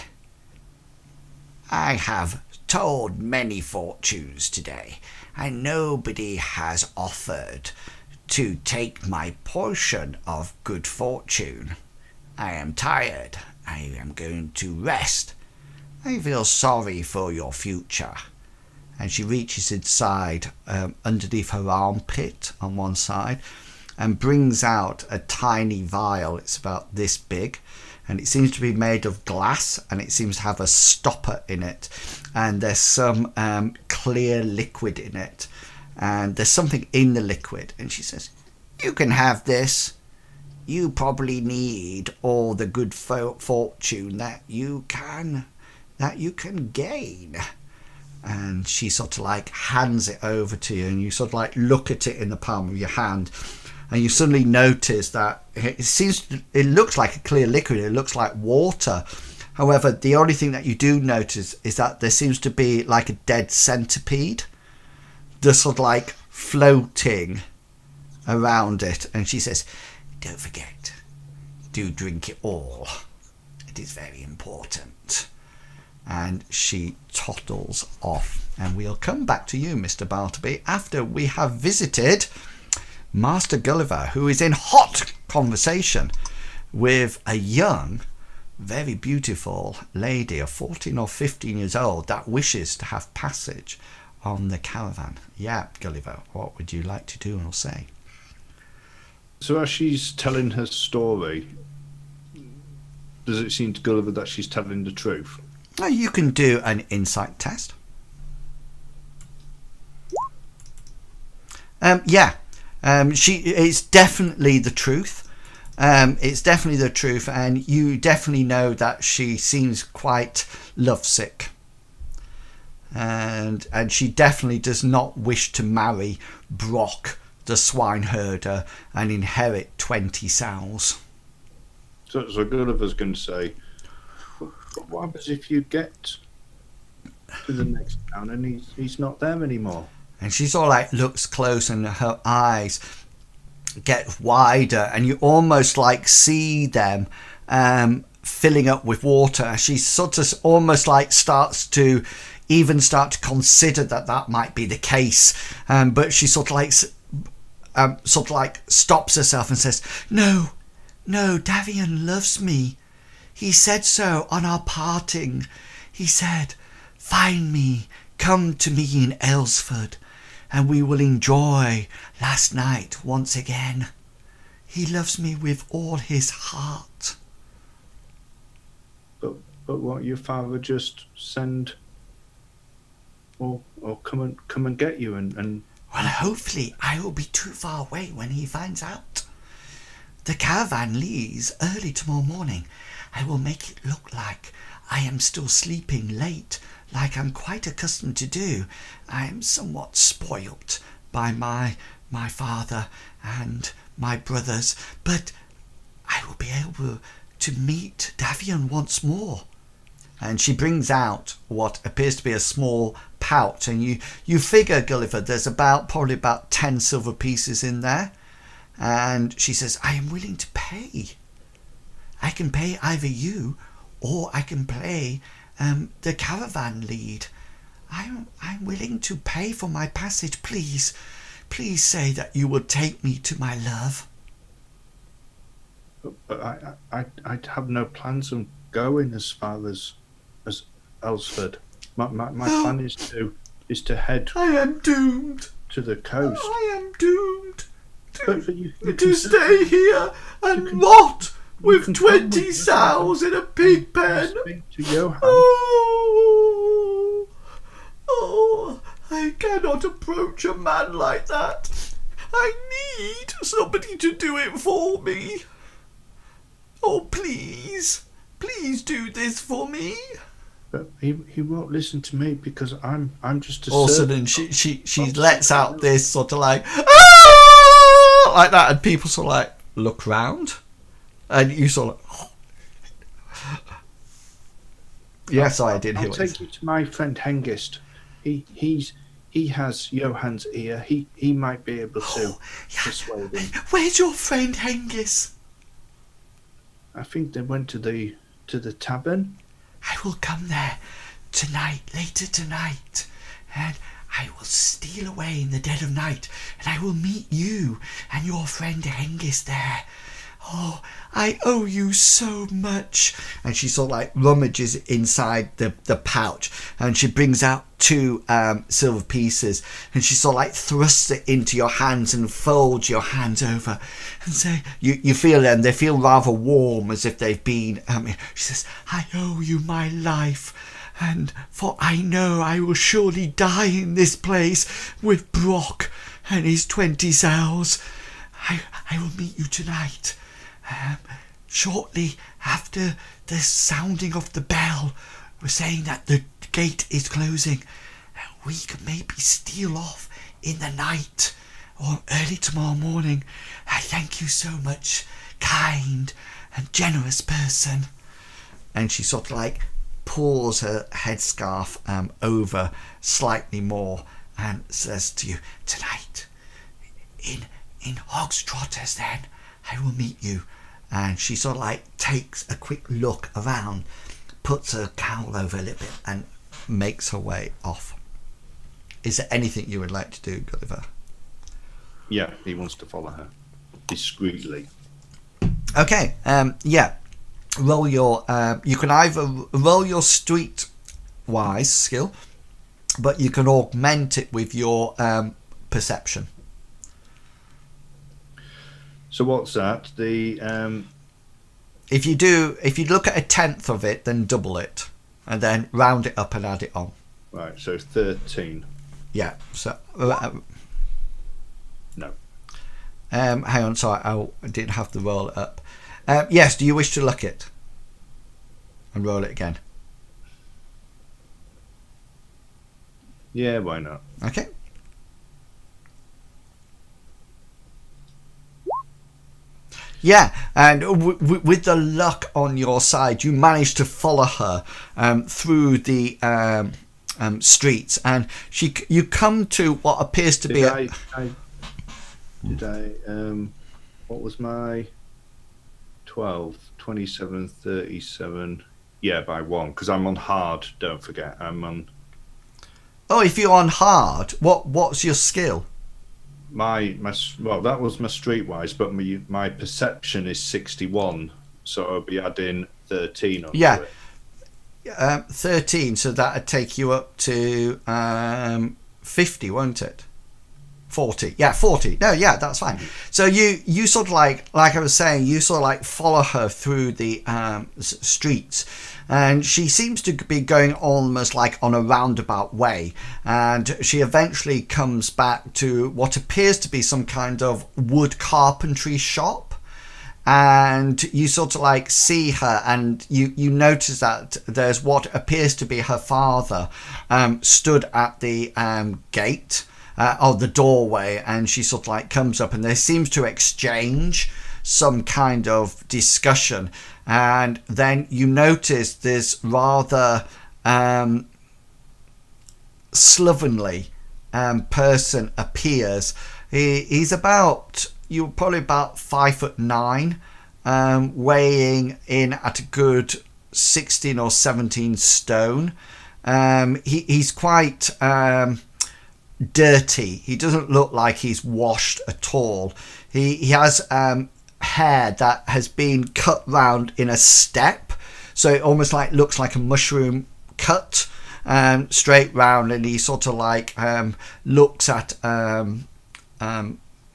I have told many fortunes today, and nobody has offered to take my portion of good fortune. I am tired. I am going to rest. I feel sorry for your future. And she reaches inside underneath her armpit on one side and brings out a tiny vial. It's about this big, and it seems to be made of glass, and it seems to have a stopper in it, and there's some clear liquid in it, and there's something in the liquid. And she says, you can have this. You probably need all the good fortune that you can gain. And she sort of like hands it over to you, and you sort of like look at it in the palm of your hand, and you suddenly notice that it looks like a clear liquid. It looks like water. However, the only thing that you do notice is that there seems to be like a dead centipede just sort of like floating around it. And she says, don't forget, do drink it all. It is very important. And she toddles off. And we'll come back to you, Mr. Bartleby, after we have visited Master Gulliver, who is in hot conversation with a young, very beautiful lady of 14 or 15 years old that wishes to have passage on the caravan. Yeah, Gulliver, what would you like to do or say? So as she's telling her story, does it seem to Gulliver that she's telling the truth? You can do an insight test. It's definitely the truth. It's definitely the truth, and you definitely know that she seems quite lovesick, and she definitely does not wish to marry Brock, the swineherder, and inherit 20 sows. So Gulliver's going to say, what happens if you get to the next town and he's not there anymore? And she sort of like looks close, and her eyes get wider, and you almost like see them filling up with water. She sort of almost like starts to consider that might be the case, but she sort of like stops herself and says, no, Davian loves me. He said so on our parting. He said, find me, come to me in Aylesford, and we will enjoy last night once again. He loves me with all his heart. But won't your father just send or come and get you and Well, hopefully I will be too far away when he finds out. The caravan leaves early tomorrow morning. I will make it look like I am still sleeping late, like I'm quite accustomed to do. I am somewhat spoilt by my father and my brothers, but I will be able to meet Davian once more. And she brings out what appears to be a small pouch, and you figure, Gulliver, there's probably about 10 silver pieces in there. And she says, I am willing to pay. I can pay either you, or I can pay the caravan lead. I'm willing to pay for my passage. Please say that you will take me to my love. But I have no plans on going as far as Aylesford. My plan is to head. I am doomed to the coast. I am doomed you to stay here and rot with 20 sows in a pig pen. Speak to Johan. Oh. Oh, I cannot approach a man like that. I need somebody to do it for me. Oh, please do this for me. But he won't listen to me because I'm just a All of a servant. sudden, she lets out this sort of like, "Ah!" like that, and people sort of like look round, and you sort of, oh. Yeah, sorry, I didn't hear I'll what you take said. you to my friend Hengist. He has Johann's ear. He might be able to persuade him. Where's your friend Hengist? I think they went to the tavern. I will come there tonight, later tonight, and I will steal away in the dead of night, and I will meet you and your friend Hengist there. Oh, I owe you so much. And she sort of like rummages inside the pouch, and she brings out 2 silver pieces, and she sort of like thrusts it into your hands and folds your hands over and say, you feel them, they feel rather warm, as if they've been, she says, I owe you my life, and for I know I will surely die in this place with Brock and his 20 sows. I will meet you tonight. Shortly after the sounding of the bell, we're saying that the gate is closing. We can maybe steal off in the night or early tomorrow morning. I thank you so much, kind and generous person. And she sort of like pulls her headscarf over slightly more and says to you, tonight in Hog's Trotters, then I will meet you. And she sort of like takes a quick look around, puts her cowl over a little bit, and makes her way off. Is there anything you would like to do, Gulliver? Yeah, he wants to follow her discreetly. Okay, yeah. Roll your. You can either roll your streetwise skill, but you can augment it with your perception. So what's that? The If you look at 1/10 of it, then double it, and then round it up and add it on. right. So 13. Yeah. So No. hang on. Sorry, I didn't have the roll up. Yes. Do you wish to look it and roll it again? Yeah, why not? Okay. Yeah, and with the luck on your side, you manage to follow her through the streets, and you come to what appears to be what was my 12, 27, 37? Yeah, by 1, because I'm on hard, don't forget. I'm on... Oh, if you're on hard, what's your skill? My well, that was my streetwise, but my perception is 61, so I'll be adding 13 onto it. 13, so that'd take you up to 50, won't it? 40. Yeah, 40. No, yeah, that's fine. So you sort of like I was saying, you sort of like follow her through the streets, and she seems to be going almost like on a roundabout way, and she eventually comes back to what appears to be some kind of wood carpentry shop. And you sort of like see her, and you notice that there's what appears to be her father stood at the gate of the doorway, and she sort of like comes up, and there seems to exchange some kind of discussion, and then you notice this rather slovenly person appears. He's about... You're probably about 5'9", weighing in at a good 16 or 17 stone. He's quite dirty. He doesn't look like he's washed at all. He has hair that has been cut round in a step, so it almost like looks like a mushroom cut straight round, and he sort of like looks at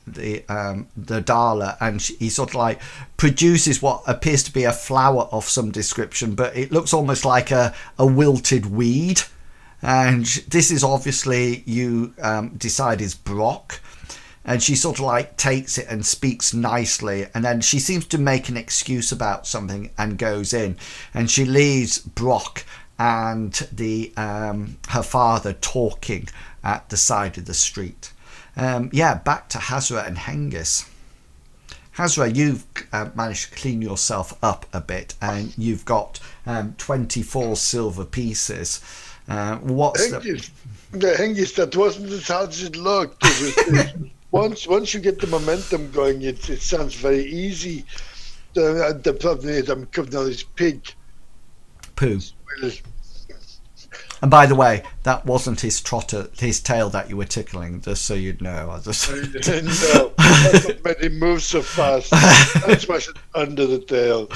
the Dala, and he sort of like produces what appears to be a flower of some description, but it looks almost like a wilted weed. and this is obviously you decide is Brock. And she sort of like takes it and speaks nicely, and then she seems to make an excuse about something and goes in, and she leaves Brock and her father talking at the side of the street. Back to Hasra and Hengist. Hasra, you've managed to clean yourself up a bit, and you've got 24 silver pieces. Hengist, that wasn't as hard as it looked. Once you get the momentum going, it sounds very easy. The problem is I'm covering all this pig poo. And by the way, that wasn't his tail that you were tickling, just so you'd know. No, that's what made him move so fast. That's why I said under the tail.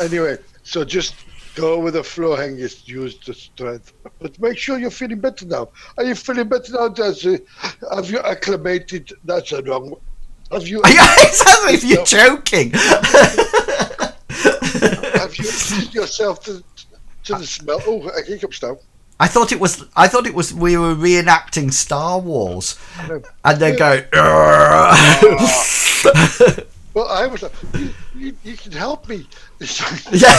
Anyway, so just go with the flow, Hengist. Use the strength. But make sure you're feeling better now. Are you feeling better now? Have you acclimated? That's a wrong. Have you? It sounds like you're joking. Have you adjusted yourself to the smell? Oh, I hiccups now. I thought it was we were reenacting Star Wars, and they're going. Well, I was like, you can help me. Yeah.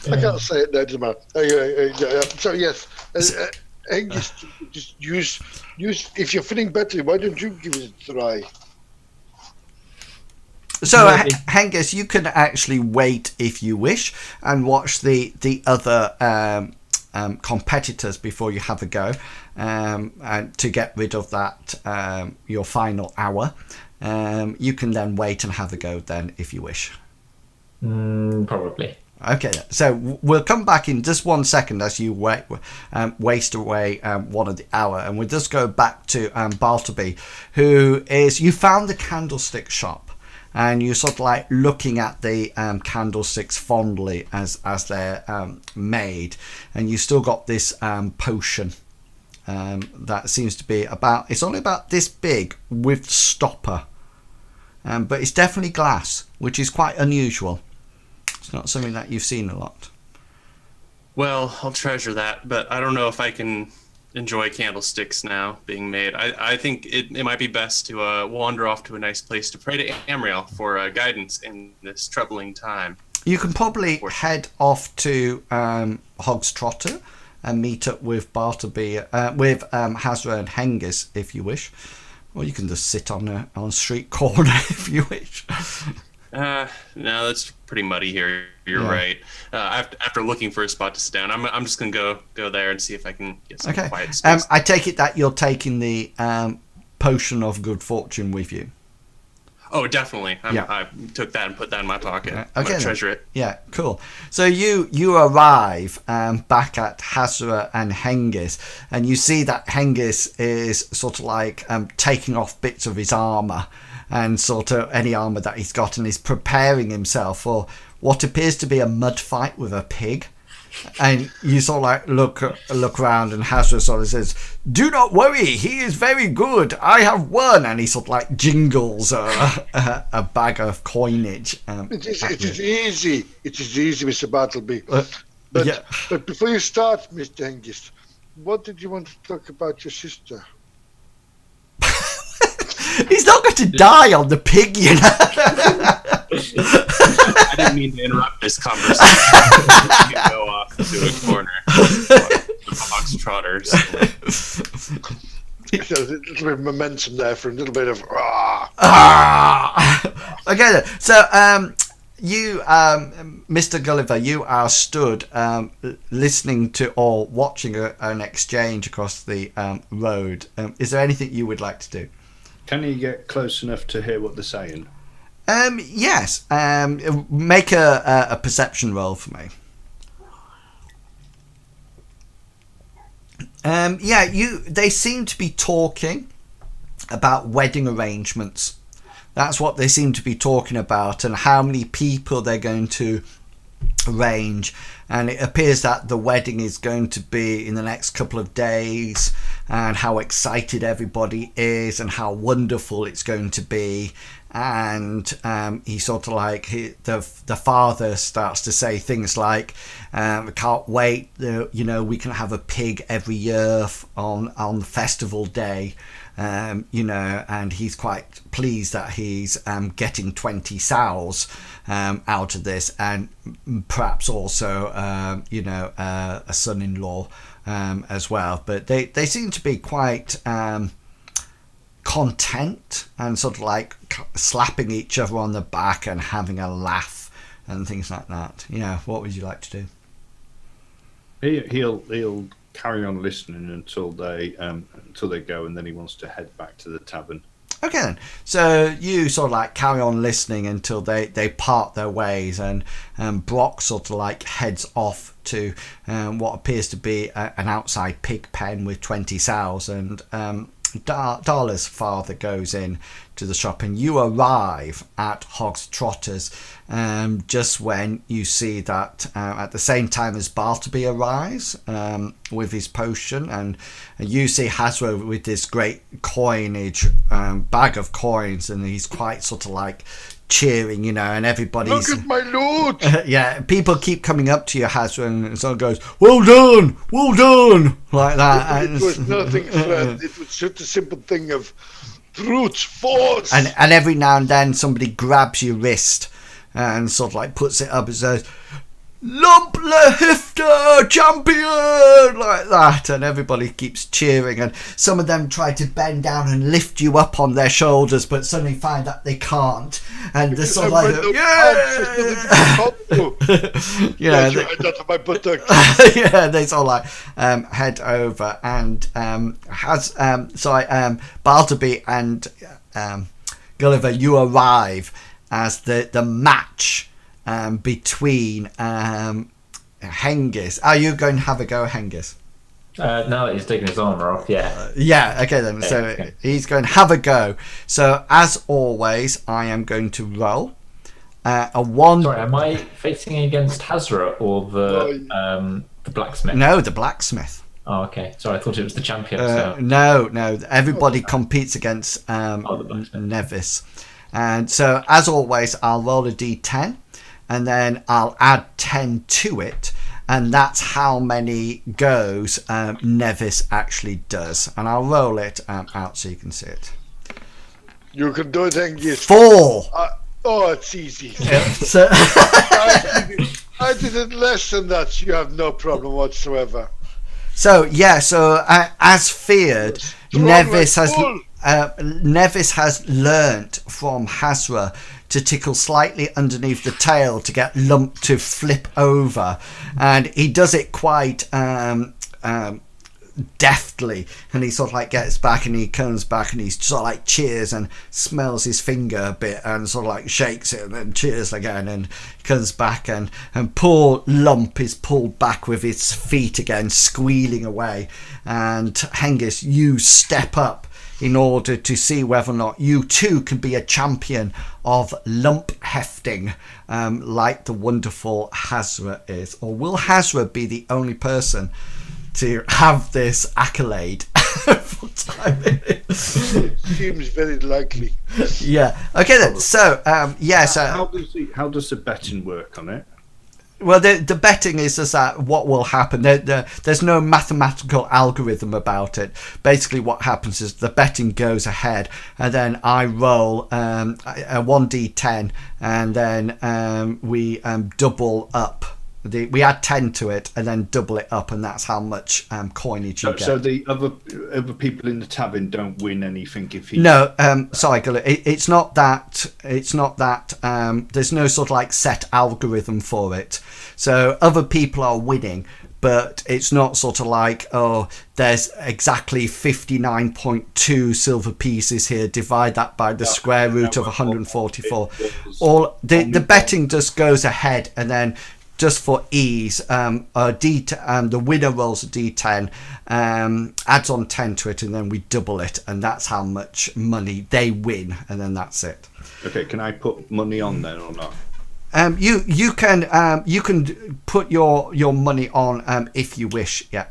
I can't say it now, doesn't matter. So yes, Hengist, just use. If you're feeling better, why don't you give it a try? So, Hengist, you can actually wait if you wish and watch the other competitors before you have a go, and to get rid of that your final hour. You can then wait and have a go then if you wish. Probably. Okay, so we'll come back in just 1 second as you waste away one of the hour, and we'll just go back to Bartleby, who is, you found the candlestick shop, and you're sort of like looking at the candlesticks fondly as they're made, and you still got this potion that seems to be it's only about this big with stopper, but it's definitely glass, which is quite unusual. It's not something that you've seen a lot. Well, I'll treasure that, but I don't know if I can enjoy candlesticks now being made. I think it might be best to wander off to a nice place to pray to Amriel for guidance in this troubling time. You can probably head off to Hog's Trotter and meet up with Bartleby, with Hasra and Hengist if you wish, or you can just sit on a street corner if you wish. No, that's pretty muddy here. You're right. After looking for a spot to sit down, I'm just gonna go there and see if I can get some quiet space. I take it that you're taking the potion of good fortune with you. Oh, definitely. I took that and put that in my pocket. Okay, I'm gonna treasure it. Yeah, cool. So you arrive back at Hasra and Hengist, and you see that Hengist is sort of like taking off bits of his armour and sort of any armour that he's got, and he's preparing himself for what appears to be a mud fight with a pig. And you sort of like look around, and Hasra sort of says, "Do not worry, he is very good. I have won." And he sort of like jingles a bag of coinage. It is easy. It is easy, Mr. Bartleby. But before you start, Mr. Hengist, what did you want to talk about your sister? He's not going to die on the pig, you know. I didn't mean to interrupt this conversation. You can go off to a corner. Fox trotters. There's a little bit of momentum there for a little bit of Okay, so you, Mr. Gulliver, you are stood listening to or watching an exchange across the road. Is there anything you would like to do? Can you get close enough to hear what they're saying? Yes. Make a perception roll for me. They seem to be talking about wedding arrangements. That's what they seem to be talking about, and how many people they're going to arrange, and it appears that the wedding is going to be in the next couple of days, and how excited everybody is and how wonderful it's going to be. And he sort of like the father starts to say things like, "I can't wait. We can have a pig every year on the festival day." And he's quite pleased that he's getting 20 sows out of this, and perhaps also a son-in-law as well. But they seem to be quite content and sort of like slapping each other on the back and having a laugh and things like that. What would you like to do? He'll carry on listening until they go, and then he wants to head back to the tavern. Okay then. So you sort of like carry on listening until they part their ways, and Brock sort of like heads off to what appears to be an outside pig pen with 20 sows, and Darla's father goes in to the shop, and you arrive at Hog's Trotters just when you see that at the same time as Bartleby arrives with his potion, and you see Hasra with this great coinage bag of coins, and he's quite sort of like cheering, and everybody's... Look at my loot! Yeah, people keep coming up to you, Hasra, and someone goes, well done, like that. It was nothing, friend. It was just a simple thing of brute force. And every now and then somebody grabs your wrist and sort of like puts it up and says, "Lump le Hifter champion," like that, and everybody keeps cheering, and some of them try to bend down and lift you up on their shoulders, but suddenly find that they can't, and they're sort of like, yeah, they sort of like head over, and Bartleby and Gulliver, you arrive as the match between Hengist. Are you going to have a go at Hengist? No, he's taking his armor off. Yeah. Yeah. Okay then. Okay, So okay. he's going to have a go. So as always, I am going to roll a 1. Sorry, am I facing against Hasra or the blacksmith? No, the blacksmith. Oh, okay. Sorry, I thought it was the champion. So. No. Everybody competes against the blacksmith. Nevis. And so as always, I'll roll a d10. And then I'll add 10 to it, and that's how many goes Nevis actually does. And I'll roll it out so you can see it. You can do it, Hengist. 4. It's easy. So, I did it less than that. You have no problem whatsoever. so as feared, Nevis has learnt from Hasra to tickle slightly underneath the tail to get Lump to flip over, and he does it quite deftly, and he sort of like gets back and he comes back and he sort of like cheers and smells his finger a bit and sort of like shakes it and then cheers again, and he comes back and poor Lump is pulled back with his feet again, squealing away, and Hengist, you step up in order to see whether or not you too can be a champion of lump hefting, like the wonderful Hasra is. Or will Hasra be the only person to have this accolade? It seems very likely. Yeah. Okay then. So How does the betting work on it? well, the betting is just that what will happen. There's no mathematical algorithm about it. Basically, what happens is the betting goes ahead, and then I roll a 1d10, and then we double up. We add 10 to it, and then double it up, and that's how much coinage you get. So the other people in the tavern don't win anything if he. No, sorry, Gulliver. It's not that. It's not that. There's no sort of like set algorithm for it. So other people are winning, but it's not sort of like, oh, there's exactly 59.2 silver pieces here. Divide that by the square root of 144. All the betting just goes ahead, and then, just for ease, the winner rolls a d10, adds on 10 to it, and then we double it, and that's how much money they win, and then that's it. Okay, can I put money on then or not? you can put your money on if you wish. Yeah.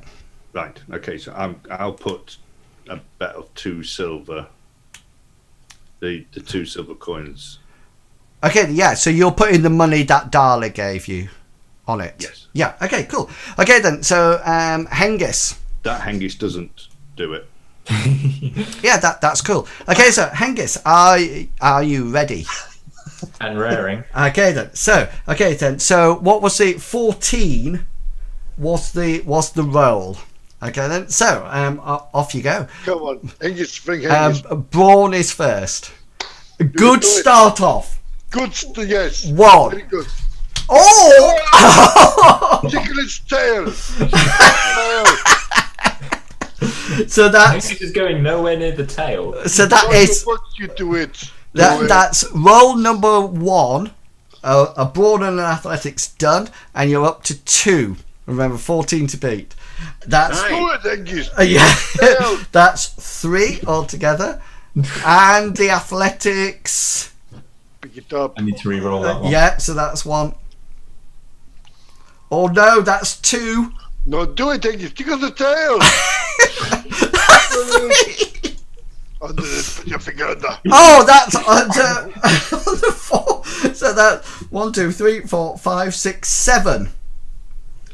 Right. Okay. So I'll put a bet of 2 silver. The 2 silver coins. Okay. Yeah. So you're putting the money that Darla gave you on it. Yes. Yeah. Okay. Cool. Okay then. So Hengist. That Hengist doesn't do it. Yeah. That's cool. Okay. So Hengist, are you ready? And raring. Okay then. So what was the 14? Was the roll? Okay then. So off you go. Come on, Hengist, bring Hengist. Brawn is first. Good start off. Good, yes. 1. Very good. Oh! Tickle its tail. So that's Hengist is going nowhere near the tail. so that is What you do it. that's roll number 1. A brawn and an athletics done, and you're up to 2. Remember, 14 to beat. That's Do it, Hengist. yeah. That's 3 altogether, and the athletics. Pick it up. I need to re-roll that one. Yeah, so that's 1. Oh no, that's 2. No, do it, Hengist. Tickle the tail. Under it, put your finger under. Oh, that's under 4. So that's 1, 2, 3, 4, 5, 6, 7.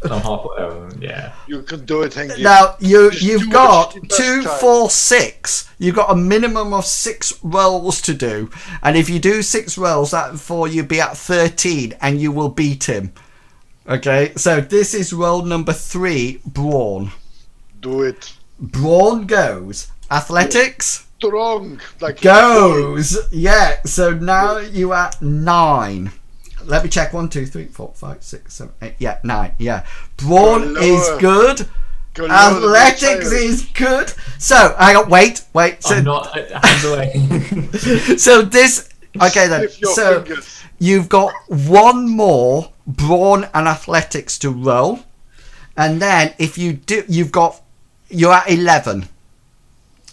I'm halfway. Yeah. You can do it, Hengist. Now you've do got it the 2, best 4, 6. You've got a minimum of 6 rolls to do, and if you do 6 rolls, that for you be at 13, and you will beat him. Okay, so this is roll number 3, brawn. Do it. Brawn goes. Athletics Strong. Like goes. Yeah. So now you at 9. Let me check. 1, 2, 3, 4, 5, 6, 7, 8. Yeah, 9. Yeah. Brawn Go is lower. good. Go lower than the Athletics tail. is good. So hang on. Wait. So I'm not hands away. so this. Okay then. Lift your So fingers. you've got 1 more brawn and athletics to roll, and then if you do, you're at 11.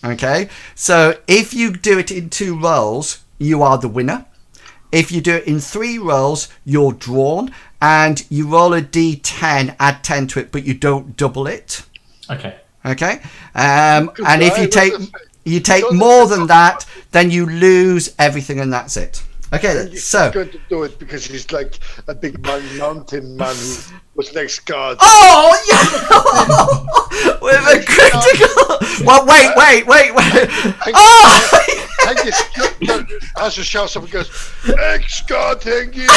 Okay. So if you do it in 2 rolls, you are the winner. If you do it in 3 rolls, you're drawn, and you roll a d10, add 10 to it, but you don't double it. Okay. Okay. And if you Goodbye, take more than that, then you lose everything, and that's it. Okay. Then, He's so. going to do it because he's like a big mountain man who was next guard. Oh yeah! With a critical. Well, wait. Oh! Hengist has to shout something and goes, Ex-God, Hengist!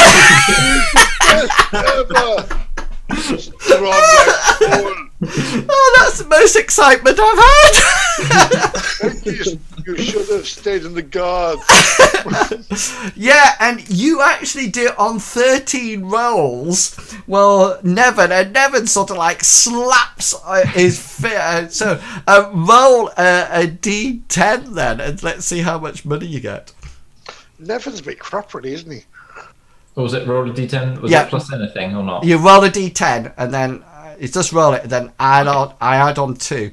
Best ever! Strong like bull. Oh, that's the most excitement I've had. Hengist, you should have stayed in the guard. Yeah, and you actually do it on 13 rolls. Well, Nevin sort of like slaps his feet. So roll a d10 then, and let's see how much money you get. Nevin's a bit crap, really, isn't he? Or was it roll a d10? Was Yeah. it plus anything or not? You roll a d10, and then it's just roll it, and then I add on 2.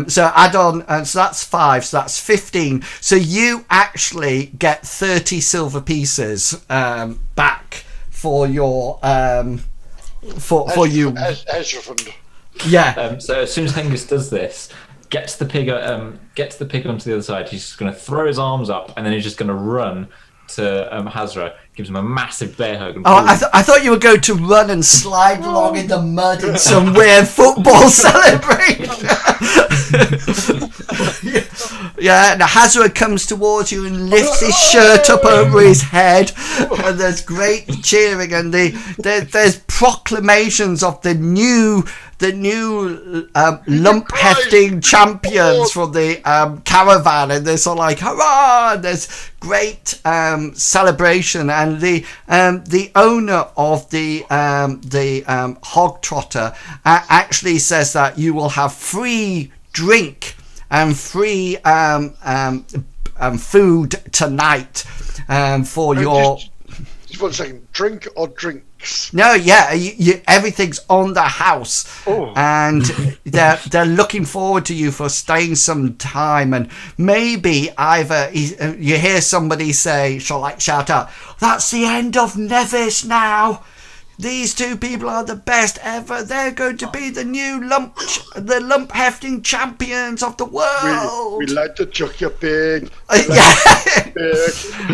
So add on, so that's 5, so that's 15. So you actually get 30 silver pieces back for your for you. Ezra fund. Yeah. So as soon as Hengist does this, gets the pig onto the other side, he's just going to throw his arms up, and then he's just going to run to Hasra, gives him a massive bear hug. And Oh, I thought you were going to run and slide along in the mud in some weird football celebration. Yeah, and Hasra comes towards you and lifts his shirt up over his head, and there's great cheering, and there's proclamations of the new lump hefting champions from the caravan, and they're sort of like hurrah, and there's great celebration, and the owner of the hog trotter actually says that you will have free drink and free food tonight for your Just 1 second. Drink or drink? Dex. No, yeah, everything's on the house, and they're looking forward to you for staying some time, and maybe either you hear somebody say, shout out, "That's the end of Nevis now. These two people are the best ever. They're going to be the new lump hefting champions of the world." We like to chuck your pig.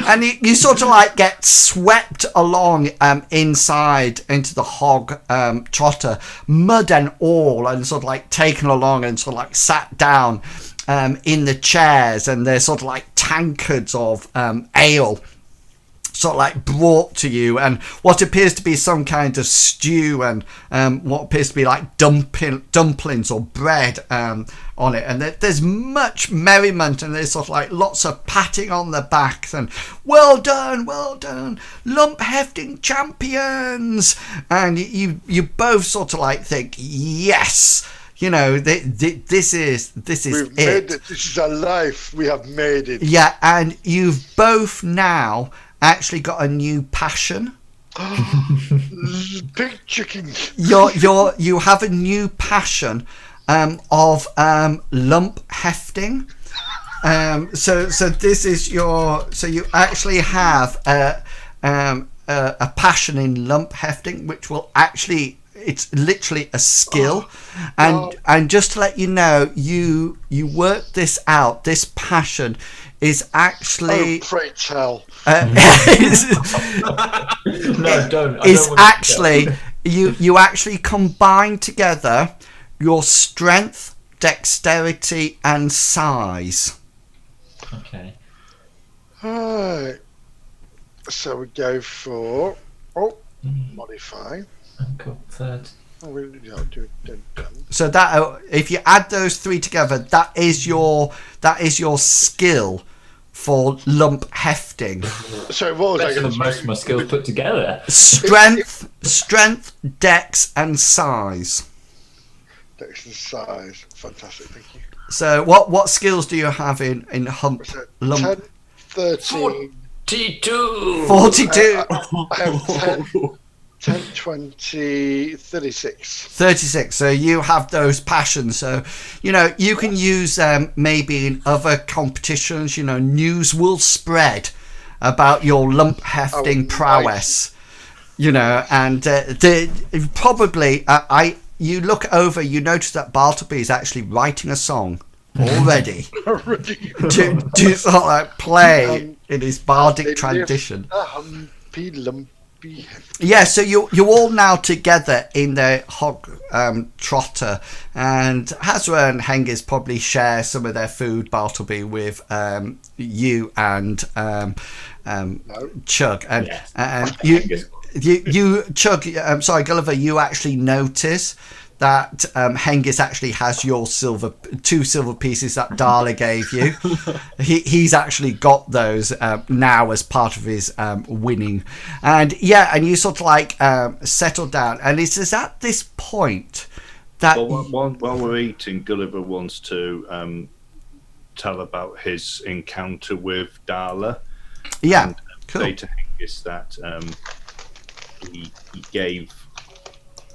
And you sort of like get swept along inside into the hog trotter, mud and all, and sort of like taken along and sort of like sat down in the chairs, and there's sort of like tankards of ale sort of like brought to you, and what appears to be some kind of stew, and what appears to be like dumplings or bread on it, and there's much merriment, and there's sort of like lots of patting on the backs and well done, lump hefting champions, and you both sort of like think, yes, you know, this is We've made it. This is our life. We have made it. Yeah, and you've both now actually got a new passion. Pig chicken. You have a new passion of lump hefting. So this is so you actually have a passion in lump hefting, which will actually, it's literally a skill. And just to let you know, you work this out. This passion is actually. Oh, pray tell. No, don't. Is actually you actually combine together your strength, dexterity, and size. Okay. Alright. So we go for modify. Cool. Third. Oh, we do done. So that if you add those three together, that is your skill for lump hefting. So what was Better I going than to most of my skills put together. Strength, dex, and size. Dex and size. Fantastic, thank you. So what skills do you have in lump? 10, 13. 42. 42. I have 10, 20, 36. 36. So you have those passions. So, you know, you can use them maybe in other competitions. You know, news will spread about your lump hefting prowess. You know, and probably you look over, you notice that Bartleby is actually writing a song already to sort of like play in his bardic tradition. Yeah, so you're all now together in the hog trotter, and Hasra and Hengist probably share some of their food, Bartleby, with you and Chug, and you Chug. I'm sorry, Gulliver. You actually notice that Hengist actually has your two silver pieces that Darla gave you. He's actually got those now as part of his winning. And you sort of like settle down. And it's at this point that... While we're eating, Gulliver wants to tell about his encounter with Darla. Yeah, and cool. Say to Hengist that he gave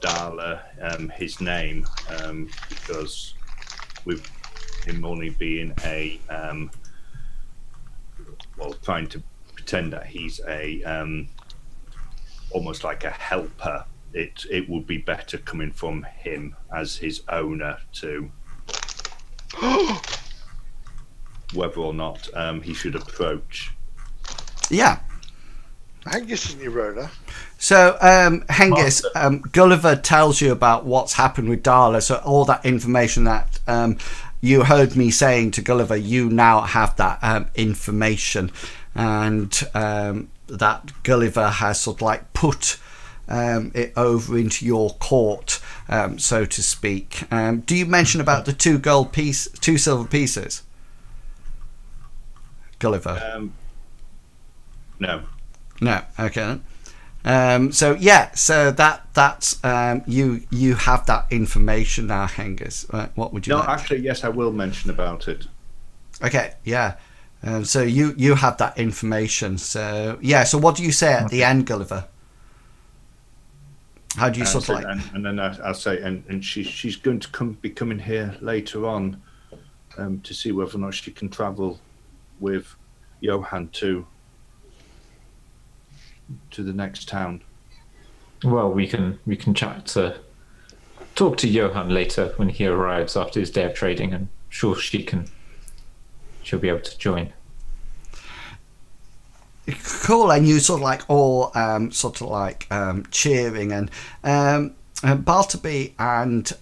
Darla his name because with him only being a trying to pretend that he's a almost like a helper, it would be better coming from him as his owner to whether or not he should approach. Yeah. Hengist isn't your owner. So, Hengist, Gulliver tells you about what's happened with Darla. So, all that information that you heard me saying to Gulliver, you now have that information, and that Gulliver has sort of like put it over into your court, so to speak. Do you mention about the two silver pieces, Gulliver? No. No. Okay. So that's you have that information now, Hengist. Right? What would you? No, like? actually, yes, I will mention about it. Okay. Yeah. So you have that information. So yeah. So what do you say at the end, Gulliver? How do you sort of like? And then I'll say, and she's going to be coming here later on to see whether or not she can travel with Johan to the next town. Well, we can talk to Johan later when he arrives after his day of trading, and sure she'll be able to join. Cool, and you sort of like all sort of like cheering, and Bartleby and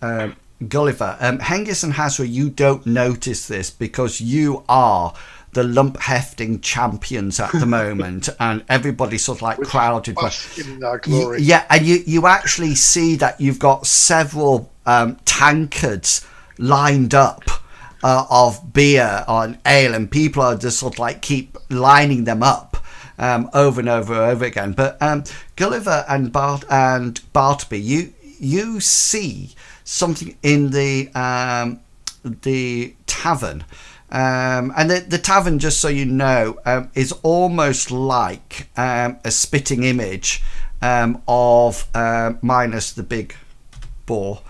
Gulliver, Hengist and Hasra, you don't notice this because you are the lump hefting champions at the moment, and everybody's sort of like crowded. In our glory. Yeah, and you actually see that you've got several tankards lined up of beer and ale, and people are just sort of like keep lining them up over and over and over again. But Gulliver and Bartleby, you see something in the tavern. And the tavern, just so you know, is almost like a spitting image of minus the big boar.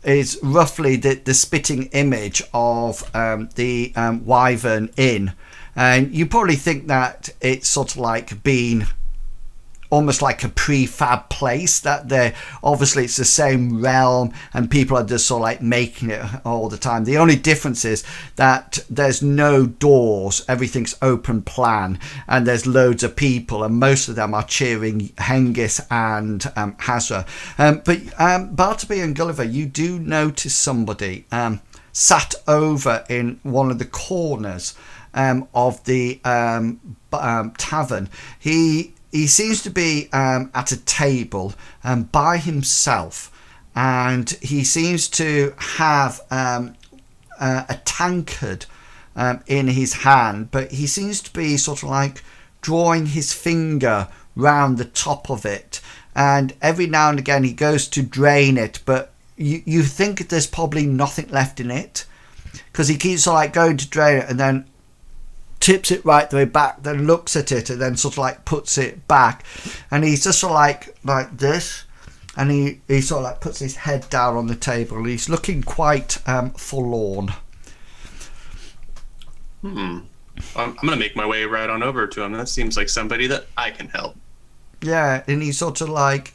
Is roughly the spitting image of the Wyvern Inn. And you probably think that it's sort of like being almost like a prefab place, that they're obviously it's the same realm and people are just sort of like making it all the time. The only difference is that there's no doors, everything's open plan, and there's loads of people, and most of them are cheering Hengist and Hasra. But Bartleby and Gulliver, you do notice somebody sat over in one of the corners of the tavern. He seems to be at a table by himself, and he seems to have a tankard in his hand, but he seems to be sort of like drawing his finger round the top of it, and every now and again he goes to drain it, but you think there's probably nothing left in it, because he keeps sort of like going to drain it and then tips it right the way back, then looks at it and then sort of like puts it back, and he's just sort of like this, and he sort of like puts his head down on the table, and he's looking quite forlorn. I'm gonna make my way right on over to him. That seems like somebody that I can help. Yeah, and he's sort of like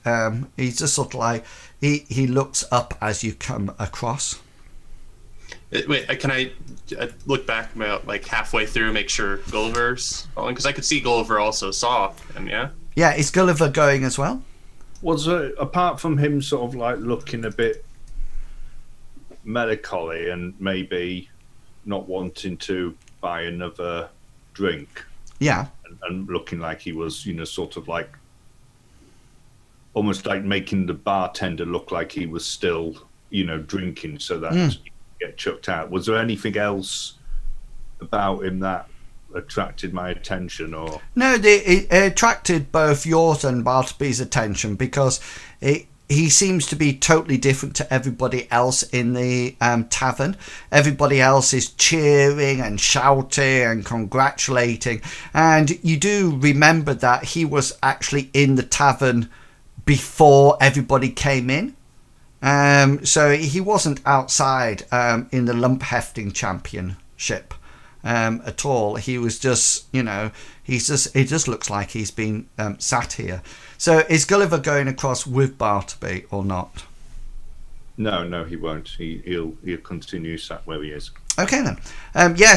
he's just sort of like he looks up as you come across. Wait, can I look back about like halfway through, make sure Gulliver's following? Because I could see Gulliver also saw him, yeah? Yeah, is Gulliver going as well? Was apart from him sort of like looking a bit melancholy and maybe not wanting to buy another drink, Yeah. and looking like he was, sort of like almost like making the bartender look like he was still, drinking so that he could get chucked out. Was there anything else about him that attracted my attention? Or No, it attracted both yours and Bartleby's attention because he seems to be totally different to everybody else in the tavern. Everybody else is cheering and shouting and congratulating, and you do remember that he was actually in the tavern before everybody came in. So he wasn't outside in the lump hefting championship at all. He was just, it just looks like he's been sat here. So is Gulliver going across with Bartleby or not? No, he won't. He'll continue sat where he is. Okay then.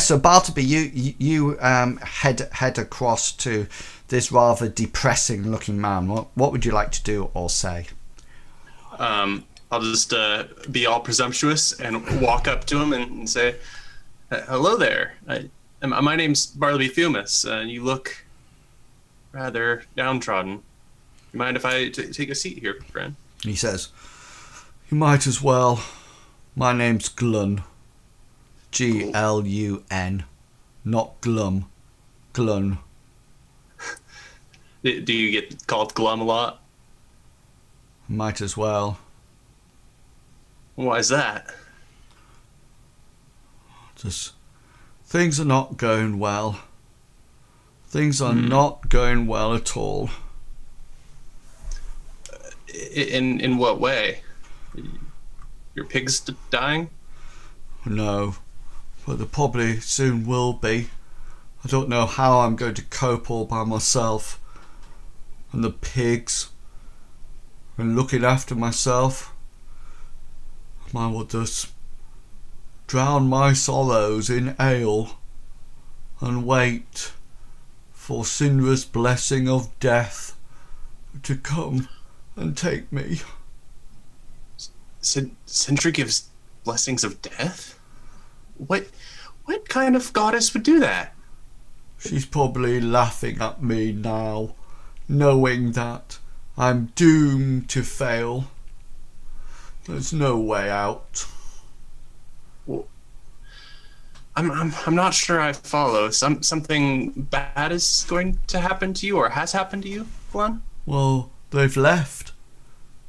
So Bartleby, you head across to this rather depressing looking man. What would you like to do or say? I'll just be all presumptuous and walk up to him and say, "Hello there. My name's Bartleby Fumus. You look rather downtrodden. You mind if I take a seat here, friend?" He says, "You might as well. My name's Glun. Glun, not Glum. Glun." Do you get called Glum a lot? Might as well. Why is that? Just things are not going well. Things are not going well at all. In what way? Your pig's dying? No, but there probably soon will be. I don't know how I'm going to cope all by myself. And the pigs. And looking after myself. I will just drown my sorrows in ale. And wait for Sinra's blessing of death to come and take me. Sindra gives blessings of death? What kind of goddess would do that? She's probably laughing at me now, knowing that I'm doomed to fail. There's no way out. Well, I'm not sure I follow. Something bad is going to happen to you, or has happened to you, Glenn? Well, they've left.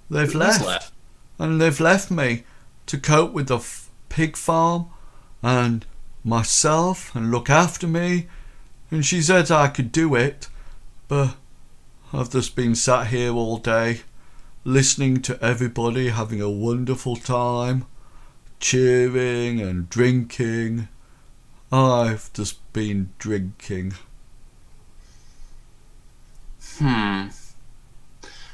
They've Who's left. And they've left me to cope with the pig farm and myself and look after me. And she said I could do it, but I've just been sat here all day, listening to everybody having a wonderful time, cheering and drinking. I've just been drinking.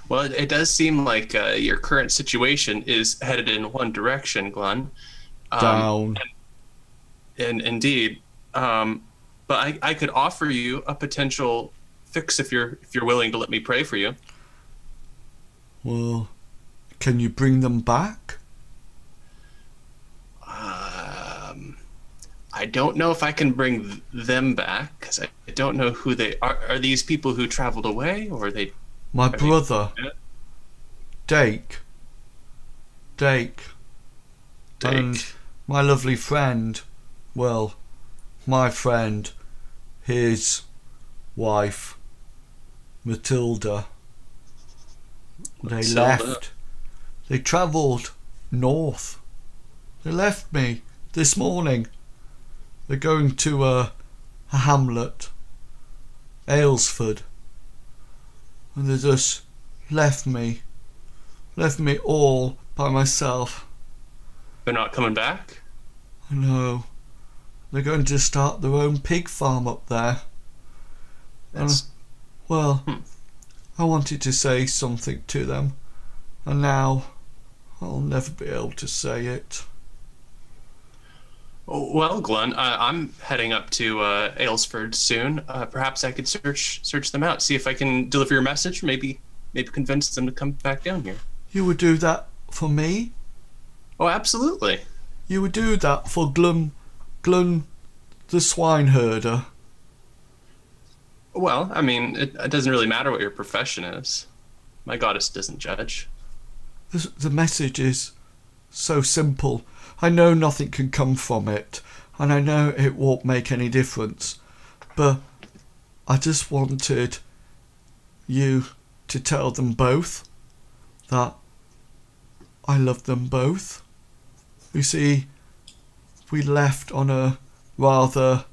Well, it does seem like your current situation is headed in one direction, Glenn. Down. And indeed, but I could offer you a potential fix if you're willing to let me pray for you. Well, can you bring them back? I don't know if I can bring them back because I don't know who they are. Are these people who traveled away, or are they? My brother, Dake, and my lovely friend, well, my friend, his wife, Matilda. They left. They travelled north. They left me this morning. They're going to a hamlet, Aylesford. And they just left me all by myself. They're not coming back? I know. They're going to start their own pig farm up there. That's... I wanted to say something to them, and now I'll never be able to say it. Well, Glenn, I'm heading up to Aylesford soon. Perhaps I could search them out, see if I can deliver your message. Maybe convince them to come back down here. You would do that for me? Oh, absolutely. You would do that for Glum the swineherder? Well, I mean, it doesn't really matter what your profession is. My goddess doesn't judge. The message is so simple. I know nothing can come from it, and I know it won't make any difference, but I just wanted you to tell them both that I love them both. You see, we left on a rather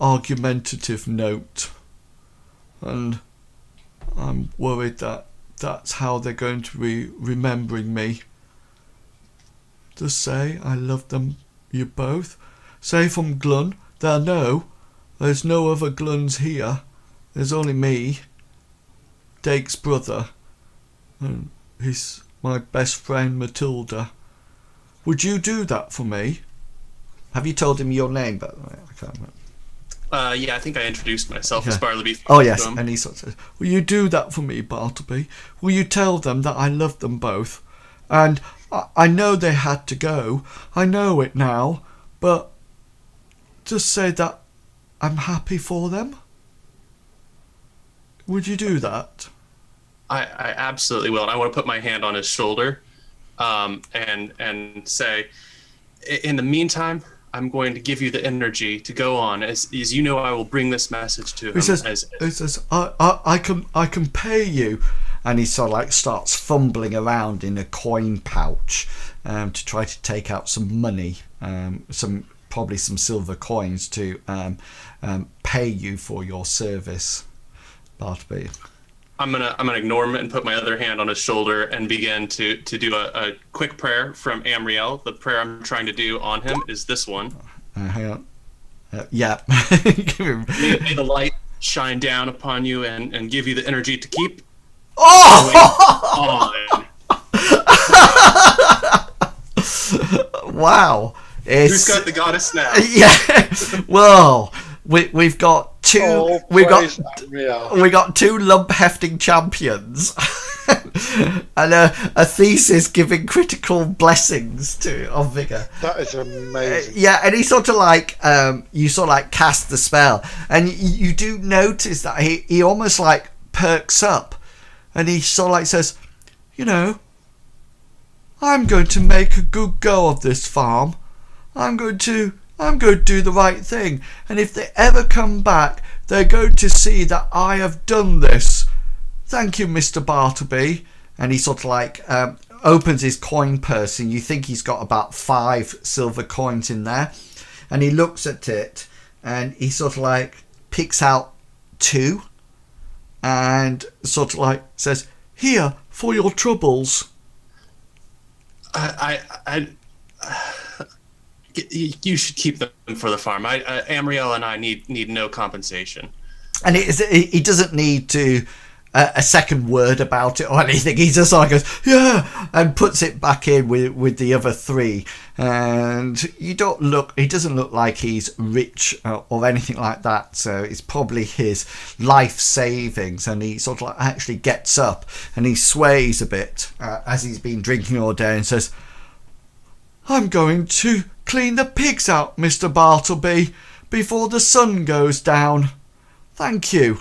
argumentative note, and I'm worried that that's how they're going to be remembering me. Just say I love them, you both. Say from Glun, they'll know. There's no other Gluns here. There's only me, Dake's brother, and he's my best friend Matilda. Would you do that for me? Have you told him your name, by the way? I can't remember. Yeah, I think I introduced myself as Bartleby. Oh yes, and he sort of says, will you do that for me, Bartleby? Will you tell them that I love them both? And I know they had to go. I know it now. But just say that I'm happy for them. Would you do that? I absolutely will. And I want to put my hand on his shoulder and say, in the meantime, I'm going to give you the energy to go on. As you know, I will bring this message to him. He says, I can pay you. And he sort of like starts fumbling around in a coin pouch to try to take out some money, probably some silver coins to pay you for your service, Bartleby. I'm gonna ignore him and put my other hand on his shoulder and begin to do a quick prayer from Amriel. The prayer I'm trying to do on him is this one. Hang on. Yeah. May the light shine down upon you and give you the energy to keep Oh! on. Wow. Who's got the goddess now? Yeah. Well, we've got two. We've got two lump hefting champions, and a thesis giving critical blessings of vigor. That is amazing. Yeah, and he sort of like you sort of like cast the spell, and you do notice that he almost like perks up, and he sort of like says, you know, I'm going to make a good go of this farm. I'm going to do the right thing, and if they ever come back, they're going to see that I have done this. Thank you, Mr. Bartleby. And he sort of like opens his coin purse, and you think he's got about 5 silver coins in there, and he looks at it, and he sort of like picks out 2, and sort of like says, "Here for your troubles." You should keep them for the farm. Amriel and I need no compensation. And he doesn't need to a second word about it or anything. He just like goes, yeah, and puts it back in with the other 3. And he doesn't look like he's rich or anything like that. So it's probably his life savings. And he sort of like actually gets up and he sways a bit as he's been drinking all day and says, I'm going to clean the pigs out, Mr. Bartleby, before the sun goes down. Thank you,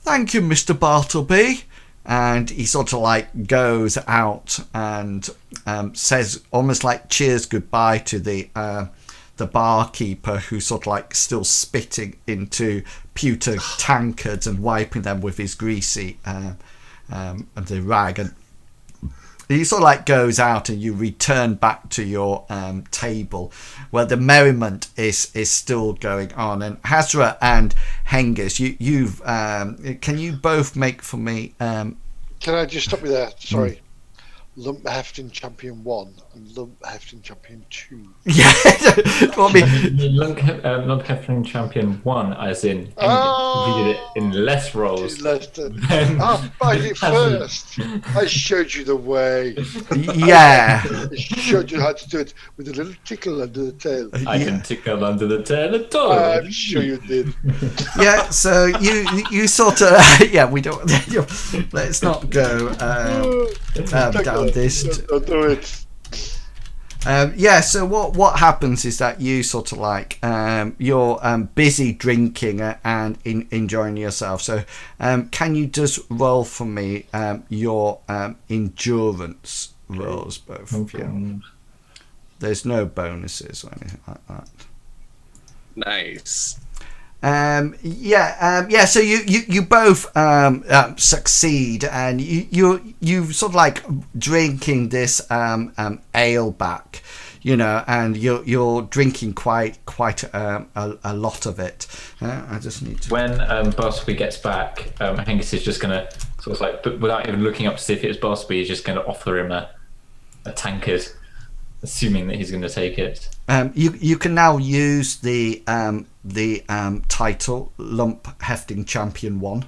Mr. Bartleby. And he sort of like goes out and says, almost like cheers goodbye to the barkeeper, who's sort of like still spitting into pewter tankards and wiping them with his greasy the rag. And he sort of like goes out, and you return back to your table where the merriment is still going on. And Hasra and Hengist, you've can you both make for me? Can I just stop you there? Sorry. Lump Hefting Champion 1 and Lump Hefting Champion 2. Yeah. Well, Lump Hefting Champion 1, as in he did it in less rolls. I did it first. I showed you the way. Yeah. I showed you how to do it with a little tickle under the tail. I didn't tickle under the tail at all. I'm sure you did. Yeah, so you sort of we don't let's not go down this. Don't do it. So what happens is that you sort of like you're busy drinking and enjoying yourself. So can you just roll for me your endurance rolls, both of you? There's no bonuses or anything like that. Nice. So you both succeed, and you sort of like drinking this ale back, you know, and you're drinking quite a lot of it. I just need to. When Bartleby gets back, Hengist is just gonna sort of like, but without even looking up to see if it's Bartleby, he's just gonna offer him a tankard, assuming that he's going to take it. You can now use the title Lump Hefting Champion 1.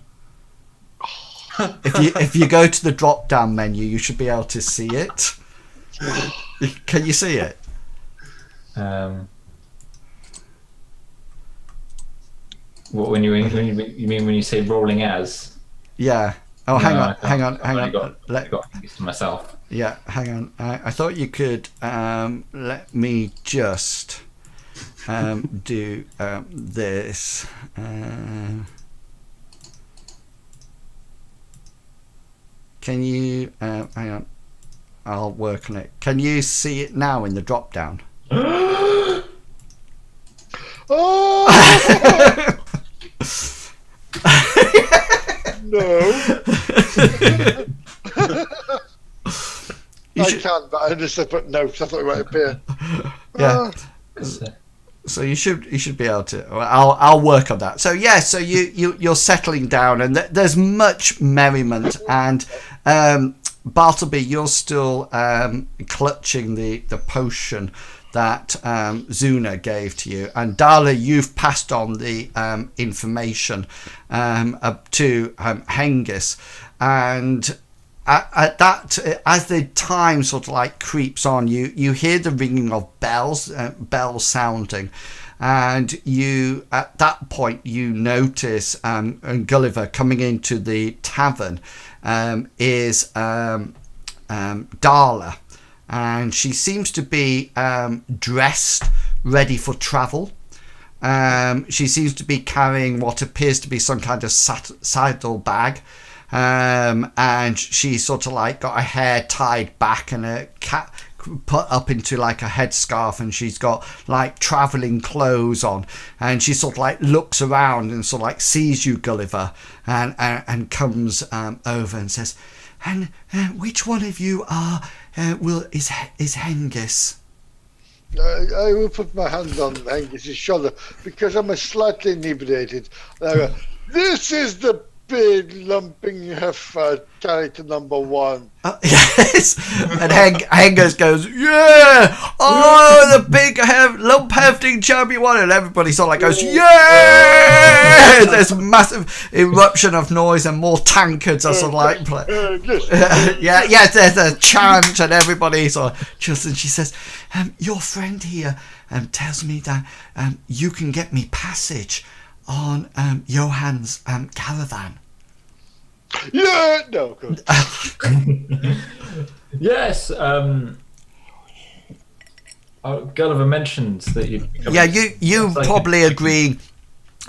If you go to the drop down menu, you should be able to see it. Can you see it? What when you mean when you say rolling as? Yeah. Oh, hang on. I got Hengist to myself. Yeah, hang on. I thought you could let me just do this. Can you hang on? I'll work on it. Can you see it now in the drop down? Oh! No. I can, but I just said, but no, because I thought it might appear. Yeah. So you should be able to. I'll work on that. So yeah, so you're settling down, and there's much merriment. And Bartleby, you're still clutching the potion that Zuna gave to you, and Darla, you've passed on the information to Hengist, and at that, as the time sort of like creeps on, you hear the ringing of bells sounding, and you at that point you notice Gulliver coming into the tavern is Darla, and she seems to be dressed ready for travel. She seems to be carrying what appears to be some kind of saddle bag. And she sort of like got her hair tied back and a cap put up into like a headscarf, and she's got like traveling clothes on, and she sort of like looks around and sort of like sees you, Gulliver, and comes over and says, and which one of you is Hengist? I will put my hand on Hengist's shoulder because I'm slightly inebriated. This is the big lumping heifer, character number 1. Yes, and Hengist goes, yeah, oh, the big lump hefting chubby one, and everybody sort of like goes, yeah. There's a massive eruption of noise, and more tankards are sort of like play. Yeah, there's a chant, and everybody sort of just, and she says, your friend here tells me that you can get me passage on Johann's caravan. Yeah, no, good. Yes. Gulliver mentions that you. Yeah, you probably agree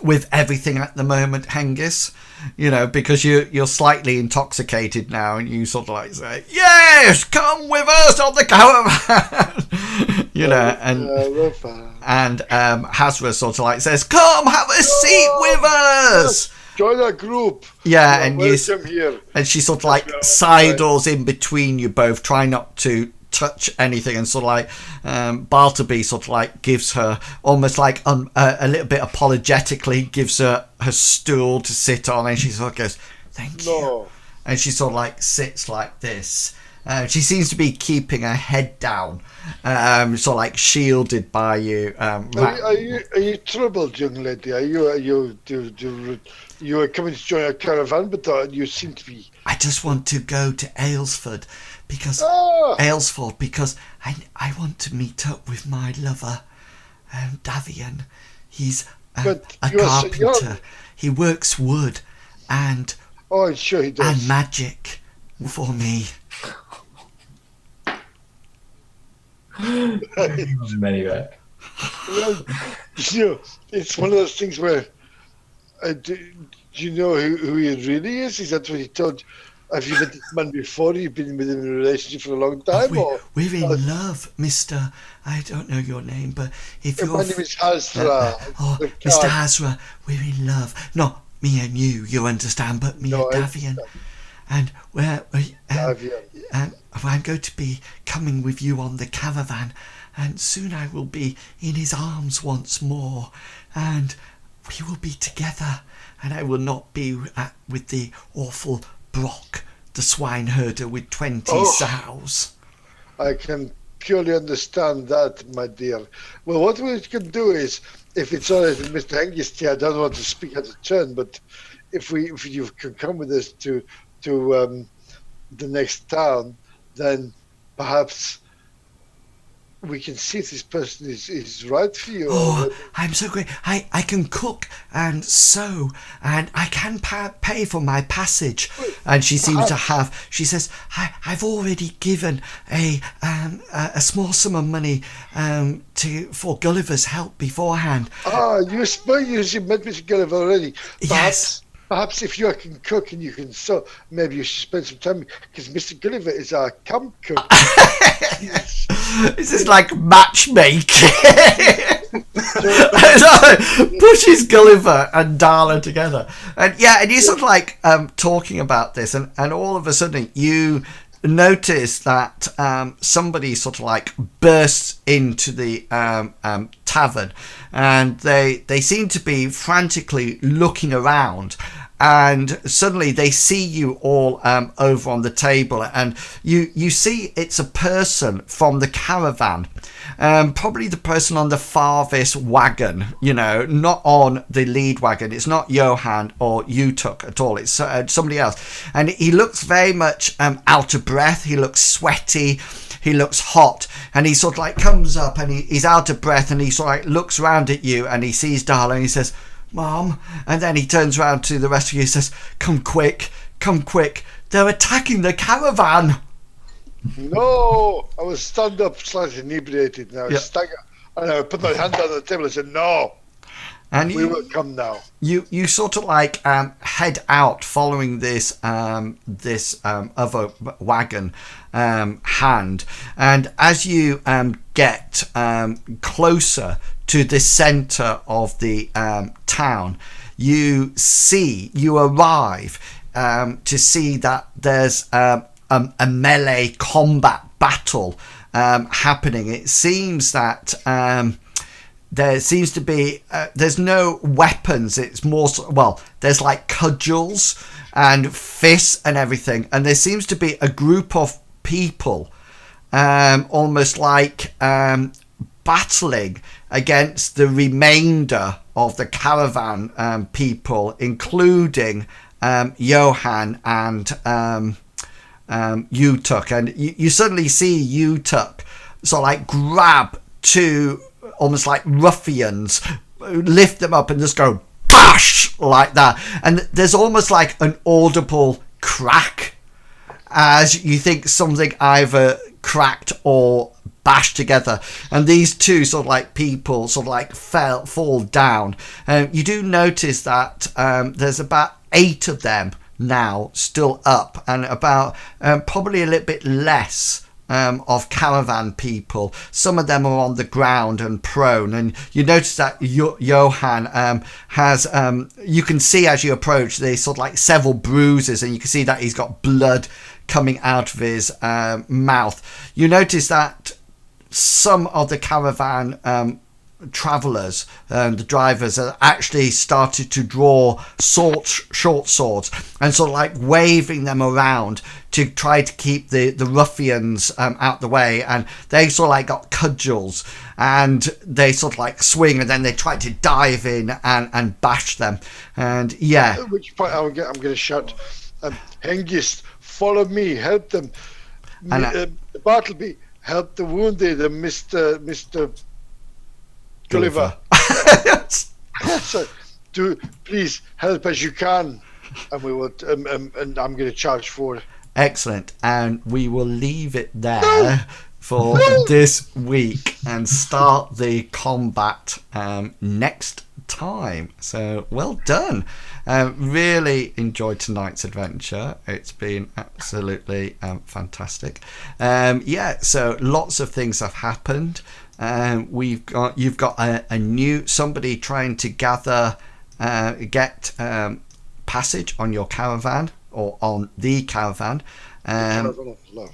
with everything at the moment, Hengist. You know, because you're slightly intoxicated now, and you sort of like say, "Yes, come with us on the caravan." You know, and Hasra sort of like says, "Come, have a seat with us. Join our group." Yeah, and here. And she sort of like sidles in between you both, trying not to touch anything, and sort of like Bartleby sort of like gives her almost like a little bit apologetically gives her stool to sit on, and she sort of goes, "Thank you," and she sort of like sits like this. She seems to be keeping her head down, sort of like shielded by you. Are you troubled, young lady? You are coming to join our caravan, but you seem to be. I just want to go to Aylesford because I want to meet up with my lover, Davian. He's a carpenter. He works wood and sure he does. And magic for me. Many back. Well, it's one of those things where do you know who he really is? Is that what he told you? Have you met this man before? You've been with him in a relationship for a long time? We're in love, Mr. I don't know your name, but if you're... My name is Hasra. Mr. Hasra, we're in love. Not me and you understand, but me and Davian. And I'm going to be coming with you on the caravan, and soon I will be in his arms once more, and we will be together, and I will not be with the awful Brock, the swineherder with 20 sows. I can purely understand that, my dear. Well, what we can do is, if it's all right with Mr. Hengist here, I don't want to speak out of turn, but if you can come with us to the next town, then perhaps we can see if this person is right for you. I'm so great. I can cook and sew, and I can pay for my passage. And she seems to have, she says, I've already given a small sum of money for Gulliver's help beforehand. You met Mr. Gulliver already. Yes. Perhaps if you can cook and you can sew, maybe you should spend some time, because Mr. Gulliver is our camp cook. This is like matchmaking. Pushes Gulliver and Darla together, and you sort of like talking about this, and all of a sudden you notice that somebody sort of like bursts into the tavern, and they seem to be frantically looking around. And suddenly they see you all over on the table, and you see it's a person from the caravan, probably the person on the farthest wagon, not on the lead wagon. It's not Johan or Utuk at all. It's somebody else, and he looks very much out of breath. He looks sweaty. He looks hot, and he sort of like comes up, and he's out of breath, and he sort of like looks around at you, and he sees Darla, and he says, "Mom," and then he turns around to the rest of you and says, come quick, they're attacking the caravan." No, I was stand up, slightly inebriated now. Yeah. Stagger, and I put my hand on the table and said, "No, And we will come now." You sort of like head out following this other wagon hand, and as you get closer to the center of the town, you arrive to see that there's a melee combat battle happening. It seems that there seems to be there's no weapons. It's more there's like cudgels and fists and everything, and there seems to be a group of people almost like battling against the remainder of the caravan people, including Johan and Utuk. And you suddenly see Utuk sort of like grab two almost like ruffians, lift them up and just go bash like that, and there's almost like an audible crack as you think something either cracked or bashed together, and these two sort of like people sort of like fall down. You do notice that there's about 8 of them now still up, and about probably a little bit less of caravan people. Some of them are on the ground and prone, and you notice that Johan has you can see as you approach there's sort of like several bruises, and you can see that he's got blood coming out of his mouth. You notice that some of the caravan travelers, the drivers, have actually started to draw short swords and sort of like waving them around to try to keep the ruffians out the way, and they sort of like got cudgels and they sort of like swing, and then they try to dive in and bash them. And At which point I'm going to shout, "Hengist, follow me, help them. Bartleby, help the wounded, Mr. Gulliver." So, please help as you can, and we will. And I'm going to charge forward. Excellent, and we will leave it there for this week and start the combat next time. So well done. Really enjoyed tonight's adventure. It's been absolutely fantastic. So lots of things have happened. You've got a new somebody trying to get passage on your caravan, or on the caravan. Caravan of love.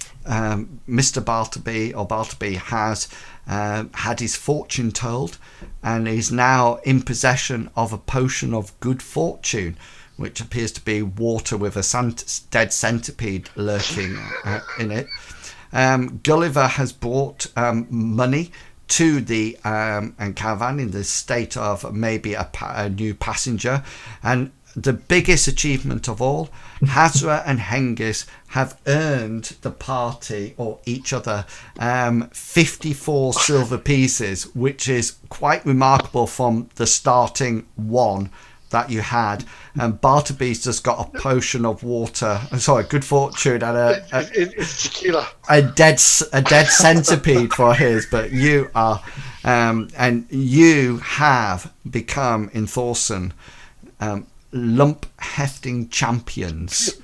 Mr. Bartleby has had his fortune told, and is now in possession of a potion of good fortune, which appears to be water with a dead centipede lurking in it. Gulliver has brought money to the caravan in the state of maybe a new passenger, and the biggest achievement of all, Hasra and Hengist have earned the party, or each other, 54 silver pieces, which is quite remarkable from the starting one that you had. And Bartleby's just got a potion of water, good fortune, and it's tequila. a dead centipede for his. But you are and you have become in Thorsen lump hefting champions,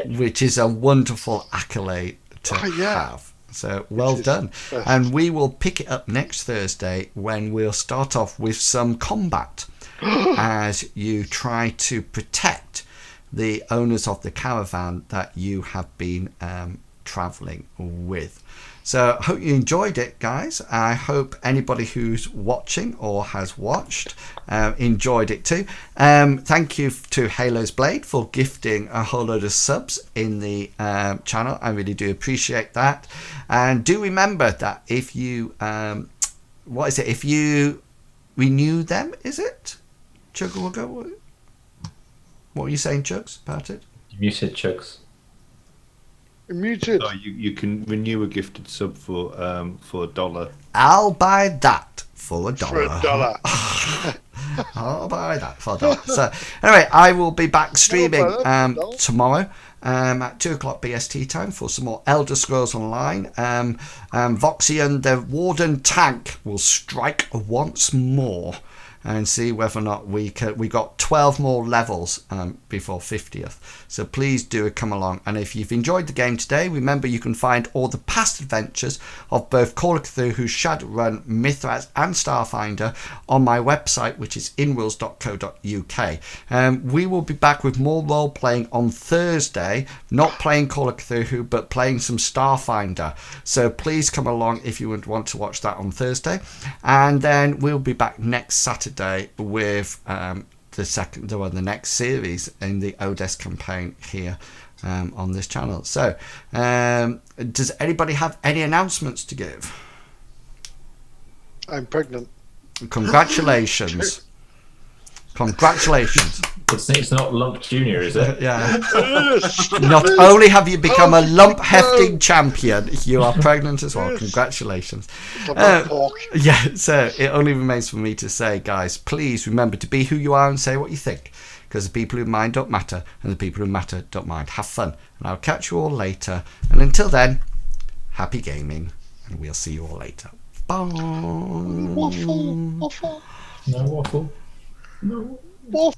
which is a wonderful accolade to have. So well done. And we will pick it up next Thursday, when we'll start off with some combat as you try to protect the owners of the caravan that you have been travelling with. So I hope you enjoyed it, guys. I hope anybody who's watching or has watched enjoyed it too. Thank you to Halo's Blade for gifting a whole load of subs in the channel. I really do appreciate that. And do remember that if you if you renew them, is it? Chug will go. What were you saying, Chugs, about it? You muted, Chugs. Muted. Oh, you can renew a gifted sub for $1. I'll buy that for $1. For $1. I'll buy that for $1. So anyway, I will be back streaming tomorrow at 2 o'clock BST time for some more Elder Scrolls Online. Voxy and the Warden tank will strike once more and see whether or not we got 12 more levels before 50th. So please do come along. And if you've enjoyed the game today, remember you can find all the past adventures of both Call of Cthulhu, Shadowrun, Mithras and Starfinder on my website, which is inrules.co.uk. We will be back with more role playing on Thursday, not playing Call of Cthulhu but playing some Starfinder. So please come along if you would want to watch that on Thursday. And then we'll be back next Saturday with the next series in the Odes campaign here on this channel. So does anybody have any announcements to give? I'm pregnant. Congratulations. Congratulations. It's not Lump Junior, is it? Yeah. Not only have you become a lump hefting champion, you are pregnant as well. Congratulations. Yeah, so it only remains for me to say, guys, please remember to be who you are and say what you think, because the people who mind don't matter and the people who matter don't mind. Have fun, and I'll catch you all later. And until then, happy gaming, and we'll see you all later. Bye. Waffle. No waffle. No. Waffle.